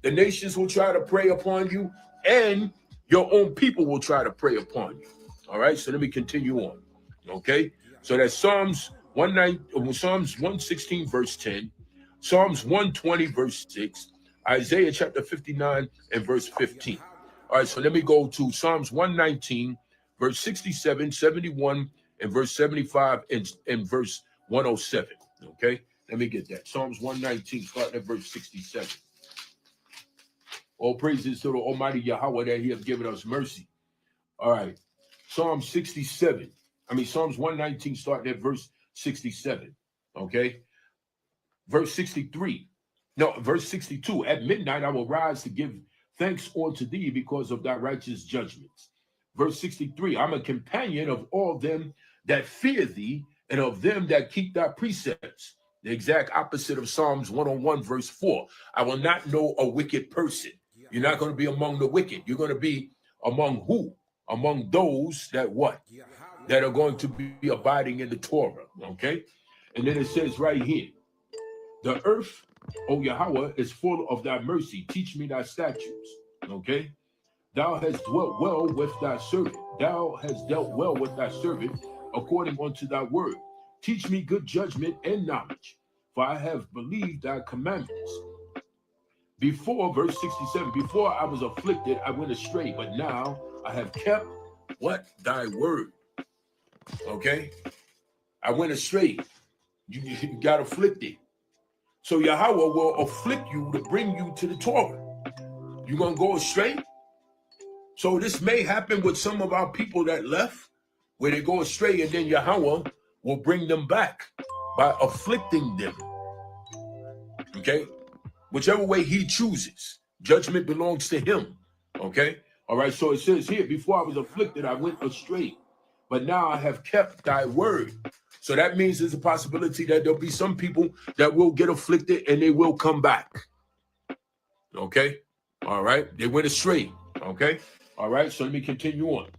The nations will try to prey upon you, and your own people will try to prey upon you. All right, so let me continue on. Okay, so that's Psalms 116 verse 10, Psalms 120 verse 6, Isaiah chapter 59 and verse 15. All right, so let me go to Psalms 119 verse 67, 71, and verse 75 and verse 107. Okay, let me get that. Psalms 119, starting at verse 67. All praises to the Almighty Yahweh that he has given us mercy. All right, Psalms 119, starting at verse 67. Okay, verse 63. No, verse 62. At midnight I will rise to give thanks unto thee because of thy righteous judgments. Verse 63. I'm a companion of all them that fear thee, and of them that keep thy precepts. The exact opposite of Psalms 101 verse 4. I will not know a wicked person. You're not going to be among the wicked. You're going to be among who? Among those that what? That are going to be abiding in the Torah. Okay? And then it says right here, the earth, O Yahweh, is full of thy mercy. Teach me thy statutes. Okay? Thou hast dwelt well with thy servant. Thou hast dealt well with thy servant according unto thy word. Teach me good judgment and knowledge, for I have believed thy commandments. Before, verse 67, before I was afflicted, I went astray, but now I have kept what? Thy word. Okay? I went astray. You got afflicted. So Yahweh will afflict you to bring you to the Torah. You're going to go astray? So this may happen with some of our people that left, where they go astray, and then Yahweh will bring them back by afflicting them. Okay? Whichever way he chooses. Judgment belongs to him. Okay? All right, so it says here, before I was afflicted, I went astray, but now I have kept thy word. So that means there's a possibility that there'll be some people that will get afflicted and they will come back. Okay? All right? They went astray. Okay? All right, so let me continue on.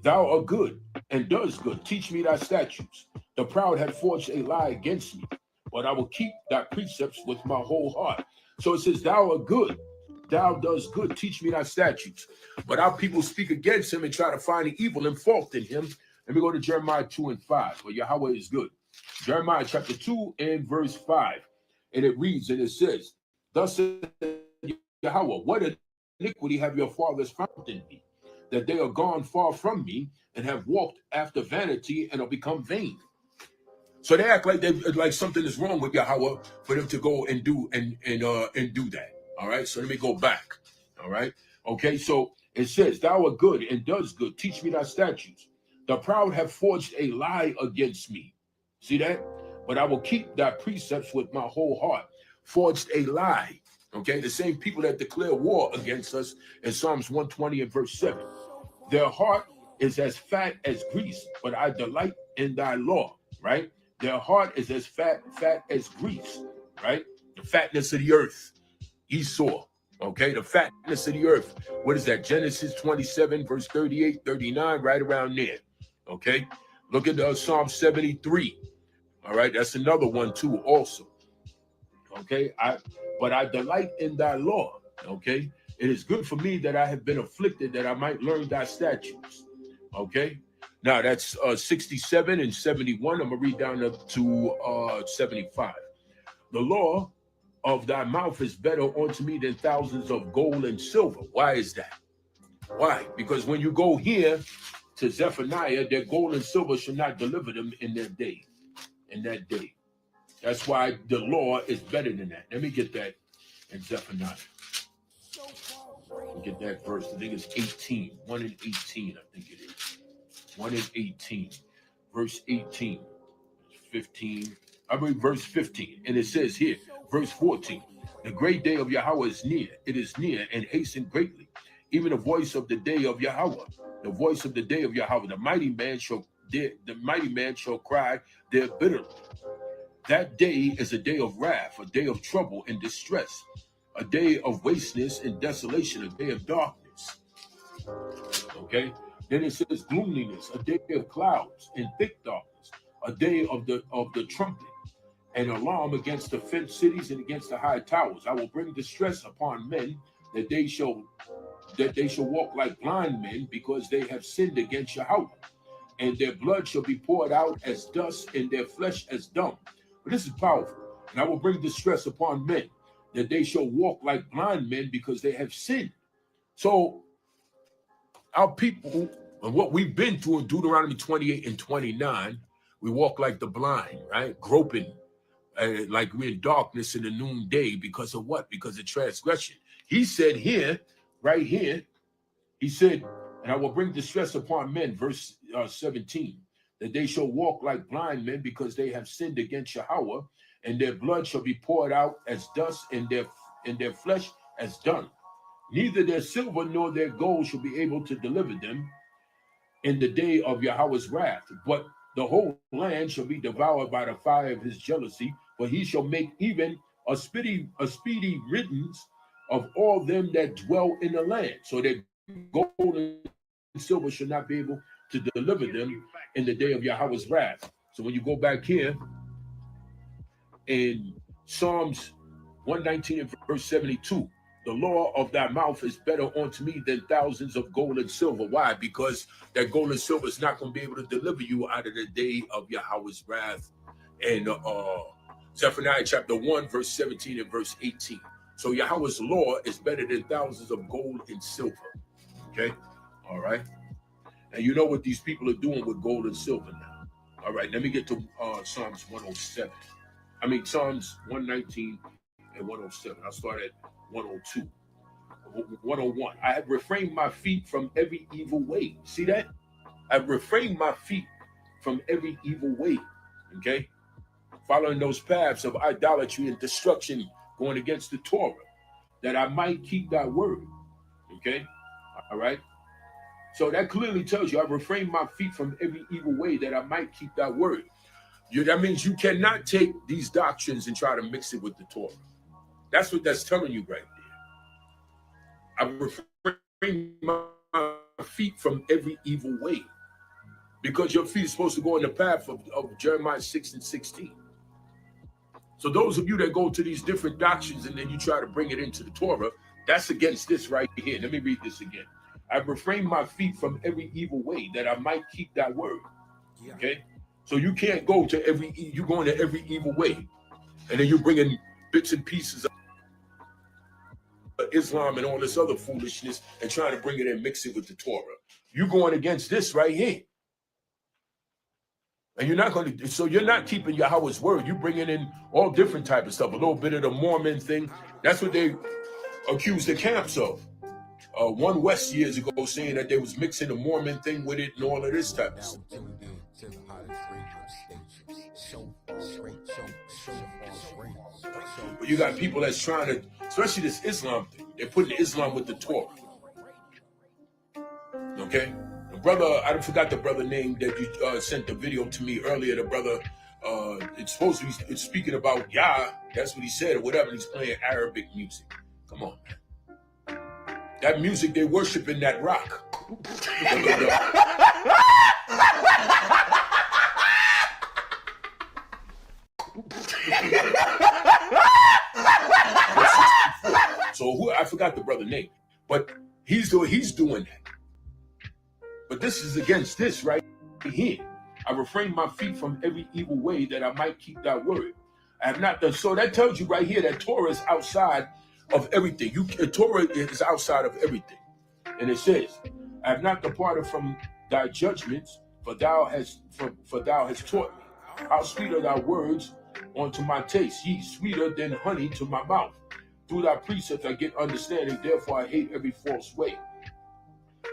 Thou art good and does good. Teach me thy statutes. The proud have forged a lie against me, but I will keep thy precepts with my whole heart. So it says, thou art good. Thou does good. Teach me thy statutes. But our people speak against him and try to find the evil and fault in him. Let me go to Jeremiah 2 and 5, where Yahweh is good. Jeremiah chapter 2 and verse 5. And it reads, and it says, thus said Yahweh, what iniquity have your fathers found in me, that they are gone far from me and have walked after vanity and are become vain. So they act like something is wrong with Yahweh for them to go and do that. All right. So let me go back. All right. Okay. So it says, thou art good and does good. Teach me thy statutes. The proud have forged a lie against me. See that? But I will keep thy precepts with my whole heart. Forged a lie. Okay. The same people that declare war against us in Psalms 120 and verse 7. Their heart is as fat as grease, but I delight in thy law. Right? Their heart is as fat as grease. Right? The fatness of the earth. Esau, okay, the fatness of the earth. What is that? Genesis 27, verse 38, 39, right around there. Okay, look at Psalm 73. All right, that's another one too, also. Okay, but I delight in thy law. Okay, it is good for me that I have been afflicted, that I might learn thy statutes. Okay, now that's 67 and 71. I'm gonna read down up to 75. The law of thy mouth is better unto me than thousands of gold and silver. Why is that? Why? Because when you go here to Zephaniah, their gold and silver shall not deliver them in their day. In that day. That's why the law is better than that. Let me get that in Zephaniah. Get that verse. I think it's 18. 1 and 18, I think it is. 1 and 18. Verse 18. 15. I read verse 15. And it says here, verse 14, the great day of Yahweh is near. It is near and hasten greatly. Even the voice of the day of Yahweh. The voice of the day of Yahweh. The mighty man shall cry there bitterly. That day is a day of wrath, a day of trouble and distress, a day of wasteness and desolation, a day of darkness. Okay. Then it says gloominess, a day of clouds and thick darkness, a day of the trumpet. An alarm against the fenced cities and against the high towers. I will bring distress upon men that they shall walk like blind men, because they have sinned against Yahweh, and their blood shall be poured out as dust and their flesh as dung. But this is powerful. And I will bring distress upon men that they shall walk like blind men, because they have sinned. So our people, and what we've been through in Deuteronomy 28 and 29, we walk like the blind, right? Groping. Like we're in darkness in the noonday, because of what? Because of transgression. He said here, right here, he said, and I will bring distress upon men, verse 17, that they shall walk like blind men, because they have sinned against Yahweh, and their blood shall be poured out as dust and their flesh as dung. Neither their silver nor their gold shall be able to deliver them in the day of Yahweh's wrath, but the whole land shall be devoured by the fire of his jealousy, for he shall make even a speedy riddance of all them that dwell in the land, so that gold and silver shall not be able to deliver them in the day of Yahweh's wrath. So when you go back here in Psalms 119 and verse 72, the law of thy mouth is better unto me than thousands of gold and silver. Why? Because that gold and silver is not going to be able to deliver you out of the day of Yahawah's wrath. And Zephaniah chapter 1, verse 17 and verse 18. So Yahawah's law is better than thousands of gold and silver. Okay? All right? And you know what these people are doing with gold and silver now. All right, let me get to Psalms 107. I mean, Psalms 119 and 107. I'll start at 102. 101. I have refrained my feet from every evil way. See that? I've refrained my feet from every evil way. Okay? Following those paths of idolatry and destruction, going against the Torah, that I might keep thy word. Okay? All right? So that clearly tells you, I've refrained my feet from every evil way that I might keep thy word. That means you cannot take these doctrines and try to mix it with the Torah. That's what that's telling you right there. I've refrained my feet from every evil way. Because your feet are supposed to go in the path of Jeremiah 6 and 16. So those of you that go to these different doctrines and then you try to bring it into the Torah, that's against this right here. Let me read this again. I've refrained my feet from every evil way that I might keep thy word. Okay? So you can't go to you're going to every evil way. And then you're bringing bits and pieces of Islam and all this other foolishness and trying to bring it and mix it with the Torah. You're going against this right here. And you're not going to, so you're not keeping Yahawah's word. You're bringing in all different type of stuff, a little bit of the Mormon thing. That's what they accused the camps of. One West years ago saying that they was mixing the Mormon thing with it and all of this type of stuff. But you got people that's trying to, especially this Islam thing, they're putting Islam with the Torah. Okay? The brother, I forgot the brother name that you sent the video to me earlier. The brother, it's supposed to be it's speaking about Yah. That's what he said or whatever. He's playing Arabic music. Come on, man. That music, they worship in that rock. So I forgot the brother name, but he's doing that. But this is against this right here. I refrain my feet from every evil way that I might keep thy word. I have not done. So that tells you right here that Torah is outside of everything. Torah is outside of everything. And it says, I have not departed from thy judgments, for thou hast taught me. How sweet are thy words unto my taste, ye sweeter than honey to my mouth. Through thy precepts I get understanding, therefore I hate every false way.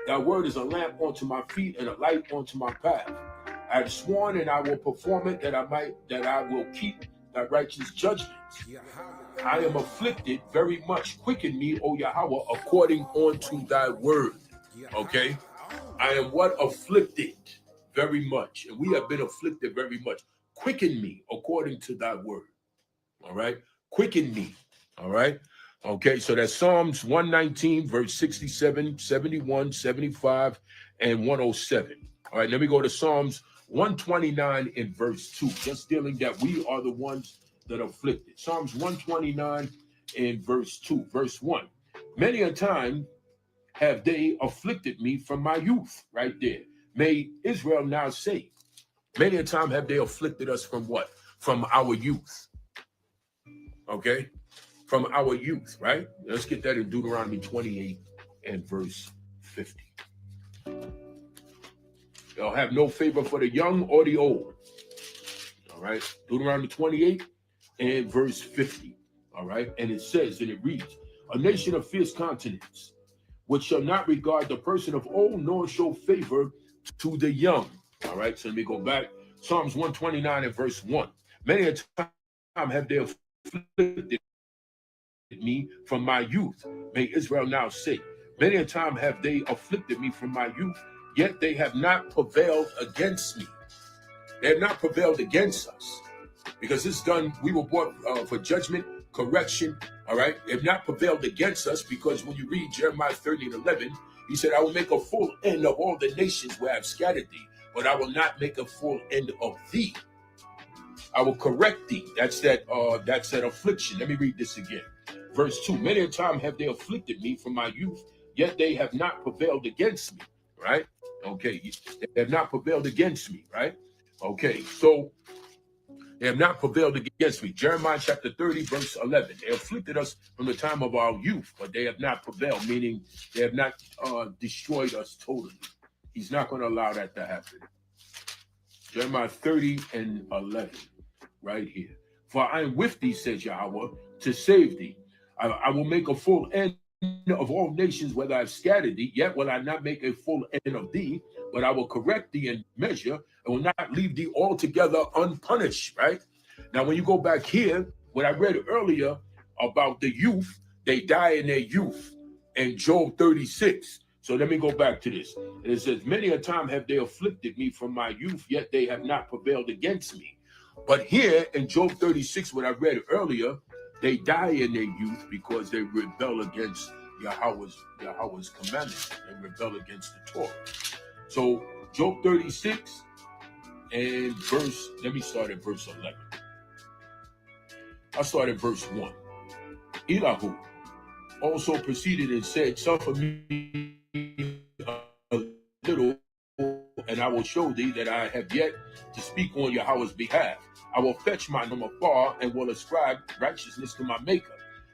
Thy word is a lamp unto my feet and a light unto my path. I have sworn and I will perform it, that I will keep thy righteous judgments. I am afflicted very much. Quicken me, O Yahawah, according unto thy word. Okay? I am what? Afflicted very much. And we have been afflicted very much. Quicken me according to thy word. All right? Quicken me. All right? Okay, so that's Psalms 119, verse 67, 71, 75, and 107. All right, let me go to Psalms 129 in verse 2, just dealing that we are the ones that are afflicted. Psalms 129 in verse 2, verse 1. Many a time have they afflicted me from my youth, right there. May Israel now say, many a time have they afflicted us from what? From our youth. Okay? From our youth, right? Let's get that in Deuteronomy 28 and verse 50. They'll have no favor for the young or the old. All right? Deuteronomy 28 and verse 50. All right? And it says, and it reads, a nation of fierce countenance, which shall not regard the person of old, nor show favor to the young. All right? So let me go back. Psalms 129 and verse 1. Many a time have they afflicted me from my youth. May Israel now say, many a time have they afflicted me from my youth, yet they have not prevailed against me. They have not prevailed against us, because it's done. We were brought for judgment, correction. All right, they have not prevailed against us, because when you read Jeremiah 30 and 11, he said, I will make a full end of all the nations where I have scattered thee, but I will not make a full end of thee. I will correct thee. That's that affliction. Let me read this again. verse 2. Many a time have they afflicted me from my youth, yet they have not prevailed against me, right? Okay, they have not prevailed against me, right? Okay, so they have not prevailed against me. Jeremiah chapter 30, verse 11. They afflicted us from the time of our youth, but they have not prevailed, meaning they have not destroyed us totally. He's not going to allow that to happen. Jeremiah 30 and 11, right here. For I am with thee, says Yahweh, to save thee. I will make a full end of all nations, whether I've scattered thee, yet will I not make a full end of thee, but I will correct thee in measure, and will not leave thee altogether unpunished, right? Now, when you go back here, what I read earlier about the youth, they die in their youth, in Job 36. So let me go back to this. And it says, many a time have they afflicted me from my youth, yet they have not prevailed against me. But here in Job 36, what I read earlier, they die in their youth because they rebel against Yahweh's commandments and rebel against the Torah. So Job 36 and let me start at verse 11. I'll start at verse 1. Elihu also proceeded and said, suffer me a little, and I will show thee that I have yet to speak on Yahweh's behalf. I will fetch mine from afar and will ascribe righteousness to my maker.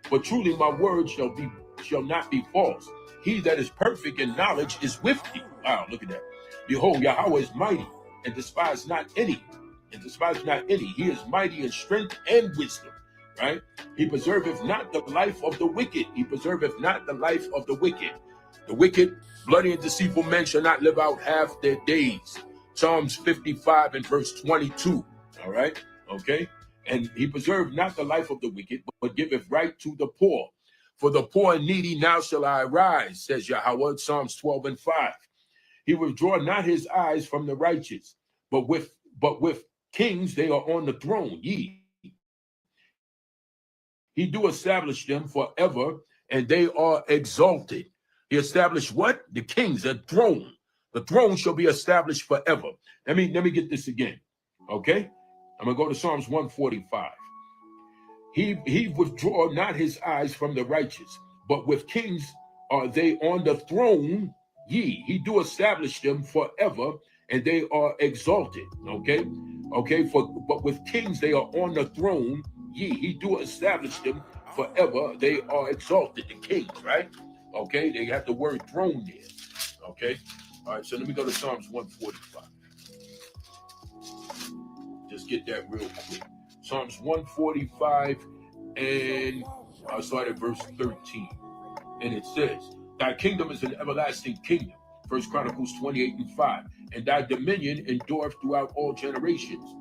But truly my word shall not be false. He that is perfect in knowledge is with thee. Wow, look at that. Behold, Yahweh is mighty, and despise not any. He is mighty in strength and wisdom, right? He preserveth not the life of the wicked. The wicked, bloody and deceitful men shall not live out half their days. Psalms 55 and verse 22, all right? Okay? And he preserved not the life of the wicked, but giveth right to the poor. For the poor and needy now shall I arise, says Yahweh, Psalms 12 and 5. He withdraw not his eyes from the righteous, but with kings they are on the throne. He do establish them forever, and they are exalted. He established what? The kings, the throne. The throne shall be established forever. Let me get this again. Okay? I'm going to go to Psalms 145. He withdraw not his eyes from the righteous, but with kings are they on the throne. He do establish them forever, and they are exalted. Okay? But with kings they are on the throne. He do establish them forever. They are exalted. The kings, right? Okay, they have the word throne there. Okay, all right, so let me go to Psalms 145. Just get that real quick. Psalms 145, and I'll start at verse 13. And it says, thy kingdom is an everlasting kingdom. 1 Chronicles 28 and 5. And thy dominion endureth throughout all generations.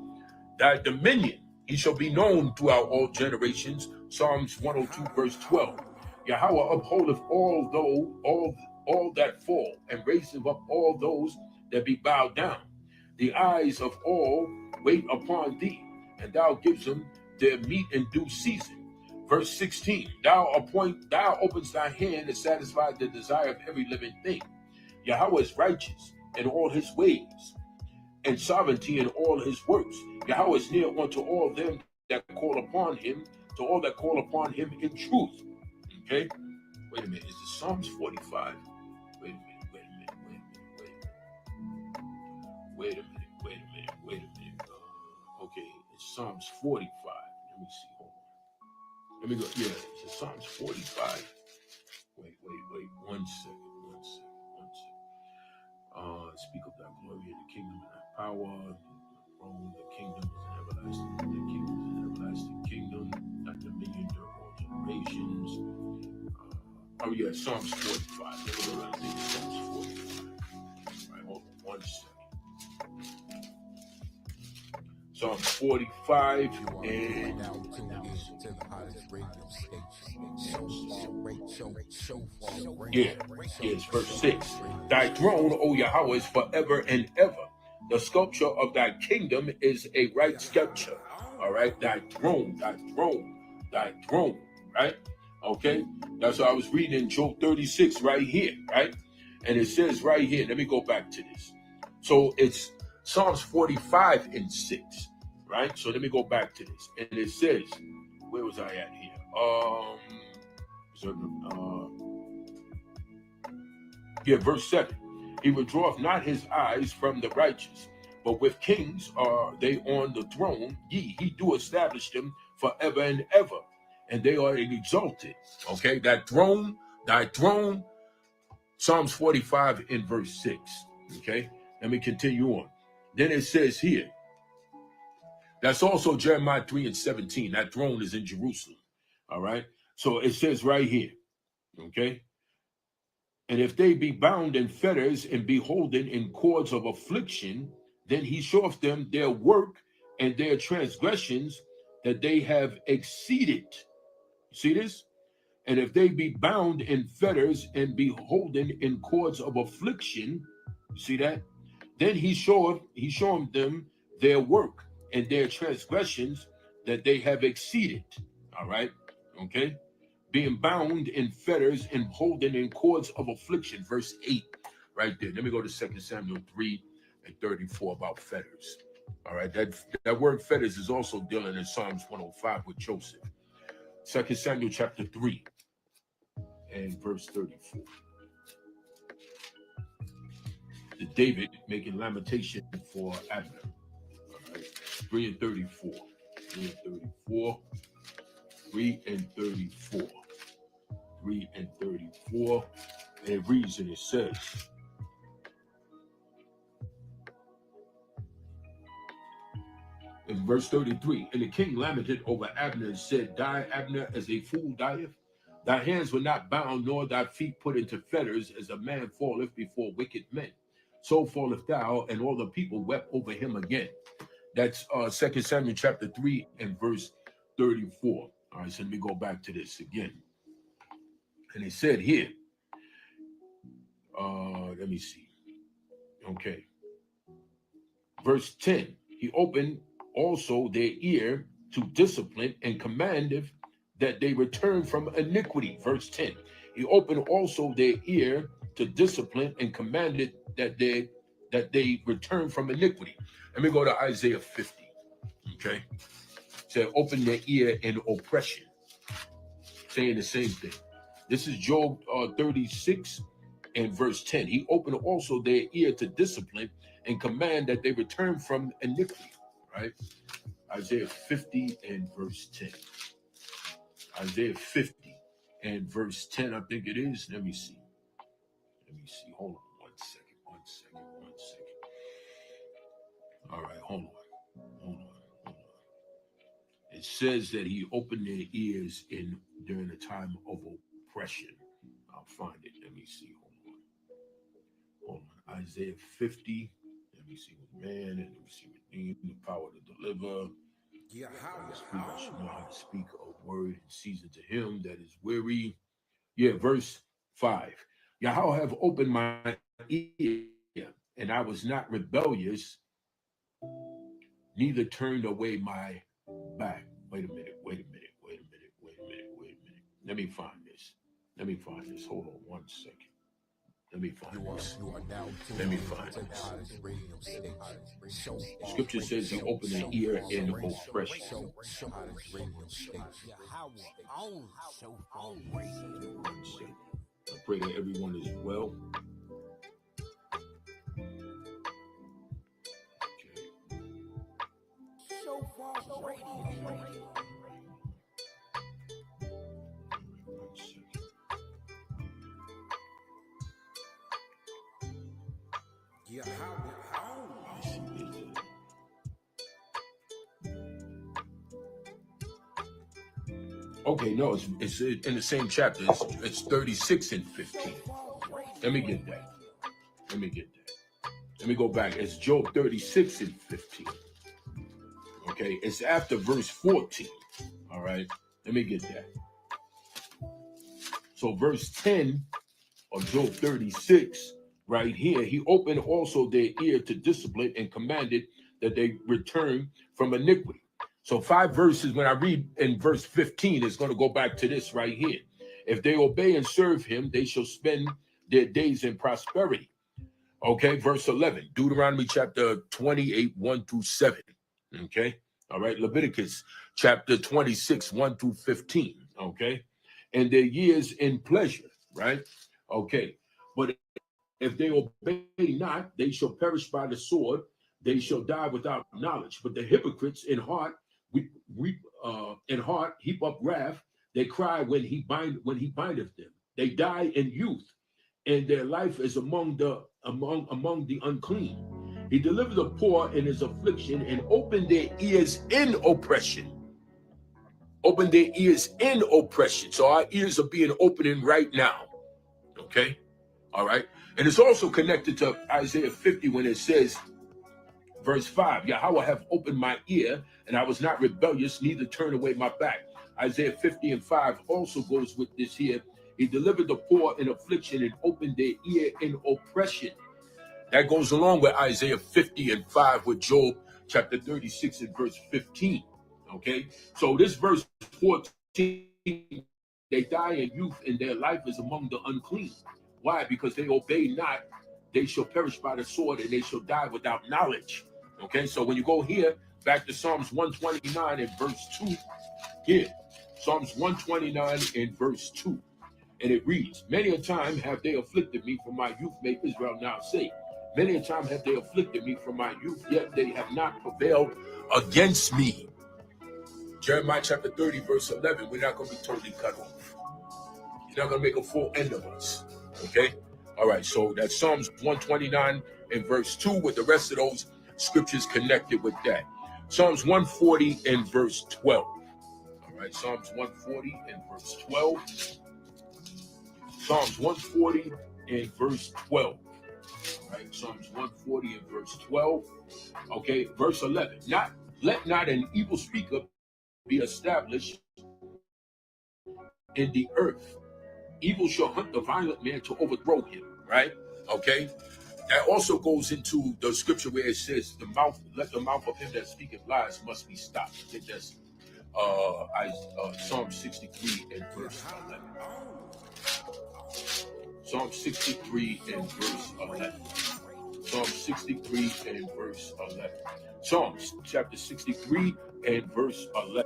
Thy dominion, he shall be known throughout all generations. Psalms 102, verse 12. Yahweh upholdeth all that fall, and raiseth up all those that be bowed down. The eyes of all wait upon thee, and thou givest them their meat in due season. Verse 16, thou openest thy hand and satisfy the desire of every living thing. Yahweh is righteous in all his ways, and sovereignty in all his works. Yahweh is near unto all them that call upon him, to all that call upon him in truth. Okay, wait a minute. Is it Psalms 45? Wait a minute. Okay, it's Psalms 45. Let me see. Hold on. Let me go. Yeah, it's Psalms 45. Wait. 1 second. Speak of thy glory and the kingdom and thy power. The kingdom is an everlasting kingdom. Thy dominion through all generations. Psalms 45. Let me go down to Psalms 45. All right, hold on 1 second. Psalms 45 and it's verse 6. Thy throne, O Yahweh, is forever and ever. The sculpture of thy kingdom is a right sculpture. All right, thy throne, right? Okay, that's what I was reading in Job 36 right here, right? And it says right here, let me go back to this. So it's Psalms 45 and 6, right? So let me go back to this. And it says, where was I at here? Verse 7. He withdraweth not his eyes from the righteous, but with kings are they on the throne. He do establish them forever and ever, and they are exalted. Okay, thy throne, Psalms 45 in verse 6. Okay, let me continue on. Then it says here, that's also Jeremiah 3 and 17. That throne is in Jerusalem. All right, so it says right here, okay, and if they be bound in fetters and be holden in cords of affliction, then he showeth them their work and their transgressions that they have exceeded. See this? And if they be bound in fetters and be holden in cords of affliction, see that? Then he showeth them their work and their transgressions that they have exceeded. All right? Okay? Being bound in fetters and holden in cords of affliction. Verse 8, right there. Let me go to 2 Samuel 3 and 34 about fetters. All right, that word fetters is also dealing in Psalms 105 with Joseph. 2 Samuel chapter 3 and verse 34. David making lamentation for Abner. All right, 3 and 34. 3 and 34. 3 and 34. 3 and 34. And it reads and it says, in verse 33, and the king lamented over Abner and said, Die, Abner, as a fool dieth. Thy hands were not bound, nor thy feet put into fetters, as a man falleth before wicked men. So falleth thou, and all the people wept over him again. That's 2 Samuel chapter 3 and verse 34. All right, so let me go back to this again. And it said here, let me see. Okay. Verse 10, he opened also their ear to discipline and commandeth that they return from iniquity. Verse 10, he opened also their ear to discipline and commanded that they return from iniquity. Let me go to Isaiah 50. Okay. Say, open their ear in oppression. Saying the same thing. This is Job 36 and verse 10. He opened also their ear to discipline and command that they return from iniquity. Right? Isaiah 50 and verse 10. Isaiah 50 and verse 10, I think it is. Let me see. Hold on one second. All right, hold on. It says that he opened their ears during the time of oppression. I'll find it. Let me see. Hold on. Isaiah 50. Let me see what man, and let me see what name, the power to deliver. I should know how to speak a word in season to him that is weary. Yeah, verse 5. Yahweh have opened my ear, and I was not rebellious, neither turned away my back. Wait a minute. Let me find this. Hold on one second. Let me find this. Scripture says he opened an ear in oppression. I pray that everyone is well. SHOFAR Radio. Okay, no, it's in the same chapter. It's 36 and 15. Let me get that. Let me go back. It's Job 36 and 15. Okay, it's after verse 14. All right, let me get that. So verse 10 of Job 36, right here, he opened also their ear to discipline and commanded that they return from iniquity. So 5 verses, when I read in verse 15, it's going to go back to this right here. If they obey and serve him, they shall spend their days in prosperity. Okay, verse 11, Deuteronomy chapter 28, 1 through 7. Okay, all right, Leviticus chapter 26, 1 through 15. Okay, and their years in pleasure, right? Okay. But if they obey not, they shall perish by the sword. They shall die without knowledge. But the hypocrites in heart, heap up wrath. They cry when he bindeth them. They die in youth, and their life is among the unclean. He delivered the poor in his affliction and opened their ears in oppression. Open their ears in oppression. So our ears are being opening right now. Okay? All right. And it's also connected to Isaiah 50 when it says, verse 5, Yahweh have opened my ear, and I was not rebellious, neither turned away my back. Isaiah 50 and 5 also goes with this here. He delivered the poor in affliction and opened their ear in oppression. That goes along with Isaiah 50 and 5 with Job chapter 36 and verse 15. Okay? So this verse 14, they die in youth, and their life is among the unclean. Why? Because they obey not, they shall perish by the sword, and they shall die without knowledge. Okay, so when you go here, back to Psalms 129 and verse 2, here, Psalms 129 and verse 2, and it reads, many a time have they afflicted me from my youth, may Israel now say. Many a time have they afflicted me from my youth, yet they have not prevailed against me. Jeremiah chapter 30, verse 11, we're not going to be totally cut off. He's not going to make a full end of us. Okay? All right, so that's Psalms 129 and verse 2 with the rest of those scriptures connected with that. Psalms 140 and verse 12. All right, Psalms 140 and verse 12. Psalms 140 and verse 12. All right, Psalms 140 and verse 12. Okay, verse 11. Let not an evil speaker be established in the earth. Evil shall hunt the violent man to overthrow him, right? Okay. That also goes into the scripture where it says, let the mouth of him that speaketh lies must be stopped. I think that's Psalm 63 and verse 11. Psalm 63 and verse 11. Psalm 63 and verse 11. Psalms chapter 63 and verse 11.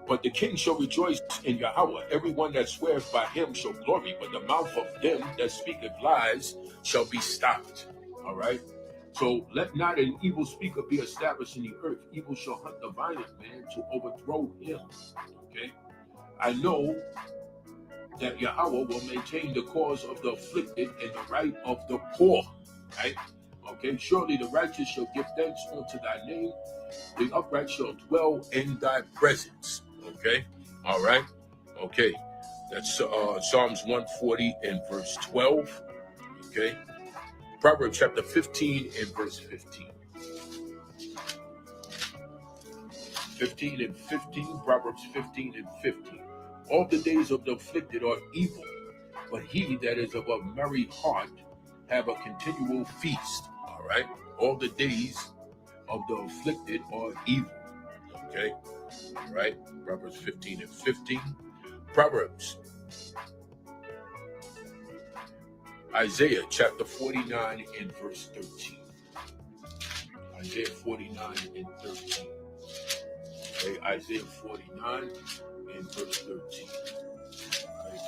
But the king shall rejoice in Yahweh. Everyone that sweareth by him shall glory. But the mouth of them that speaketh lies shall be stopped. All right. So let not an evil speaker be established in the earth. Evil shall hunt the violent man to overthrow him. Okay. I know that Yahweh will maintain the cause of the afflicted and the right of the poor. Right. Okay. Surely the righteous shall give thanks unto thy name. The upright shall dwell in thy presence. Okay, all right, okay. That's Psalms 140 and verse 12. Okay, Proverbs chapter 15 and verse 15. 15 and 15, Proverbs 15 and 15. All the days of the afflicted are evil, but he that is of a merry heart have a continual feast. All right, all the days of the afflicted are evil. Okay, all right, Proverbs 15 and 15. Proverbs, Isaiah chapter 49 and verse 13. Isaiah 49 and 13. Okay, Isaiah 49 and verse 13. Right.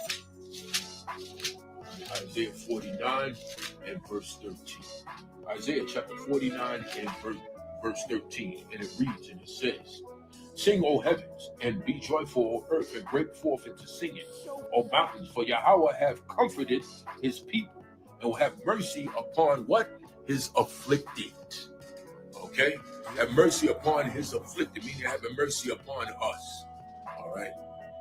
Isaiah 49 and verse 13. Isaiah chapter 49 and verse 13, and it reads and it says, sing, O heavens, and be joyful, O earth, and break forth into singing, O mountains, for Yahweh have comforted his people, and will have mercy upon what? His afflicted. Okay? Have mercy upon his afflicted, meaning having mercy upon us. All right?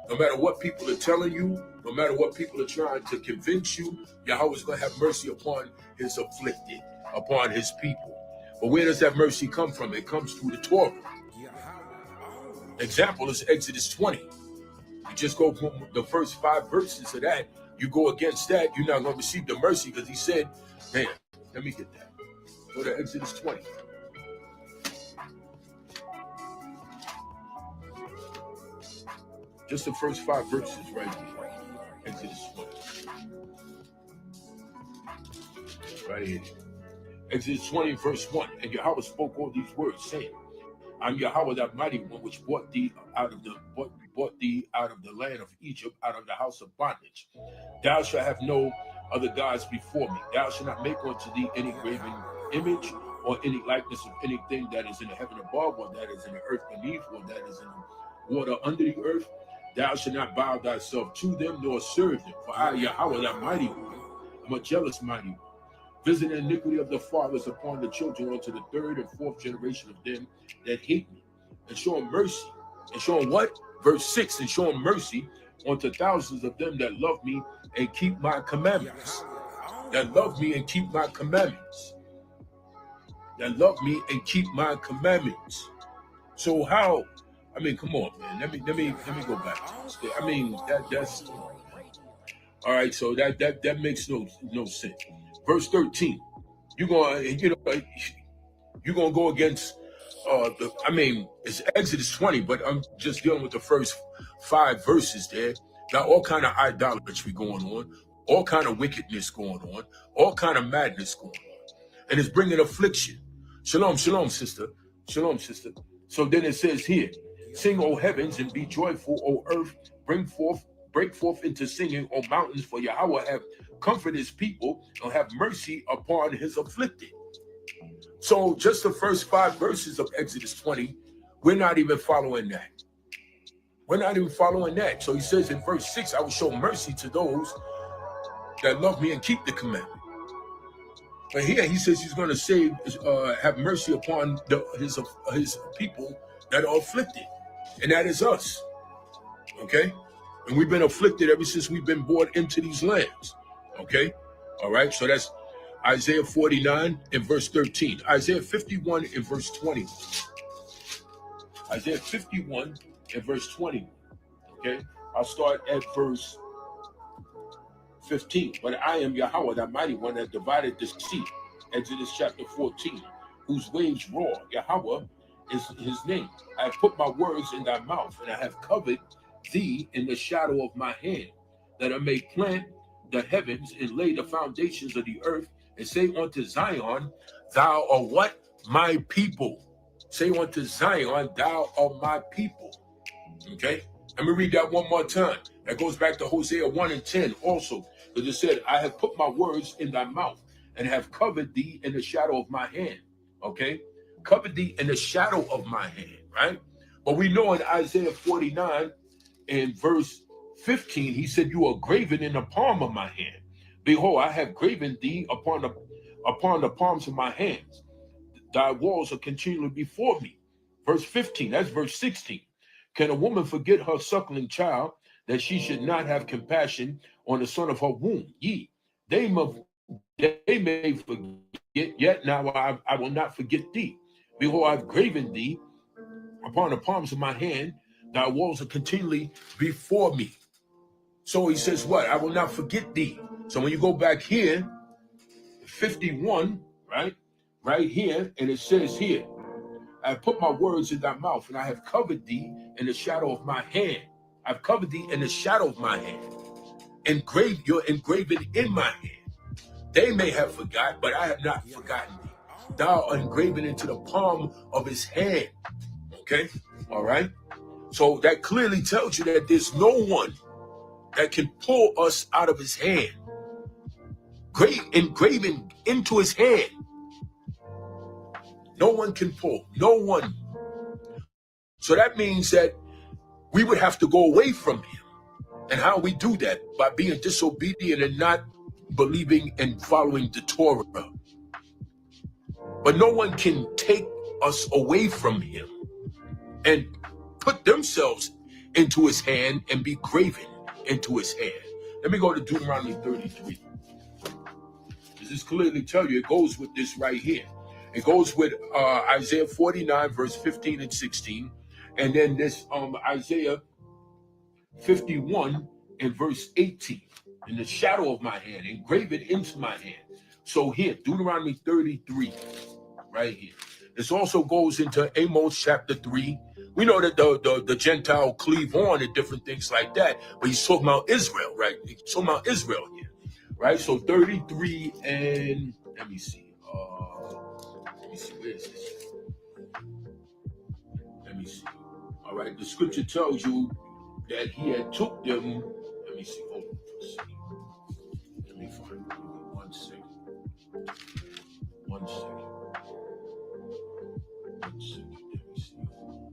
No matter what people are telling you, no matter what people are trying to convince you, Yahweh is going to have mercy upon his afflicted, upon his people. But where does that mercy come from? It comes through the Torah. Example is Exodus 20. You just go from the first 5 verses of that. You go against that, you're not going to receive the mercy because he said, man, let me get that. Go to Exodus 20. Just the first 5 verses right here. Exodus 20. Right here. Exodus 20, verse 1. And Yahweh spoke all these words, saying, I'm Yahweh, that mighty one, which brought thee out of the brought thee out of the land of Egypt, out of the house of bondage. Thou shalt have no other gods before me. Thou shalt not make unto thee any graven image or any likeness of anything that is in the heaven above, or that is in the earth beneath, or that is in the water under the earth. Thou shalt not bow thyself to them, nor serve them. For I, Yahweh, that mighty one, am a jealous mighty one, visiting the iniquity of the fathers upon the children unto the third and fourth generation of them that hate me, and showing mercy. And showing what? Verse 6, and showing mercy unto thousands of them that love me and keep my commandments. That love me and keep my commandments. That love me and keep my commandments. So how? I mean, come on, man. Let me go back to this. I mean, that's all right. So that makes no sense. Verse 13. You're gonna go against it's Exodus 20, but I'm just dealing with the first 5 verses there. Got all kind of idolatry going on, all kind of wickedness going on, all kind of madness going on, and it's bringing affliction. Shalom, shalom, sister. Shalom, sister. So then it says here, sing, O heavens, and be joyful, O earth. Break forth into singing, O mountains, for Yahweh have comforted his people and have mercy upon his afflicted. So just the first 5 verses of Exodus 20, we're not even following that. We're not even following that. So he says in verse 6, I will show mercy to those that love me and keep the commandment. But here he says he's going to have mercy upon his people that are afflicted. And that is us. Okay? And we've been afflicted ever since we've been brought into these lands. Okay? All right? So that's Isaiah 49 and verse 13. Isaiah 51 and verse 20. Isaiah 51 and verse 20. Okay? I'll start at verse 15. But I am Yahweh, that mighty one that divided the sea. Exodus chapter 14. Whose waves roar. Yahweh is his name. I have put my words in thy mouth, and I have covered thee in the shadow of my hand, that I may plant the heavens and lay the foundations of the earth, and say unto Zion, thou art what? My people. Say unto Zion, thou art my people. Okay? Let me read that one more time. That goes back to Hosea 1 and 10 also. Because it said, I have put my words in thy mouth, and have covered thee in the shadow of my hand. Okay? Covered thee in the shadow of my hand, right? But we know in Isaiah 49 and verse 15, he said, you are graven in the palm of my hand. Behold, I have graven thee upon the palms of my hands. Thy walls are continually before me. Verse 15, that's verse 16. Can a woman forget her suckling child, that she should not have compassion on the son of her womb? They may forget, yet now I will not forget thee. Behold, I've graven thee upon the palms of my hand. Thy walls are continually before me. So he says what? I will not forget thee. So when you go back here, 51, right? Right here, and it says here, I have put my words in thy mouth, and I have covered thee in the shadow of my hand. I've covered thee in the shadow of my hand. You're engraven in my hand. They may have forgot, but I have not forgotten thee. Thou art engraven into the palm of his hand. Okay? All right? So that clearly tells you that there's no one that can pull us out of his hand. Engraven into his hand. No one can pull. No one. So that means that we would have to go away from him. And how we do that? By being disobedient and not believing and following the Torah. But no one can take us away from him and put themselves into his hand and be graven into his hand. Let me go to Deuteronomy 33. This clearly tell you, it goes with this right here. It goes with Isaiah 49, verse 15 and 16. And then this Isaiah 51 and verse 18. In the shadow of my hand, engrave it into my hand. So here, Deuteronomy 33, right here. This also goes into Amos chapter 3. We know that the Gentile cleave on and different things like that, but he's talking about Israel, right? He's talking about Israel here, right? So 33 and let me see, where is this? Let me see. All right, the scripture tells you that he had took them. Let me see. Hold on for a second. Let me find it. 1 second. 1 second. 1 second. Let me see.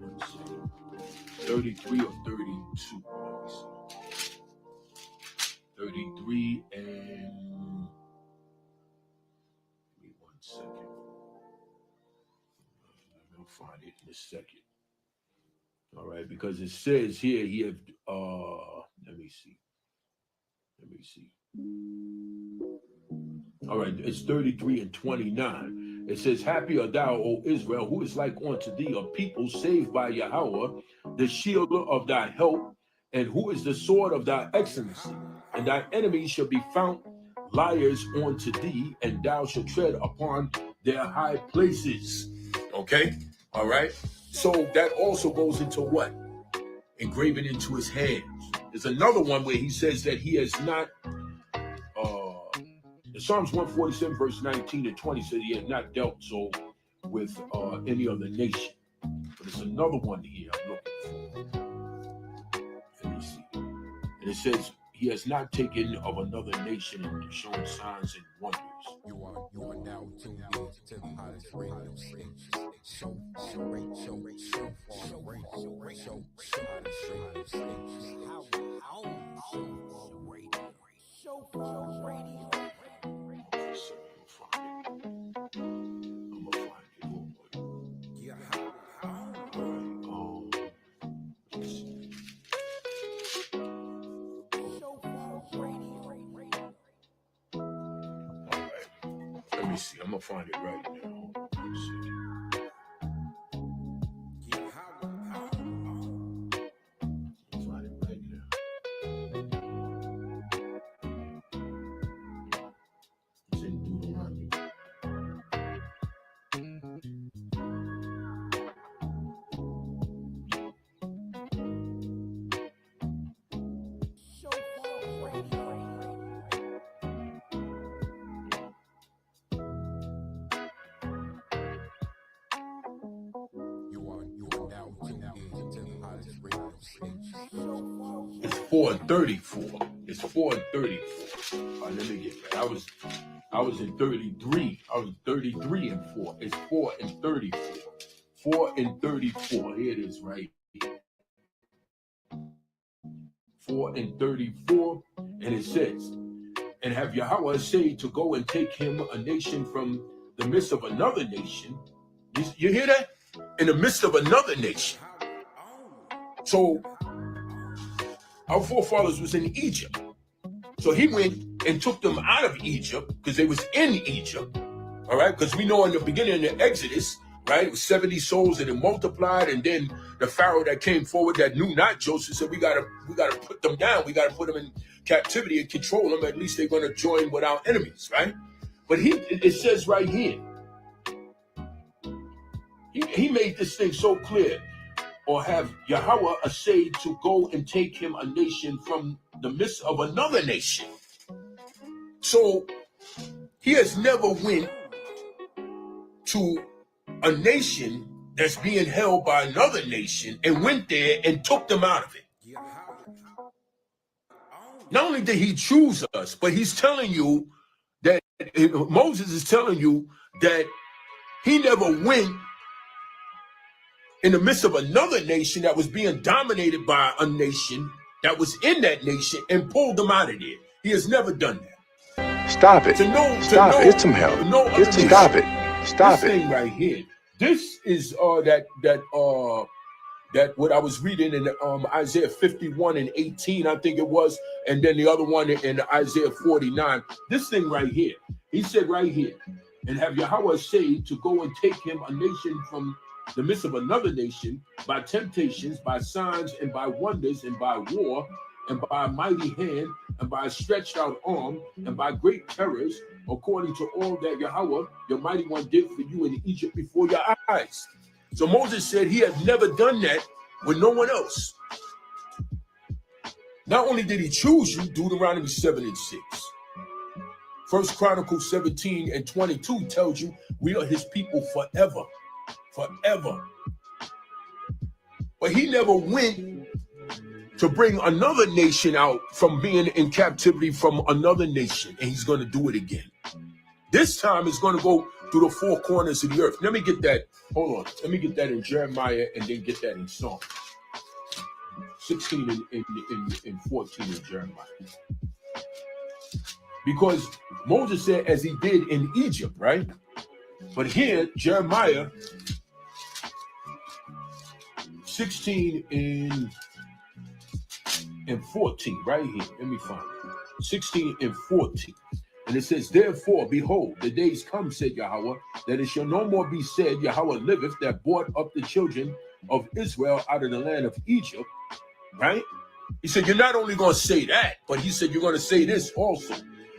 1 second. 33 or 32. Let me see. 33 and. Give me 1 second. I'll find it in a second. All right, because it says here he had let me see. All right, it's 33 and 29. It says, happy art thou, O Israel, who is like unto thee, a people saved by Yahweh, the shield of thy help, and who is the sword of thy excellency. And thy enemies shall be found liars unto thee, and thou shalt tread upon their high places. Okay, all right. So that also goes into what? Engraven into his hands. There's another one where he says that he has not, Psalms 147 verse 19 and 20 says he has not dealt so with any other nation. But there's another one here I'm looking for. Let me see. And it says he has not taken of another nation and shown signs and wonders. You are now tuned in to the hottest radio station. Shofar Radio. Let me see. I'm gonna find it right now. Let's see. Find it right now. It's in Deuteronomy. It's 4:34. It's 4:34. All right, let me get back. I was in 33. I was 33 and 4. It's 4 and 34. 4 and 34. Here it is right here. 4 and 34. And it says, and have Yahweh say to go and take him a nation from the midst of another nation. You hear that? In the midst of another nation. So our forefathers was in Egypt. So he went and took them out of Egypt because they was in Egypt. All right, because we know in the beginning of the Exodus, right, it was 70 souls and it multiplied, and then the Pharaoh that came forward that knew not Joseph said we gotta put them down, we gotta put them in captivity and control them. At least they're gonna join with our enemies, right? But it says right here, he made this thing so clear. Or have Yahweh essayed to go and take him a nation from the midst of another nation. So he has never went to a nation that's being held by another nation and went there and took them out of it. Not only did he choose us, but he's telling you that Moses is telling you that he never went in the midst of another nation that was being dominated by a nation that was in that nation and pulled them out of there. He has never done that. Stop it. Stop it. Get some help. Stop it. Stop it. This thing right here. This is that what I was reading in Isaiah 51 and 18, I think it was, and then the other one in Isaiah 49. This thing right here. He said right here, and have Yahweh say to go and take him a nation from the midst of another nation by temptations, by signs, and by wonders, and by war, and by a mighty hand, and by a stretched out arm, and by great terrors, according to all that Yahweh, your mighty one, did for you in Egypt before your eyes. So Moses said he had never done that with no one else. Not only did he choose you, Deuteronomy 7 and 6. First Chronicles 17 and 22 tells you we are his people forever. Forever. But he never went to to bring another nation out from being in captivity from another nation, and he's going to do it again. This time it's going to go through the four corners of the earth. Let me get that. Hold on. Let me get that in Jeremiah and then get that in Psalm 16 and 14 in Jeremiah. Because Moses said as he did in Egypt, right? But here, Jeremiah 16 and 14, right here. Let me find it. 16 and 14. And it says, therefore, behold, the days come, said Yahweh, that it shall no more be said, Yahweh liveth, that brought up the children of Israel out of the land of Egypt, right? He said, you're not only going to say that, but he said, you're going to say this also.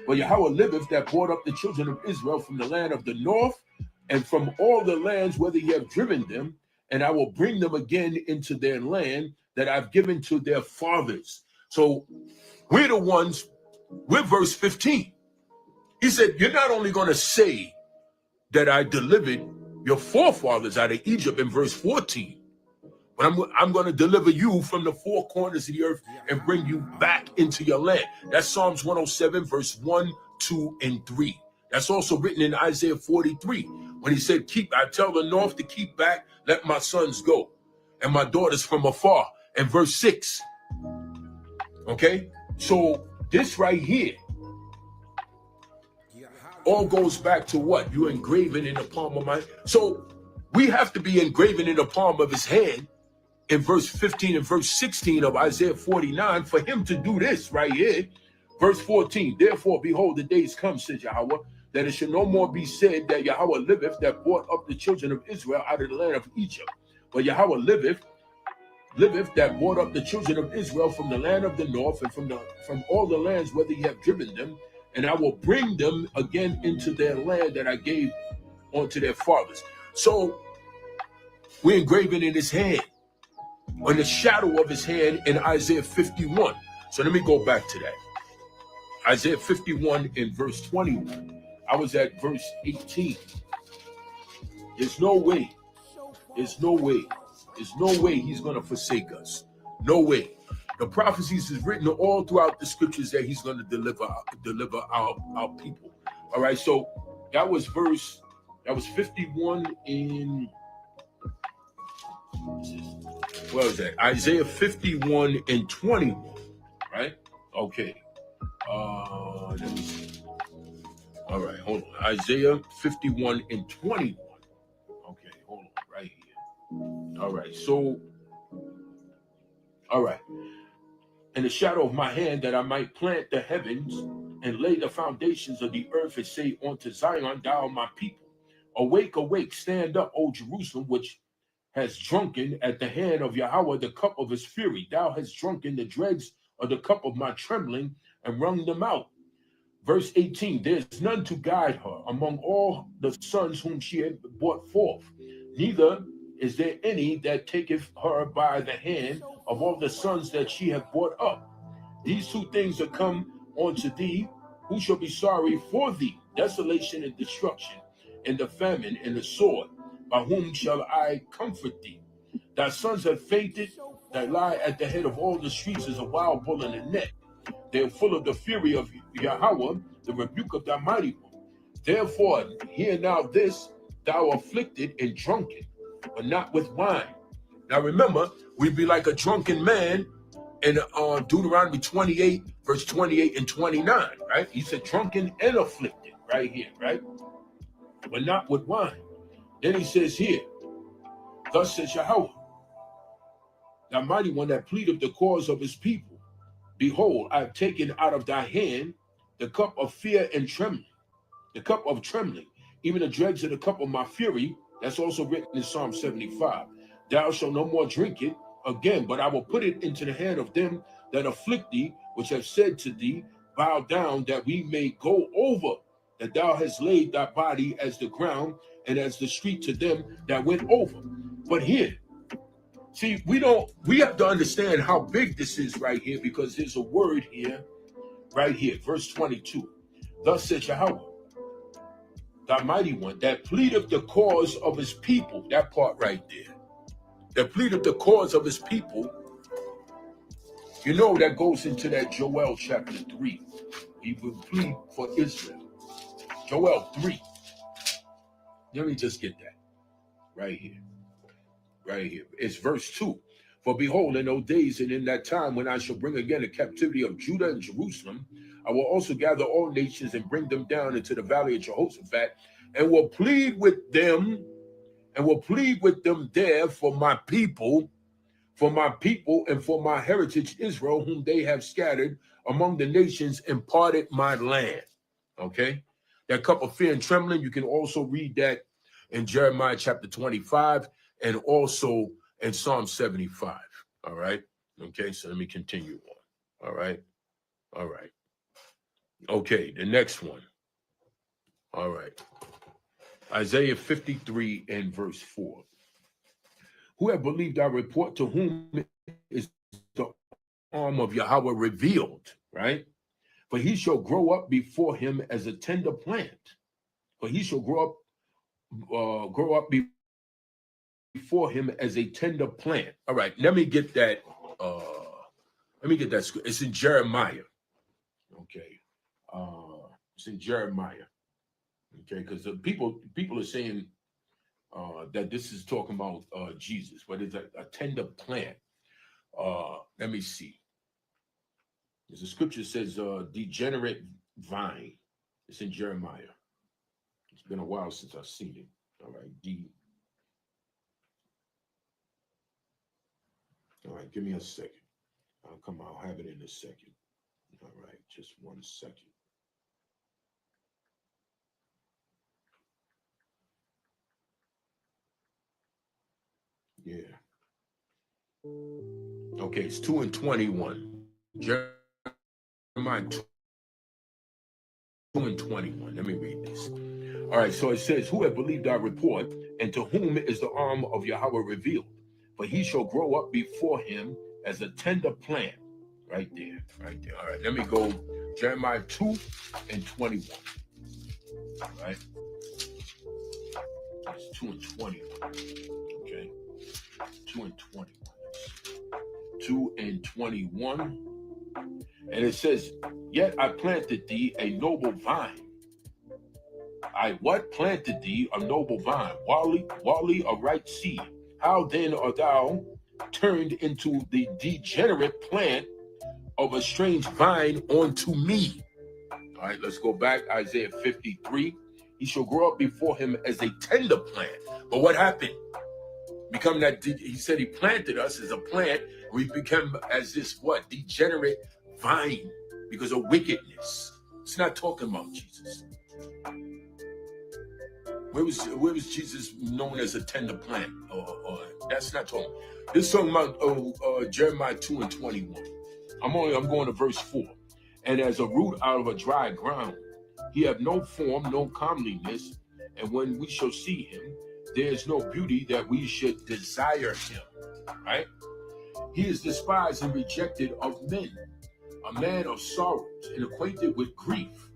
But Yahweh liveth, that brought up the children of Israel from the land of the north and from all the lands whither ye have driven them, and I will bring them again into their land that I've given to their fathers. So we're the ones, we're verse 15. He said, you're not only going to say that I delivered your forefathers out of Egypt in verse 14, but I'm going to deliver you from the four corners of the earth and bring you back into your land. That's Psalms 107, verse 1, 2, and 3. That's also written in Isaiah 43, when he said, I tell the north to keep back, let my sons go, and my daughters from afar. And verse 6. Okay? So this right here all goes back to what? You're engraving in the palm of my... So we have to be engraven in the palm of his hand in verse 15 and verse 16 of Isaiah 49 for him to do this right here. Verse 14, therefore, behold, the days come, says Yahweh, that it shall no more be said that Yahweh liveth, that brought up the children of Israel out of the land of Egypt. But Yahweh liveth, that brought up the children of Israel from the land of the north and from all the lands whither ye have driven them, and I will bring them again into their land that I gave unto their fathers. So we're engraving in his hand, on the shadow of his hand in Isaiah 51. So let me go back to that. Isaiah 51 in verse 21. I was at verse 18. There's no way he's going to forsake us. No way. The prophecies is written all throughout the scriptures that he's going to deliver our people. All right, so that was 51 in, what was that? Isaiah 51 and 21, right? Okay. Let me see. All right, hold on. Isaiah 51 and 21. Okay, hold on, right here. All right, so, all right. In the shadow of my hand, that I might plant the heavens and lay the foundations of the earth, and say unto Zion, thou my people, awake, awake, stand up, O Jerusalem, which has drunken at the hand of Yahweh the cup of his fury. Thou hast drunken the dregs of the cup of my trembling, and wrung them out. Verse 18, there's none to guide her among all the sons whom she had brought forth, neither is there any that taketh her by the hand of all the sons that she hath brought up. These two things are come unto thee. Who shall be sorry for thee? Desolation and destruction, and the famine and the sword. By whom shall I comfort thee? Thy sons have fainted, that lie at the head of all the streets as a wild bull in a net. They are full of the fury of Yahweh, the rebuke of thy mighty one. Therefore, hear now this, thou afflicted and drunken, but not with wine. Now remember, we'd be like a drunken man in Deuteronomy 28, verse 28 and 29, right? He said drunken and afflicted right here, right? But not with wine. Then he says here, thus says Yahweh, the mighty one that pleadeth the cause of his people. Behold, I have taken out of thy hand the cup of fear and trembling, the cup of trembling, even the dregs of the cup of my fury. That's also written in Psalm 75. Thou shalt no more drink it again, but I will put it into the hand of them that afflict thee, which have said to thee, bow down, that we may go over, that thou hast laid thy body as the ground and as the street to them that went over. But here, see, we have to understand how big this is right here, because there's a word here, right here, verse 22. Thus says Yahweh, thy mighty one, that pleadeth the cause of his people, that part right there, that pleadeth the cause of his people, You know that goes into that Joel chapter 3. He will plead for Israel. Joel 3. Let me just get that right here. Right here. It's verse 2. For behold, in those days and in that time when I shall bring again the captivity of Judah and Jerusalem, I will also gather all nations and bring them down into the valley of Jehoshaphat, and will plead with them, there for my people and for my heritage Israel, whom they have scattered among the nations and parted my land. Okay? That cup of fear and trembling, you can also read that in Jeremiah chapter 25 and also in Psalm 75. All right? Okay, so let me continue on. All right? All right. Okay, the next one. All right. Isaiah 53 and verse 4. Who have believed our report, to whom is the arm of Yahweh revealed, right? For he shall grow up before him as a tender plant. For he shall grow up before him as a tender plant. All right, let me get that. It's in Jeremiah. Okay. It's in Jeremiah. Okay, because the people are saying that this is talking about Jesus, but it's a tender plant. Let me see. There's a scripture that says degenerate vine. It's in Jeremiah. It's been a while since I've seen it. All right, All right, give me a second. I'll have it in a second. All right, just 1 second. Yeah. Okay, it's 2 and 21. Jeremiah 2 and 21. Let me read this. All right, so it says, who have believed our report, and to whom is the arm of Yahweh revealed? For he shall grow up before him as a tender plant. Right there, right there. All right, let me go Jeremiah 2 and 21. All right. It's 2 and 21. Okay. 2 and 21. 2 and 21. And it says, yet I planted thee a noble vine. I what planted thee a noble vine, Wally, a right seed. How then art thou turned into the degenerate plant of a strange vine unto me? All right, let's go back. Isaiah 53. He shall grow up before him as a tender plant. But what happened? Become that, he said he planted us as a plant. We become as this what? Degenerate vine because of wickedness. It's not talking about Jesus. Where was Jesus known as a tender plant? Or that's not talking. This is talking about Jeremiah 2 and 21. I'm going to verse 4. And as a root out of a dry ground, he have no form, no comeliness, and when we shall see him, there is no beauty that we should desire him. Right? He is despised and rejected of men, a man of sorrows and acquainted with grief.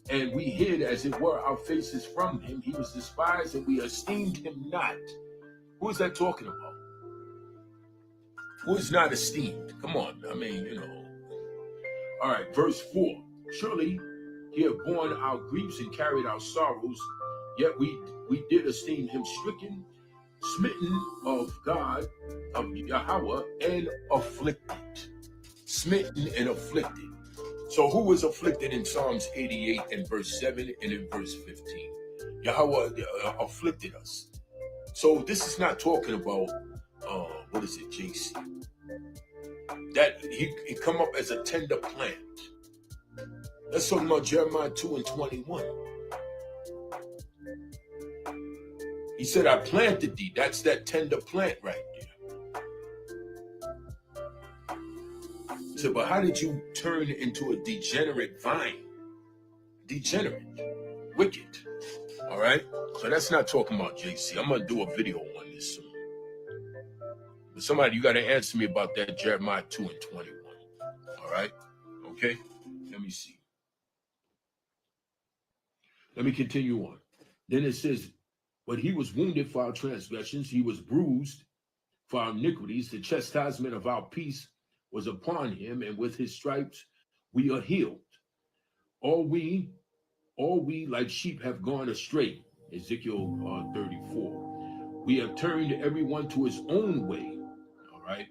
And we hid, as it were, our faces from him. He was despised, and we esteemed him not. Who is that talking about? Who is not esteemed? Come on, I mean, you know. All right, verse 4. Surely he hath borne our griefs and carried our sorrows, yet we did esteem him stricken, smitten of God, of Yahweh, and afflicted. Smitten and afflicted. So who was afflicted in Psalms 88 and verse 7 and in verse 15? Yahweh afflicted us. So this is not talking about, what is it, JC? That he come up as a tender plant. Let's talk about Jeremiah 2 and 21. He said, I planted thee. That's that tender plant right there. He said, but how did you turn into a degenerate vine? Degenerate. Wicked. All right? So that's not talking about JC. I'm going to do a video on this soon. But somebody, you got to answer me about that Jeremiah 2 and 21. All right? Okay? Let me see. Let me continue on. Then it says, but he was wounded for our transgressions. He was bruised for our iniquities. The chastisement of our peace was upon him, and with his stripes we are healed. All we like sheep have gone astray. Ezekiel 34. We have turned everyone to his own way. All right.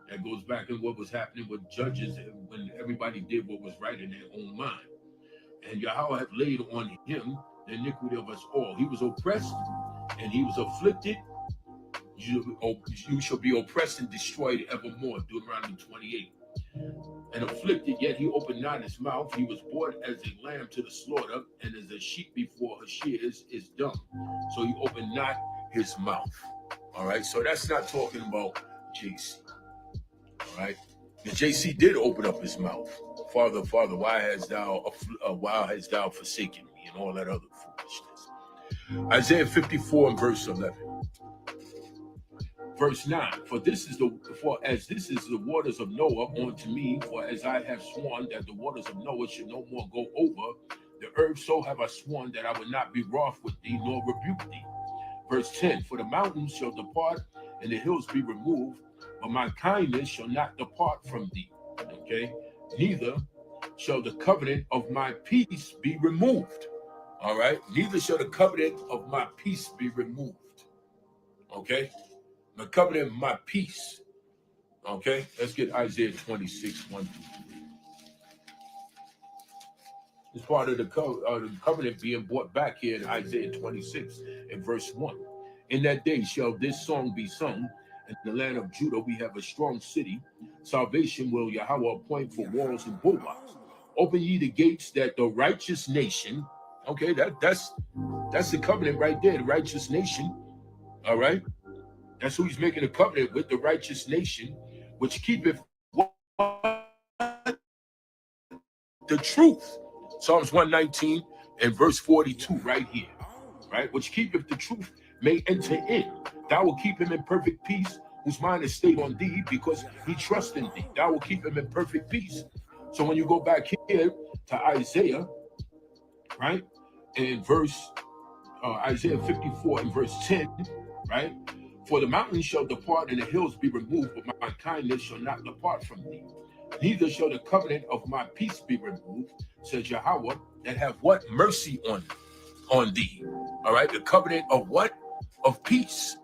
That goes back in what was happening with judges when everybody did what was right in their own mind. And Yahweh hath laid on him the iniquity of us all. He was oppressed and he was afflicted. You shall be oppressed and destroyed evermore. Deuteronomy 28. And afflicted, yet he opened not his mouth. He was brought as a lamb to the slaughter, and as a sheep before her shears is dumb. So he opened not his mouth. All right. So that's not talking about JC. All right. And JC did open up his mouth. Father, why hast thou forsaken me, and all that other foolishness. Isaiah 54 and verse 11. Verse 9, for as this is the waters of Noah unto me, for as I have sworn that the waters of Noah should no more go over the earth, so have I sworn that I will not be wroth with thee, nor rebuke thee. Verse 10, for the mountains shall depart and the hills be removed, but my kindness shall not depart from thee. Okay, neither shall the covenant of my peace be removed. All right, neither shall the covenant of my peace be removed. Okay. The covenant of my peace. Okay, let's get Isaiah 26, 1 through 3. It's part of the covenant being brought back here in Isaiah 26 and verse 1. In that day shall this song be sung. In the land of Judah we have a strong city. Salvation will Yahweh appoint for walls and bulwarks. Open ye the gates that the righteous nation. Okay, that's the covenant right there, the righteous nation. All right. That's who he's making a covenant with, the righteous nation, which keepeth the truth. Psalms 119 and verse 42 right here, right? Which keepeth the truth may enter in. Thou will keep him in perfect peace, whose mind is stayed on thee, because he trusts in thee. Thou will keep him in perfect peace. So when you go back here to Isaiah, right, in verse Isaiah 54 and verse 10, right? For the mountains shall depart and the hills be removed, but my kindness shall not depart from thee. Neither shall the covenant of my peace be removed, says Yahweh, that have what? Mercy on thee. All right, the covenant of what? Of peace.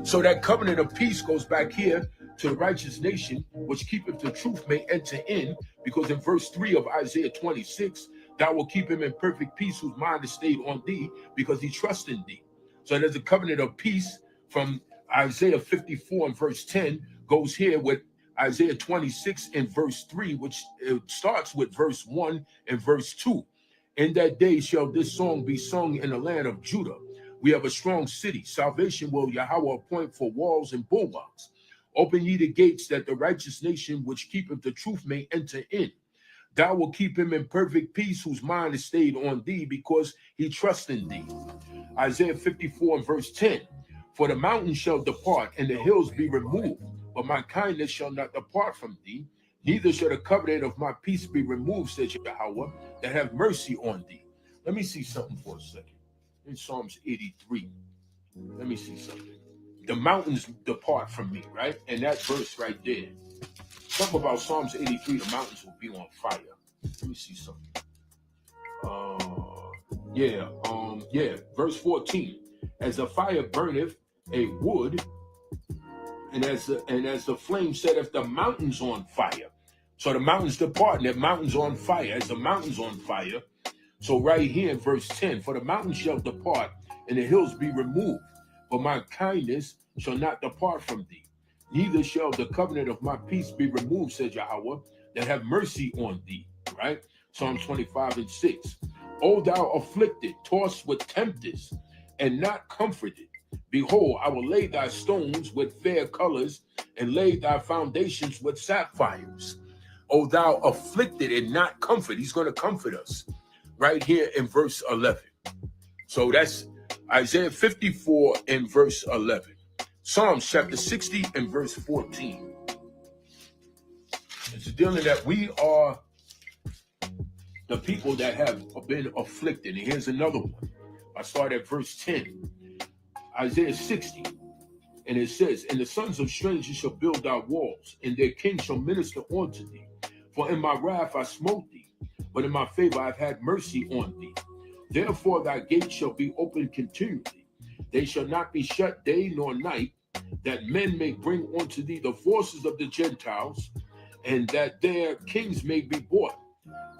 So that covenant of peace goes back here to the righteous nation, which keepeth the truth may enter in, because in verse 3 of Isaiah 26, thou will keep him in perfect peace, whose mind is stayed on thee, because he trusts in thee. So there's a covenant of peace from Isaiah 54 and verse 10 goes here with Isaiah 26 and verse 3, which starts with verse 1 and verse 2. In that day shall this song be sung in the land of Judah. We have a strong city. Salvation will Yahweh appoint for walls and bulwarks. Open ye the gates that the righteous nation which keepeth the truth may enter in. Thou will keep him in perfect peace, whose mind is stayed on thee, because he trusts in thee. Isaiah 54 and verse 10. For the mountains shall depart and the hills be removed, but my kindness shall not depart from thee. Neither shall the covenant of my peace be removed, says Yahweh, that have mercy on thee. Let me see something for a second. In Psalms 83, let me see something. The mountains depart from me, right? And that verse right there. Something about Psalms 83, the mountains will be on fire. Let me see something. Verse 14. As a fire burneth a wood, and as the flame setteth the mountains on fire. So the mountains depart, and the mountains on fire, as the mountains on fire. So right here in verse 10, for the mountains shall depart, and the hills be removed, but my kindness shall not depart from thee. Neither shall the covenant of my peace be removed, says Yahweh, that have mercy on thee. Right? Psalm 25 and 6. O thou afflicted, tossed with tempest, and not comforted. Behold, I will lay thy stones with fair colors, and lay thy foundations with sapphires. O thou afflicted and not comforted. He's going to comfort us right here in verse 11. So that's Isaiah 54 and verse 11. Psalms chapter 60 and verse 14. It's dealing that we are the people that have been afflicted. And here's another one. I start at verse 10. Isaiah 60 And it says, and the sons of strangers shall build thy walls, and their kings shall minister unto thee. For in my wrath I smote thee, but in my favor I have had mercy on thee. Therefore thy gates shall be open continually. They shall not be shut day nor night, that men may bring unto thee the forces of the Gentiles, and that their kings may be bought.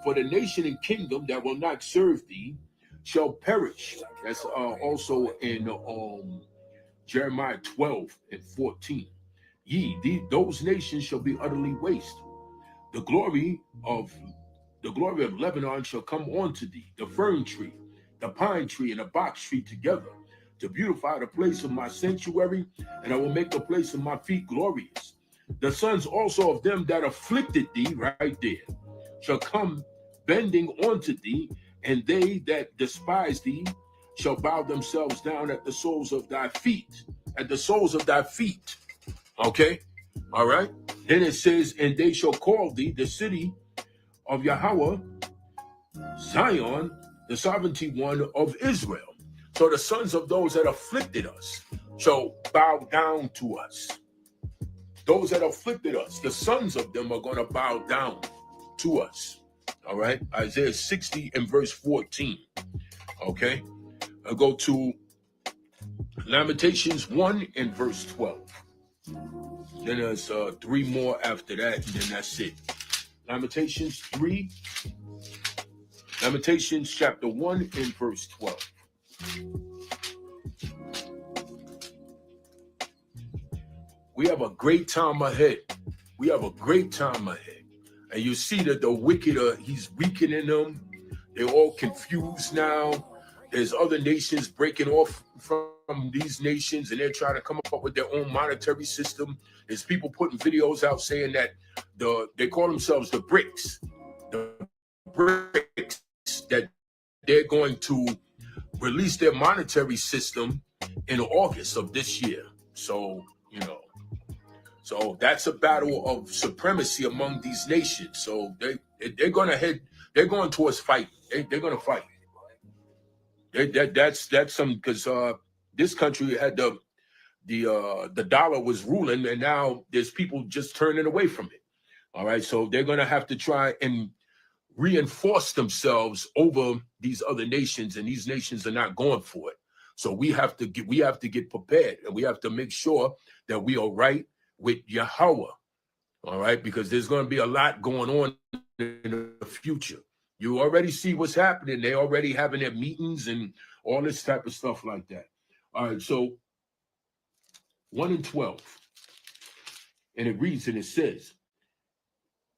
For the nation and kingdom that will not serve thee shall perish. That's also in Jeremiah 12:14. Those nations shall be utterly waste. The glory of Lebanon shall come unto thee, the fern tree, the pine tree, and the box tree together, to beautify the place of my sanctuary, and I will make the place of my feet glorious. The sons also of them that afflicted thee, right there, shall come bending unto thee, and they that despise thee shall bow themselves down at the soles of thy feet. At the soles of thy feet. Okay? All right? Then it says, and they shall call thee the city of Yahweh, Zion, the sovereignty one of Israel. So the sons of those that afflicted us shall bow down to us. Those that afflicted us, the sons of them are going to bow down to us. All right? Isaiah 60 and verse 14. Okay? I'll go to Lamentations 1 and verse 12. Then there's 3 more after that, and then that's it. Lamentations chapter 1 and verse 12. We have a great time ahead. We have a great time ahead. And you see that the wicked, he's weakening them. They're all confused now. There's other nations breaking off from these nations, and they're trying to come up with their own monetary system. There's people putting videos out saying that they call themselves the BRICS. The BRICS, that they're going to release their monetary system in August of this year. So, you know, so that's a battle of supremacy among these nations. So they're going towards fight. They're going to fight. That's some, because this country had the dollar was ruling, and now there's people just turning away from it. All right, so they're going to have to try and reinforce themselves over these other nations, and these nations are not going for it. So we have to get prepared, and we have to make sure that we are right with Yahweh. All right, because there's going to be a lot going on in the future. You already see what's happening. They're already having their meetings and all this type of stuff like that. All right, so 1 and 12. And it reads and it says,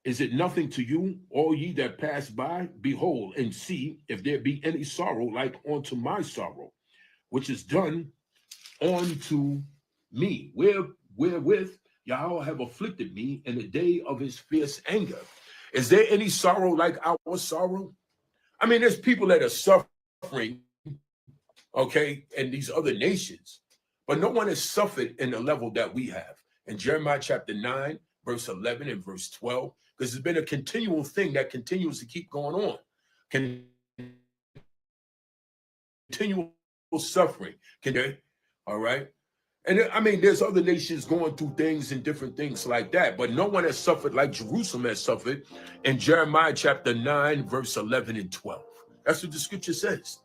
is it nothing to you, all ye that pass by? Behold and see if there be any sorrow like unto my sorrow, which is done unto me, wherewith Yahweh have afflicted me in the day of his fierce anger. Is there any sorrow like our sorrow? I mean, there's people that are suffering, okay, in these other nations, but no one has suffered in the level that we have. In Jeremiah chapter 9, verse 11 and verse 12, because it's been a continual thing that continues to keep going on. Continual suffering. All right? And I mean, there's other nations going through things and different things like that, but no one has suffered like Jerusalem has suffered in Jeremiah chapter 9, verse 11 and 12. That's what the scripture says.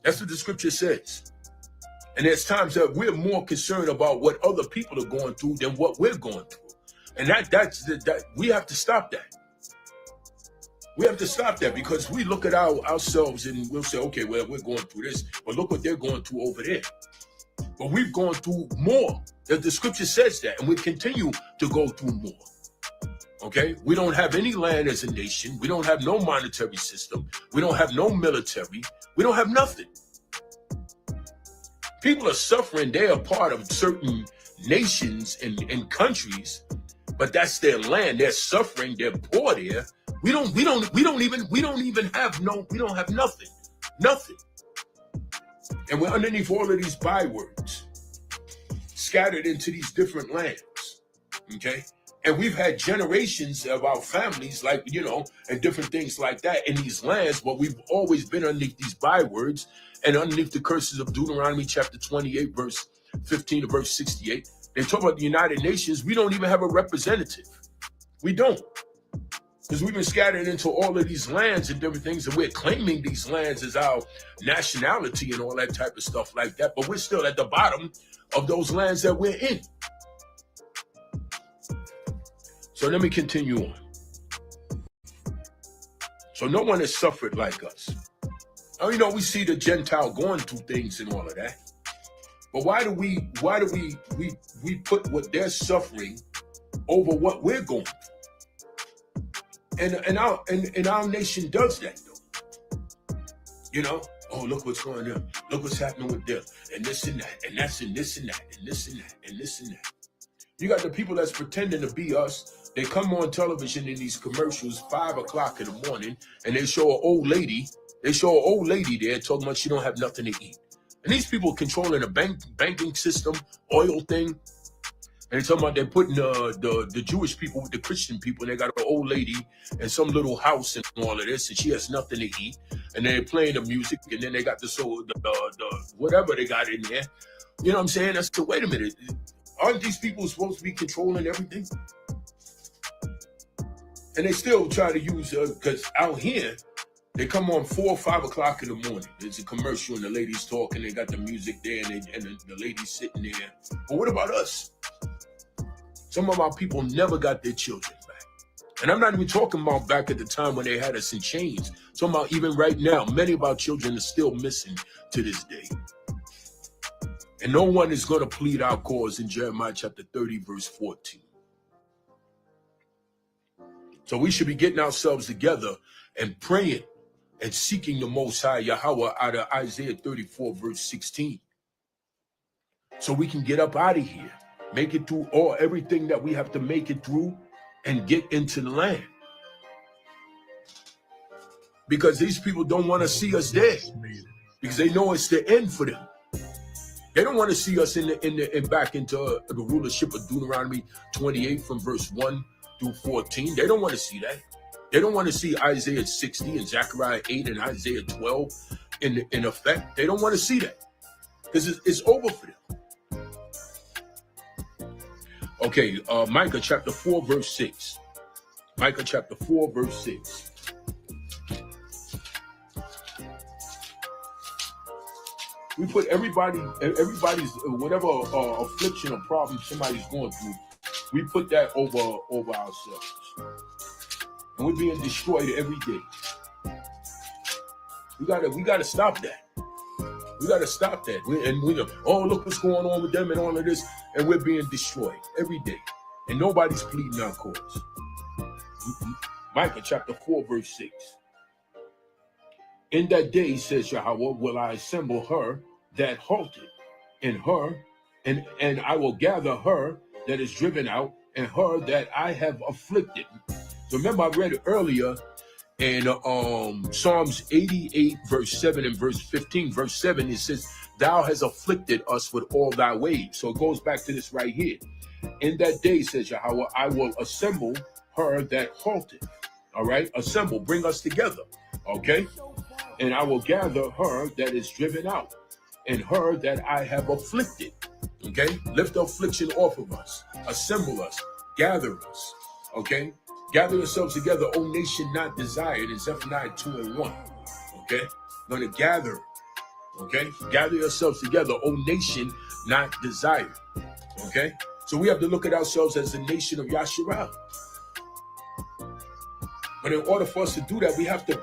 That's what the scripture says. And there's times that we're more concerned about what other people are going through than what we're going through. And that's we have to stop that. We have to stop that, because we look at ourselves and we'll say, okay, well, we're going through this, but look what they're going through over there. But we've gone through more. The scripture says that, and we continue to go through more. Okay? We don't have any land as a nation. We don't have no monetary system. We don't have no military. We don't have nothing. People are suffering. They are part of certain nations and countries, but that's their land. They're suffering. They're poor there. We don't have nothing. Nothing. And we're underneath all of these bywords, scattered into these different lands, okay? And we've had generations of our families, like, you know, and different things like that in these lands, but we've always been underneath these bywords and underneath the curses of Deuteronomy chapter 28, verse 15 to verse 68. They talk about the United Nations. We don't even have a representative. We don't. Because we've been scattered into all of these lands and different things, and we're claiming these lands as our nationality and all that type of stuff like that. But we're still at the bottom of those lands that we're in. So let me continue on. So no one has suffered like us. Now, you know, we see the Gentile going through things and all of that. But why do we put what they're suffering over what we're going through? And our nation does that though. You know, oh, look what's going on. Look what's happening with them. And this and that. And that's and this and that. And this and that. And this and that. You got the people that's pretending to be us. They come on television in these commercials 5 o'clock in the morning, and they show an old lady. They show an old lady there talking about she don't have nothing to eat. And these people controlling the banking system, oil thing. And they're talking about they're putting the Jewish people with the Christian people, and they got an old lady in some little house and all of this, and she has nothing to eat. And they're playing the music, and then they got the whatever they got in there. You know what I'm saying? I said, wait a minute. Aren't these people supposed to be controlling everything? And they still try to use, because out here, they come on 4 or 5 o'clock in the morning. There's a commercial and the lady's talking. They got the music there and the lady's sitting there. But what about us? Some of our people never got their children back. And I'm not even talking about back at the time when they had us in chains. I'm talking about even right now, many of our children are still missing to this day. And no one is going to plead our cause in Jeremiah chapter 30, verse 14. So we should be getting ourselves together and praying and seeking the Most High Yahweh out of Isaiah 34, verse 16. So we can get up out of here, make it through everything that we have to make it through and get into the land. Because these people don't want to see us there, because they know it's the end for them. They don't want to see us back into the rulership of Deuteronomy 28 from verse 1 through 14. They don't want to see that. They don't want to see Isaiah 60 and Zechariah 8 and Isaiah 12 in effect. They don't want to see that because it's over for them. Okay, Micah chapter 4, verse 6. Micah chapter 4, verse 6. We put everybody's whatever affliction or problem somebody's going through, we put that over ourselves. And we're being destroyed every day. We gotta stop that. We gotta stop that. We look what's going on with them and all of this, and we're being destroyed every day. And nobody's pleading our cause. Micah chapter 4, verse 6. In that day, says Yahweh, will I assemble her that halted, and I will gather her that is driven out, and her that I have afflicted. So remember, I read it earlier in Psalms 88, verse 7 and verse 15. Verse 7, it says, thou hast afflicted us with all thy ways. So it goes back to this right here. In that day, says Yahweh, I will assemble her that halted. All right, assemble, bring us together. Okay, and I will gather her that is driven out, and her that I have afflicted. Okay, lift the affliction off of us, assemble us, gather us. Okay, gather yourselves together, O nation not desired, in Zephaniah 2 and 1. Okay, going to gather. Okay, gather yourselves together, O nation not desired. Okay, so we have to look at ourselves as the nation of Yasharah. But in order for us to do that, we have to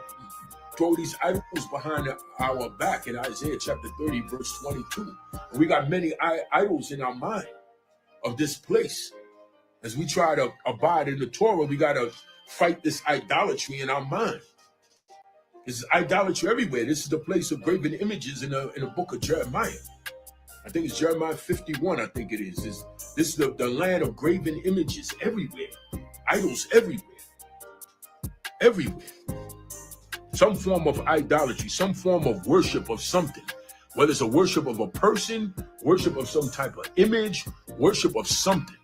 throw these idols behind our back in Isaiah chapter 30, verse 22. And we got many idols in our mind of this place. As we try to abide in the Torah, we got to fight this idolatry in our mind. There's idolatry everywhere. This is the place of graven images in the book of Jeremiah. I think it's Jeremiah 51, I think it is. This is the land of graven images everywhere. Idols everywhere. Everywhere. Some form of idolatry, some form of worship of something. Whether it's a worship of a person, worship of some type of image, worship of something.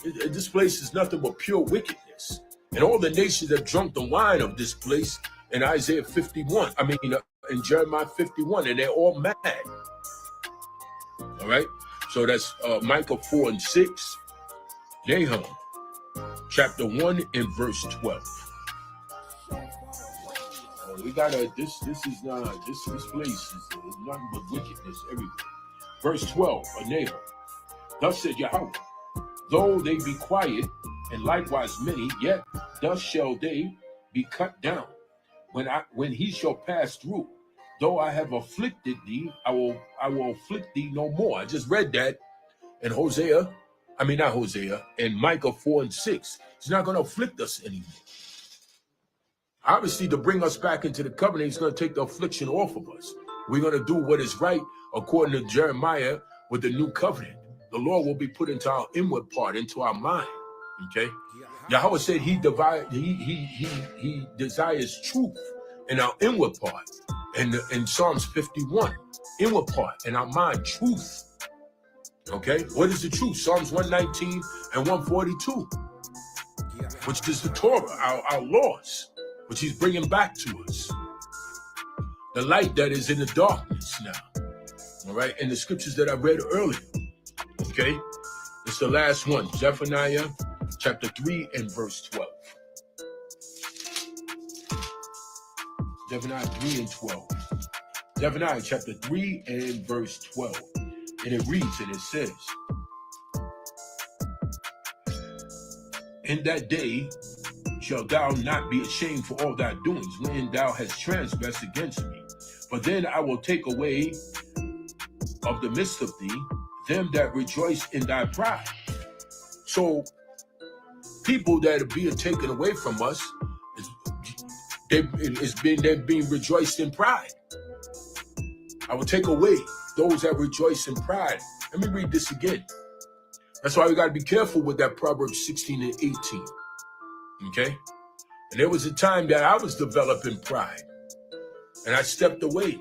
This place is nothing but pure wickedness. And all the nations have drunk the wine of this place in Isaiah 51. In Jeremiah 51, and they're all mad. All All right. So that's Micah 4 and 6. Nahum chapter 1 and verse 12. We gotta, this is not, this place is nothing but wickedness everywhere. Verse 12 of Nahum. Thus said Yahweh, though they be quiet, and likewise many, yet thus shall they be cut down. When he shall pass through, though I have afflicted thee, I will afflict thee no more. I just read that in in Micah 4 and 6. He's not going to afflict us anymore. Obviously, to bring us back into the covenant, he's going to take the affliction off of us. We're going to do what is right according to Jeremiah with the new covenant. The Lord will be put into our inward part, into our mind. Okay? Yahweh said he desires truth in our inward part. And in Psalms 51, inward part in our mind, truth. Okay? What is the truth? Psalms 119 and 142, which is the Torah, our laws, which he's bringing back to us. The light that is in the darkness now. All right? And the scriptures that I read earlier. Okay? It's the last one. Zephaniah chapter 3 and verse 12. Zephaniah 3 and 12. Zephaniah chapter 3 and verse 12. And it reads and it says, in that day shalt thou not be ashamed for all thy doings, when thou hast transgressed against me. For then I will take away of the midst of thee them that rejoice in thy pride. So people that are being taken away from us, they're being rejoiced in pride. I will take away those that rejoice in pride. Let me read this again. That's why we got to be careful with that Proverbs 16 and 18. Okay? And there was a time that I was developing pride. And I stepped away.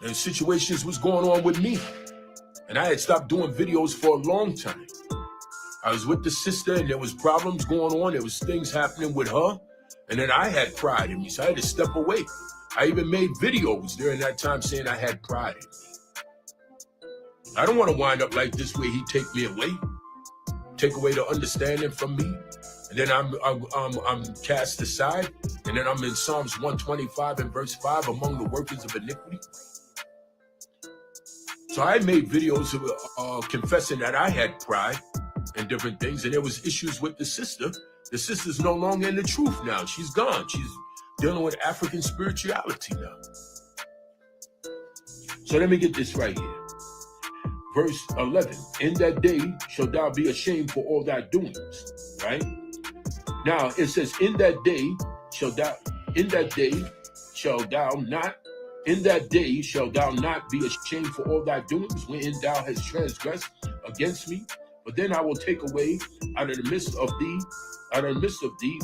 And situations was going on with me. And I had stopped doing videos for a long time. I was with the sister and there was problems going on. There was things happening with her. And then I had pride in me, so I had to step away. I even made videos during that time saying I had pride in me. I don't want to wind up like this where he take me away, take away the understanding from me. And then I'm cast aside. And then I'm in Psalms 125 and verse 5 among the workers of iniquity. So I made videos of confessing that I had pride and different things. And there was issues with the sister. The sister's no longer in the truth now. She's gone. She's dealing with African spirituality now. So let me get this right here. Verse 11. In that day shalt thou be ashamed for all thy doings. Right? Now it says, in that day shalt thou not be ashamed for all thy doings, wherein thou hast transgressed against me. But then I will take away out of the midst of thee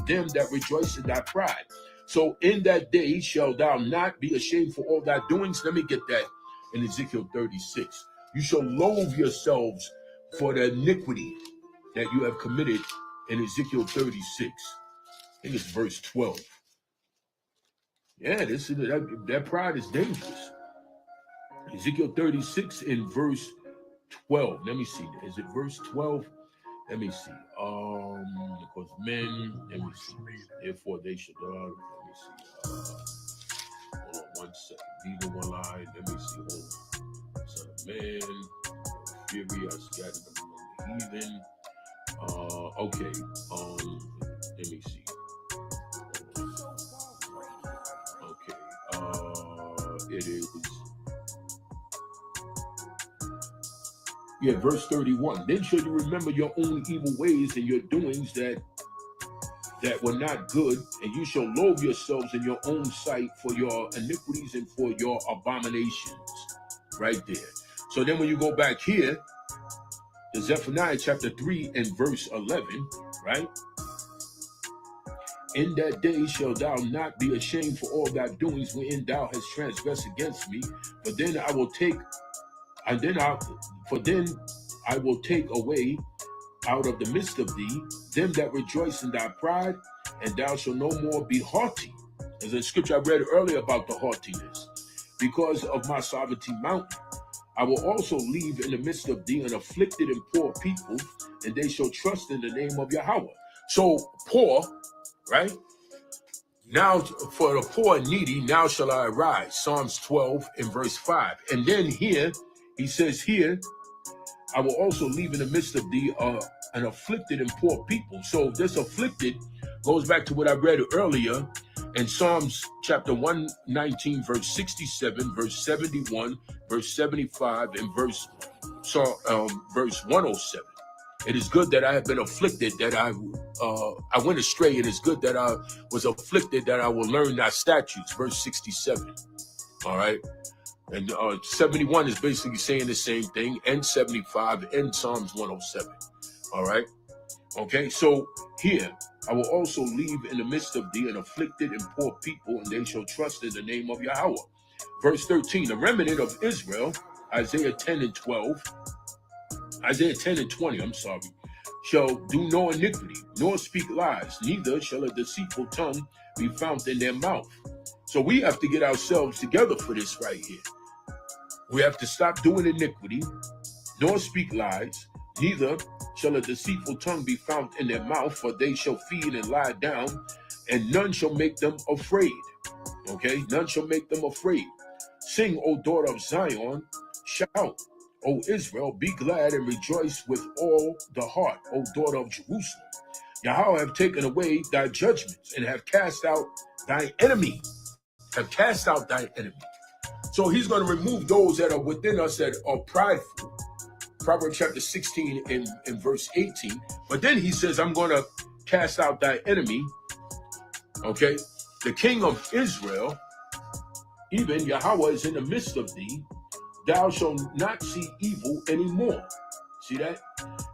them that rejoice in thy pride. So in that day shall thou not be ashamed for all thy doings. Let me get that in Ezekiel 36. You shall loathe yourselves for the iniquity that you have committed in Ezekiel 36. I think it's verse 12. Yeah, that pride is dangerous. Ezekiel 36 in verse 12. Let me see. Is it verse 12? Let me see. Because men, let me see. Therefore they should let me see. Hold on 1 second. Be the one line. Let me see. Hold on. Son of man, fury, I scattered among the heathen. Okay. Let me see. Okay. It is. Yeah, verse 31. Then shall you remember your own evil ways and your doings that were not good, and you shall loathe yourselves in your own sight for your iniquities and for your abominations. Right there. So then when you go back here to Zephaniah chapter 3 and verse 11, right? In that day shall thou not be ashamed for all thy doings, wherein thou hast transgressed against me. But then I will take away out of the midst of thee them that rejoice in thy pride, and thou shalt no more be haughty. As a scripture I read earlier about the haughtiness. Because of my sovereignty mountain, I will also leave in the midst of thee an afflicted and poor people, and they shall trust in the name of Yahweh. So poor, right? Now for the poor and needy, now shall I arise. Psalms 12 and verse 5. And then here, he says here, I will also leave in the midst of thee an afflicted and poor people. So this afflicted goes back to what I read earlier in Psalms chapter 119, verse 67, verse 71, verse 75, and verse 107. It is good that I have been afflicted, that I went astray. It is good that I was afflicted, that I will learn thy statutes. Verse 67. All right. And 71 is basically saying the same thing, and 75 and Psalms 107. All right. Okay. So here, I will also leave in the midst of thee an afflicted and poor people, and they shall trust in the name of Yahweh. Verse 13, the remnant of Israel, Isaiah 10 and 12. Isaiah 10 and 20, shall do no iniquity, nor speak lies, neither shall a deceitful tongue be found in their mouth. So we have to get ourselves together for this right here. We have to stop doing iniquity, nor speak lies, neither shall a deceitful tongue be found in their mouth, for they shall feed and lie down, and none shall make them afraid. Okay, none shall make them afraid. Sing, O daughter of Zion, shout, O Israel, be glad and rejoice with all the heart, O daughter of Jerusalem. Yahweh have taken away thy judgments and have cast out thy enemy. Have cast out thy enemy. So he's going to remove those that are within us that are prideful. Proverbs chapter 16 in verse 18. But then he says, I'm going to cast out thy enemy. Okay. The king of Israel, even Yahweh, is in the midst of thee. Thou shalt not see evil anymore. See that?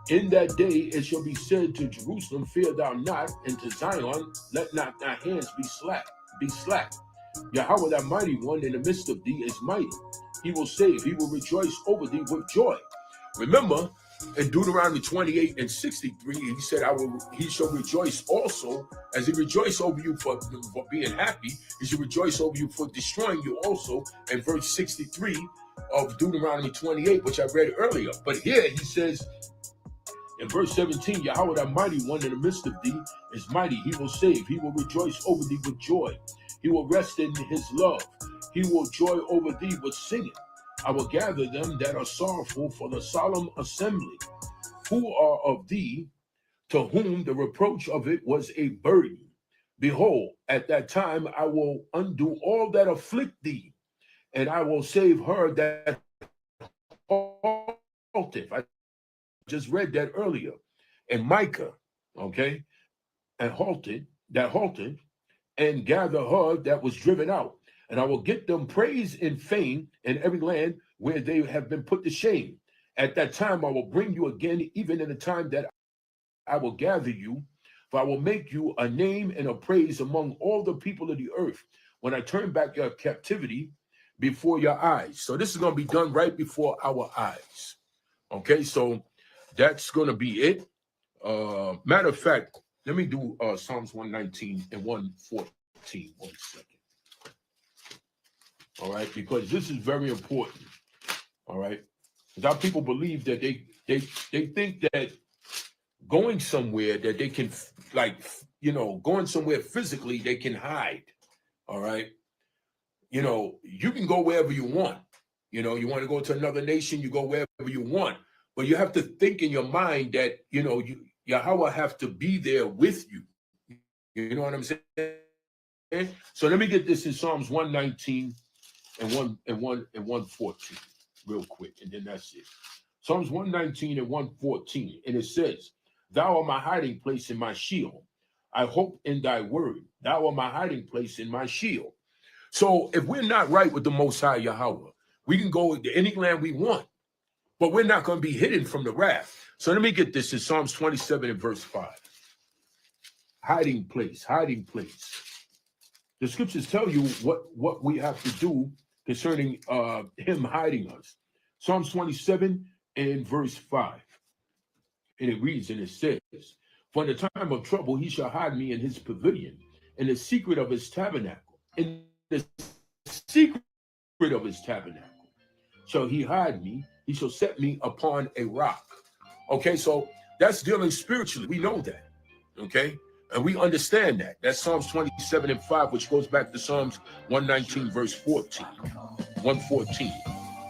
In that day it shall be said to Jerusalem, fear thou not, and to Zion, let not thy hands be slack. Yahweh, thy mighty one, in the midst of thee is mighty. He will save, he will rejoice over thee with joy. Remember, in Deuteronomy 28 and 63, he said, he shall rejoice also, as he rejoiced over you for being happy, he shall rejoice over you for destroying you also, in verse 63 of Deuteronomy 28, which I read earlier. But here he says in verse 17, Yahweh, thy mighty one, in the midst of thee is mighty. He will save. He will rejoice over thee with joy. He will rest in his love. He will joy over thee with singing. I will gather them that are sorrowful for the solemn assembly, who are of thee, to whom the reproach of it was a burden. Behold, at that time I will undo all that afflict thee, and I will save her that halteth. I just read that earlier. And Micah, okay, and halted, and gather her that was driven out. And I will get them praise and fame in every land where they have been put to shame. At that time I will bring you again, even in the time that I will gather you, for I will make you a name and a praise among all the people of the earth, when I turn back your captivity before your eyes. So this is going to be done right before our eyes. Okay, so that's going to be it. Matter of fact, let me do Psalms 119 and 114. 1 second. All right, because this is very important. All right, because our people believe that they think that going somewhere that they can, like, going somewhere physically they can hide. All right. You can go wherever you want. You want to go to another nation, you go wherever you want. But you have to think in your mind that, Yahweh have to be there with you. You know what I'm saying? So let me get this in Psalms 119 and 114 real quick, and then that's it. Psalms 119 and 114, and it says, Thou art my hiding place and my shield. I hope in thy word. Thou art my hiding place and my shield. So if we're not right with the Most High Yahweh, we can go to any land we want, but we're not going to be hidden from the wrath. So let me get this in Psalms 27 and verse 5. Hiding place, hiding place. The scriptures tell you what we have to do concerning him hiding us. Psalms 27 and verse 5. And it reads and it says, For in the time of trouble he shall hide me in his pavilion, in the secret of his tabernacle. In the secret of his tabernacle. shall he hide me. He shall set me upon a rock. Okay, so that's dealing spiritually. We know that. Okay, and we understand that. That's Psalms 27:5, which goes back to Psalms 119, verse 14. 114.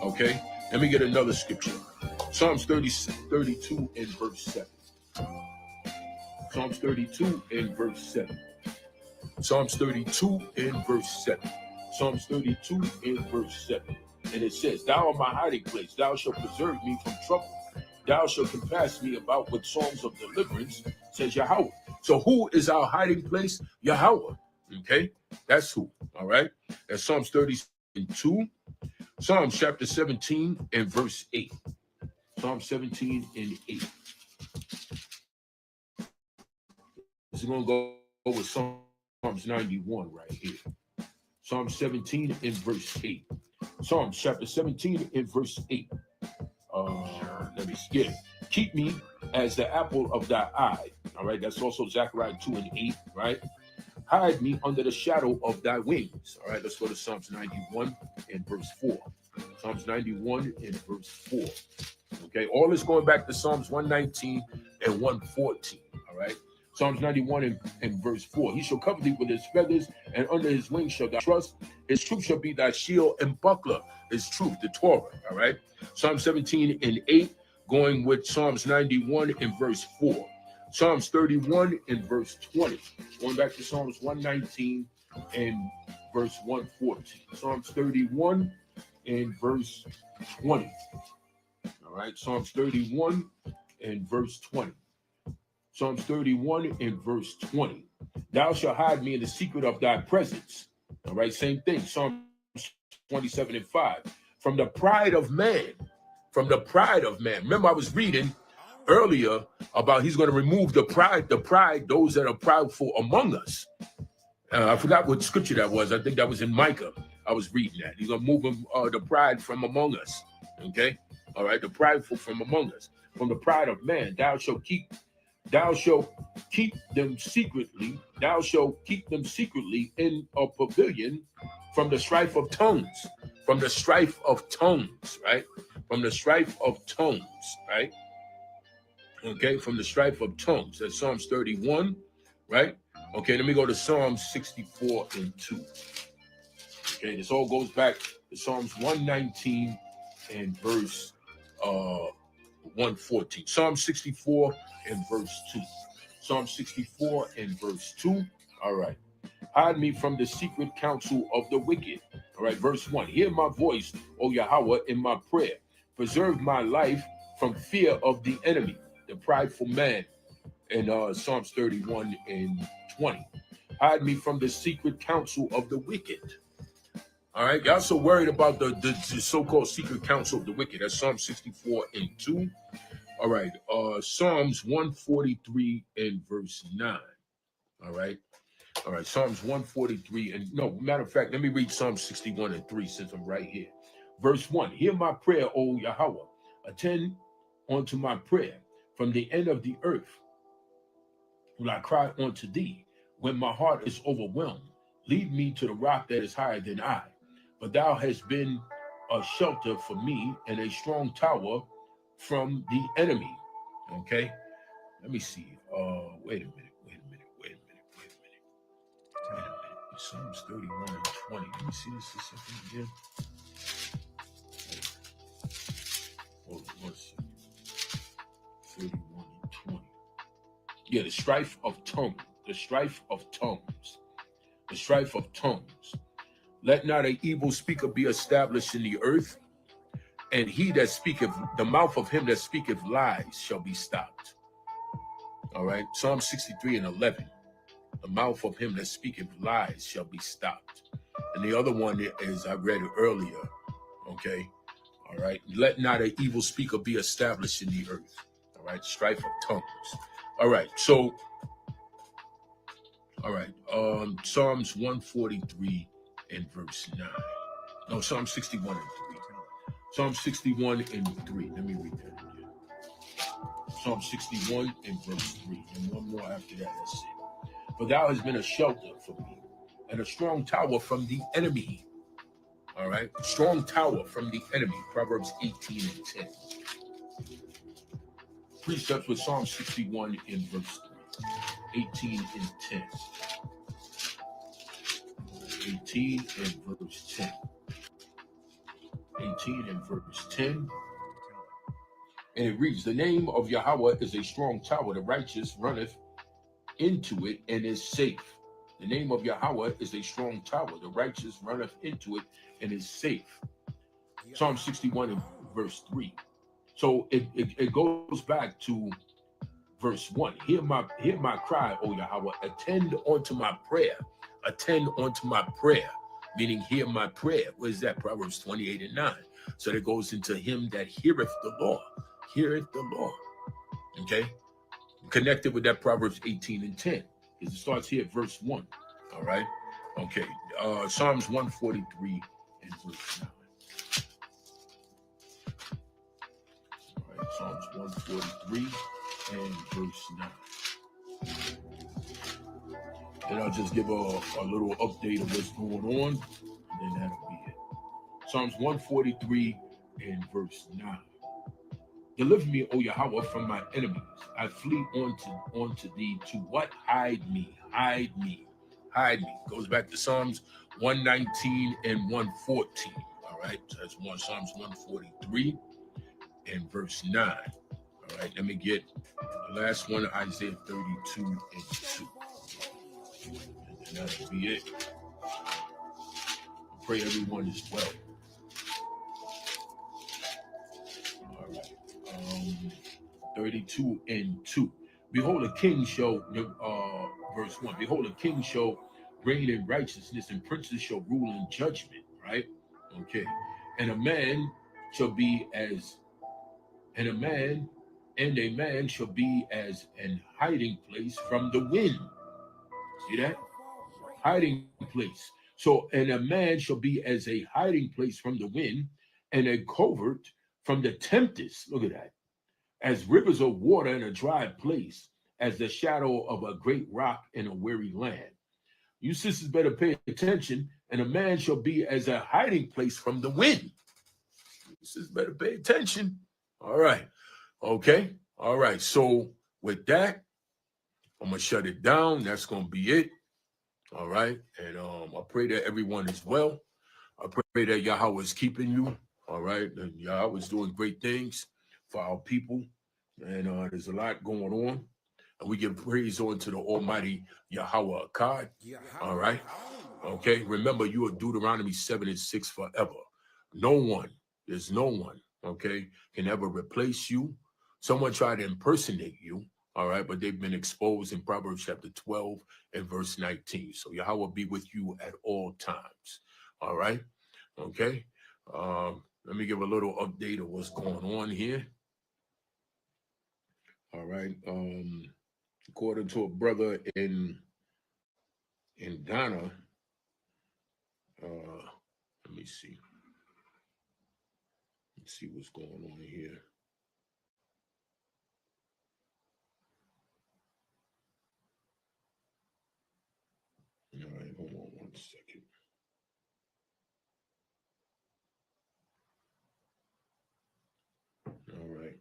Okay, let me get another scripture. Psalms 32 and verse 7. Psalms 32 and verse 7. Psalms 32 and verse 7. Psalms 32 and verse 7. And it says, thou art my hiding place. Thou shalt preserve me from trouble. Thou shalt compass me about with songs of deliverance, says Yahweh. So who is our hiding place? Yahweh. Okay, that's who. All right. That's Psalms 32. Psalms chapter 17 and verse 8. Psalm 17 and 8. This is going to go with Psalms 91 right here. Psalm 17 and verse 8. Psalms chapter 17 and verse 8. Let me skip. Keep me as the apple of thy eye. All right, that's also Zechariah 2 and 8, right? Hide me under the shadow of thy wings. All right, let's go to Psalms 91 and verse 4. Psalms 91 and verse 4. Okay, all is going back to Psalms 119 and 114. All right, Psalms 91 and verse 4. He shall cover thee with his feathers, and under his wings shall thou trust. His truth shall be thy shield and buckler. His truth, the Torah. All right, Psalm 17 and 8, going with Psalms 91 and verse 4. Psalms 31 and verse 20. Going back to Psalms 119 and verse 114. Psalms 31 and verse 20. All right, Psalms 31 and verse 20. Psalms 31 and verse 20. Thou shalt hide me in the secret of thy presence. All right, same thing. Psalms 27 and 5. From the pride of man. From the pride of man. Remember, I was reading earlier about he's going to remove the pride, those that are prideful among us. I forgot what scripture that was. I think that was in Micah. I was reading that. He's going to move the pride from among us. Okay? All right, the prideful from among us. From the pride of man, thou shalt keep them secretly. Thou shalt keep them secretly in a pavilion from the strife of tongues. From the strife of tongues, right? From the strife of tongues, right? Okay, from the strife of tongues. That's Psalms 31, right? Okay, let me go to Psalms 64 and 2. Okay, this all goes back to Psalms 119 and verse 114. Psalm 64 and verse 2. Psalm 64 and verse 2. All right. Hide me from the secret counsel of the wicked. All right, verse 1. Hear my voice, O Yahweh, in my prayer. Preserve my life from fear of the enemy, the prideful man, in Psalms 31 and 20. Hide me from the secret counsel of the wicked. All right, y'all so worried about the so-called secret counsel of the wicked. That's Psalm 64 and 2. All right, Psalms 143 and verse 9. All right, Psalms 143 and no, matter of fact, let me read Psalm 61 and 3 since I'm right here. Verse 1, hear my prayer, O Yahweh. Attend unto my prayer. From the end of the earth will I cry unto thee. When my heart is overwhelmed, lead me to the rock that is higher than I. But thou hast been a shelter for me and a strong tower from the enemy. Okay, let me see. Wait a minute. Psalms 31 and 20. Let me see this or something again. Hold on 1 second. 31 and 20. Yeah, the strife of tongues. The strife of tongues. The strife of tongues. Let not an evil speaker be established in the earth, and he that speaketh, the mouth of him that speaketh lies shall be stopped. All right, Psalm 63 and 11. The mouth of him that speaketh lies shall be stopped. And the other one is, I read it earlier. Okay, all right. Let not an evil speaker be established in the earth. All right, strife of tongues. All right, so, all right, Psalms 143 and verse 9. No, Psalm 61 and 3. Psalm 61 and 3. Let me read that again. Psalm 61 and verse 3. And one more after that, that's it. For thou hast been a shelter for me, and a strong tower from the enemy. All right. Strong tower from the enemy. Proverbs 18 and 10. Precepts with Psalm 61 in verse 3. 18 and 10. 18 and verse 10. 18 and verse 10. And it reads, the name of Yahweh is a strong tower. The righteous runneth into it and is safe. The name of Yahweh is a strong tower. The righteous runneth into it and is safe. Psalm 61 and verse 3. So it goes back to verse 1. Hear my cry, O Yahweh. Attend unto my prayer. Attend unto my prayer. Meaning hear my prayer. What is that? Proverbs 28 and 9. So that goes into him that heareth the law. Heareth the law. Okay? Connected with that Proverbs 18 and 10. Because it starts here at verse 1. All right? Okay. Psalms 143 and verse 9. All right. Psalms 143 and verse 9. And I'll just give a little update of what's going on. And then that'll be it. Psalms 143 and verse 9. Deliver me, O Yahweh, from my enemies. I flee onto thee. To what? Hide me. Hide me. Hide me. Goes back to Psalms 119 and 114. All right. So that's Psalms 143 and verse 9. All right. Let me get the last one, Isaiah 32 and 2. And then that'll be it. I pray everyone is well. All right. 32 and 2. Behold, a king shall, verse 1. Behold, a king shall reign in righteousness, and princes shall rule in judgment. Right? Okay. And a man shall be as, and a man shall be as an hiding place from the wind. See that? Hiding place. So, and a man shall be as a hiding place from the wind, and a covert from the tempest. Look at that. As rivers of water in a dry place, as the shadow of a great rock in a weary land. You sisters better pay attention, and a man shall be as a hiding place from the wind. You sisters better pay attention. All right. Okay. All right. So with that, I'm going to shut it down. That's going to be it. All right. And I pray that everyone is well. I pray that Yahweh is keeping you. All right. And Yahweh is doing great things for our people. And there's a lot going on. And we give praise on to the Almighty Yahweh God. All right. Okay. Remember, you are Deuteronomy 7 and 6 forever. No one, there's no one, okay, can ever replace you. Someone tried to impersonate you. All right. But they've been exposed in Proverbs chapter 12 and verse 19. So Yahweh be with you at all times. All right. Okay. Let me give a little update of what's going on here. All right. According to a brother in Ghana, let me see. Let's see what's going on here. All right, hold on one second. All right.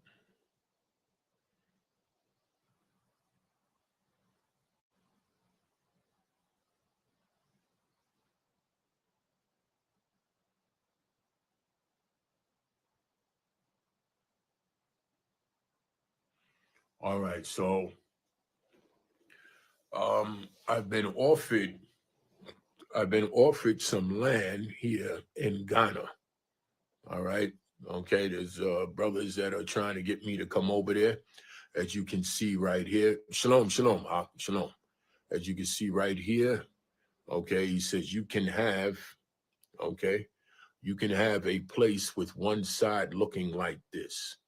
All right, so I've been offered some land here in Ghana. All right. Okay, there's brothers that are trying to get me to come over there, as you can see right here. Shalom, shalom, shalom. As you can see right here, okay, he says you can have, okay, you can have a place with one side looking like this.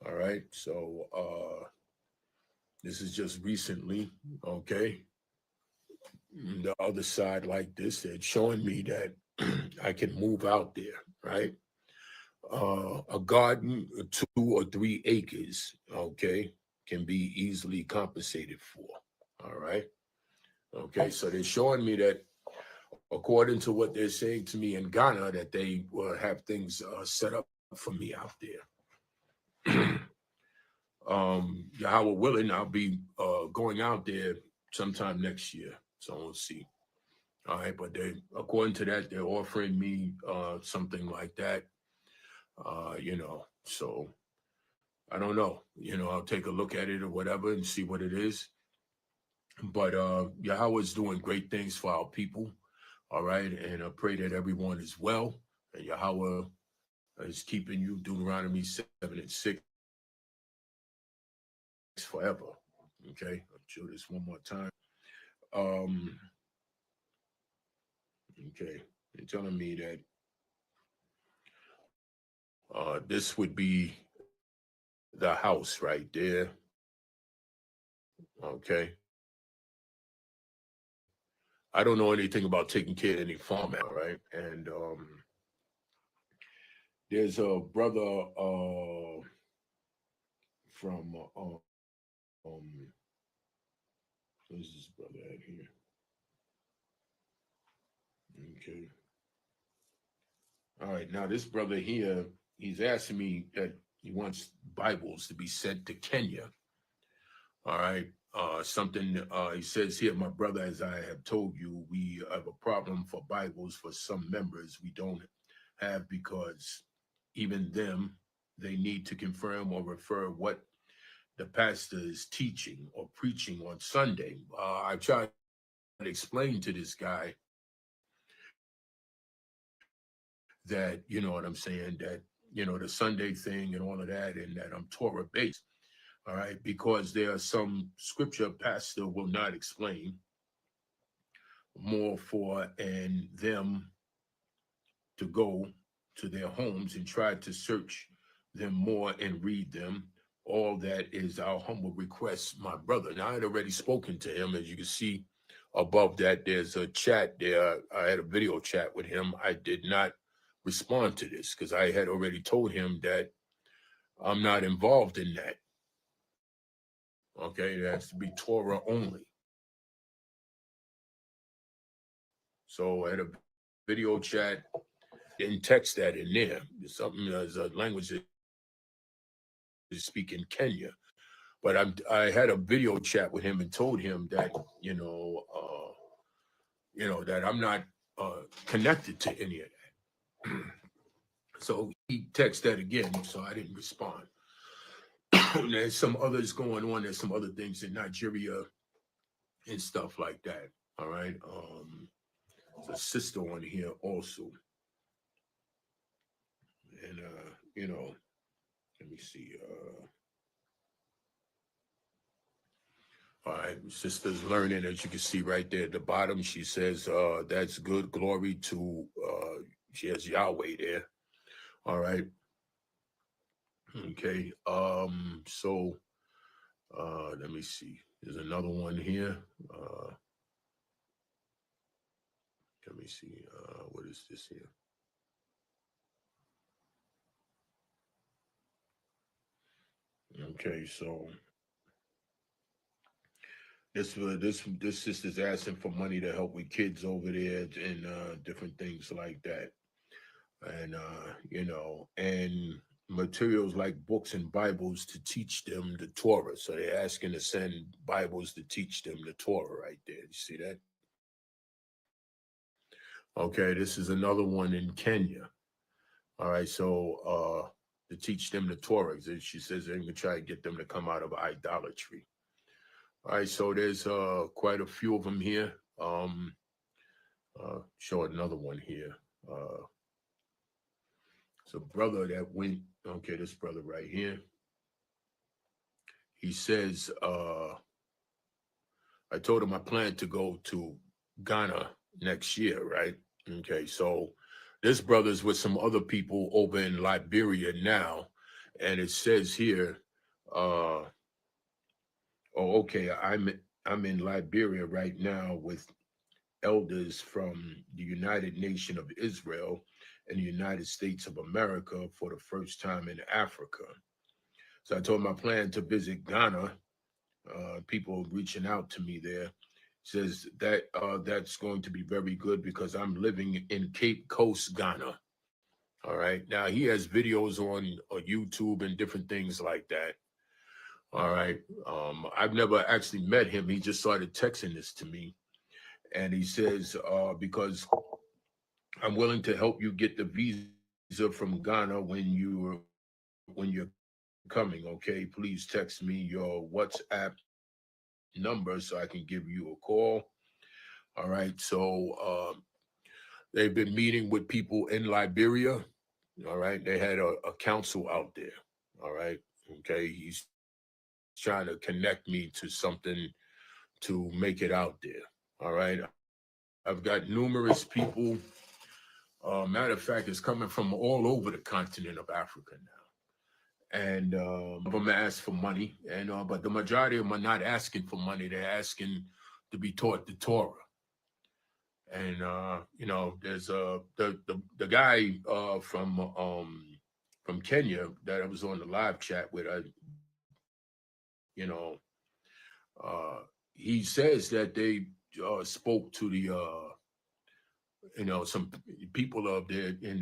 All right, so this is just recently, okay. The other side like this, it's showing me that I can move out there, right? A garden, 2 or 3 acres, okay, can be easily compensated for. All right. Okay, so they're showing me that, according to what they're saying to me in Ghana, that they will have things set up for me out there. Yahweh willing, I'll be going out there sometime next year. So we'll see. All right, but they, according to that, they're offering me something like that. You know, so I don't know. You know, I'll take a look at it or whatever and see what it is. But Yahweh's doing great things for our people. All right, and I pray that everyone is well, and Yahweh is keeping you. Deuteronomy 7:6 forever. Okay, I'll show this one more time. Okay, they're telling me that this would be the house right there. Okay. I don't know anything about taking care of any farm out, right? And there's a brother from where's this brother at here? Okay. All right, now this brother here, he's asking me that he wants Bibles to be sent to Kenya. All right. Something he says here, my brother, as I have told you, we have a problem for Bibles for some members we don't have, because even them, they need to confirm or refer what the pastor is teaching or preaching on Sunday. I tried to explain to this guy that, you know what I'm saying, that, you know, the Sunday thing and all of that, and that I'm Torah based. All right, because there are some scripture pastor will not explain, more for and them to go to their homes and try to search them more and read them. All that is our humble request, my brother. Now, I had already spoken to him. As you can see above that, there's a chat there. I had a video chat with him. I did not respond to this because I had already told him that I'm not involved in that. Okay, it has to be Torah only. So I had a video chat, didn't text that in there. It's something as a language that is speak in Kenya. But I had a video chat with him and told him that, that I'm not connected to any of that. So he texted that again, so I didn't respond. There's some others going on. There's some other things in Nigeria and stuff like that. All right. There's a sister on here also. And, let me see. All right, sister's learning, as you can see right there at the bottom. She says, that's good. Glory to, she has Yahweh there. All right. Okay. So let me see. There's another one here. Let me see. What is this here? Okay, so this sister's asking for money to help with kids over there and different things like that. And and materials like books and Bibles to teach them the Torah. So they're asking to send Bibles to teach them the Torah right there. You see that? Okay, this is another one in Kenya. All right, so to teach them the Torah. She says they're going to try to get them to come out of idolatry. All right, so there's quite a few of them here. Show another one here. It's a brother that went, okay, this brother right here. He says, I told him I plan to go to Ghana next year, right? Okay, so this brother's with some other people over in Liberia now, and it says here, I'm in Liberia right now with elders from the United Nation of Israel and the United States of America for the first time in Africa. So I told him I plan to visit Ghana. People reaching out to me there, Says that that's going to be very good because I'm living in Cape Coast, Ghana. All right. Now he has videos on YouTube and different things like that. All right. I've never actually met him. He just started texting this to me. And he says, because I'm willing to help you get the visa from Ghana when you're coming. Okay. Please text me your WhatsApp number so I can give you a call. All right. So they've been meeting with people in Liberia. All right. They had a council out there. All right. Okay. He's trying to connect me to something to make it out there. All right. I've got numerous people. Matter of fact, it's coming from all over the continent of Africa now. And some of them ask for money, and but the majority of them are not asking for money. They're asking to be taught the Torah. And you know, there's the guy from Kenya that I was on the live chat with. You know, he says that they spoke to the you know, some people up there in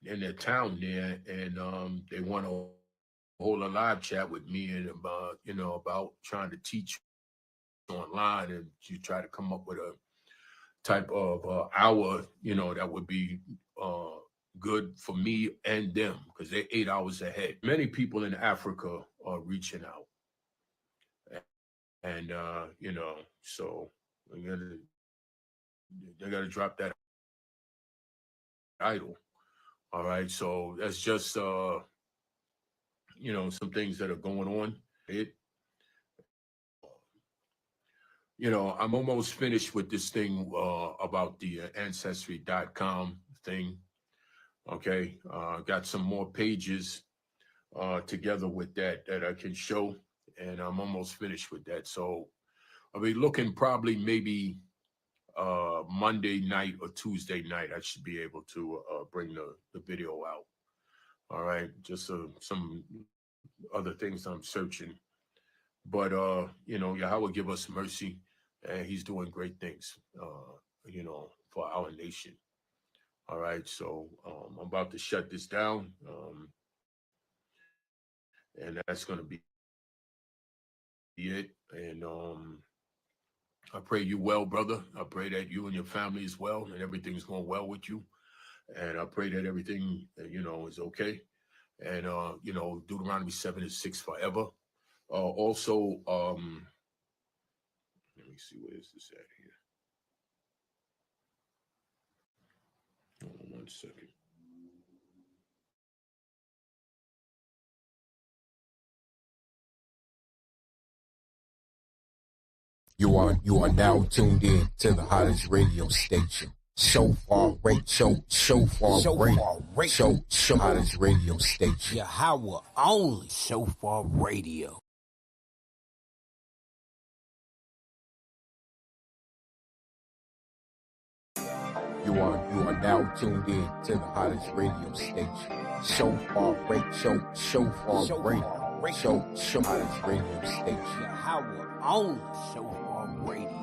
their town there, and they want to hold a live chat with me and about, you know, about trying to teach online, and you try to come up with a type of hour, you know, that would be good for me and them because they're 8 hours ahead. Many people in Africa are reaching out, and you know, so they gotta drop that idol. All right, so that's just you know, some things that are going on. You know, I'm almost finished with this thing about the Ancestry.com thing. Okay, got some more pages together with that I can show, and I'm almost finished with that. So I'll be looking probably maybe Monday night or Tuesday night. I should be able to bring the video out. All right, just some other things I'm searching. But, you know, Yahweh give us mercy, and he's doing great things, you know, for our nation. All right, so I'm about to shut this down, and that's going to be it. And I pray you well, brother. I pray that you and your family is well, and everything's going well with you. And I pray that everything, you know, is okay. And, you know, Deuteronomy 7:6 forever. Also, let me see, where is this at here? Hold on 1 second. You are now tuned in to the hottest radio station. Shofar Radio, hottest radio station. Yahawah only Shofar Radio. You are now tuned in to the hottest radio station. Shofar Radio, hottest radio station. Yahawah only Shofar Radio.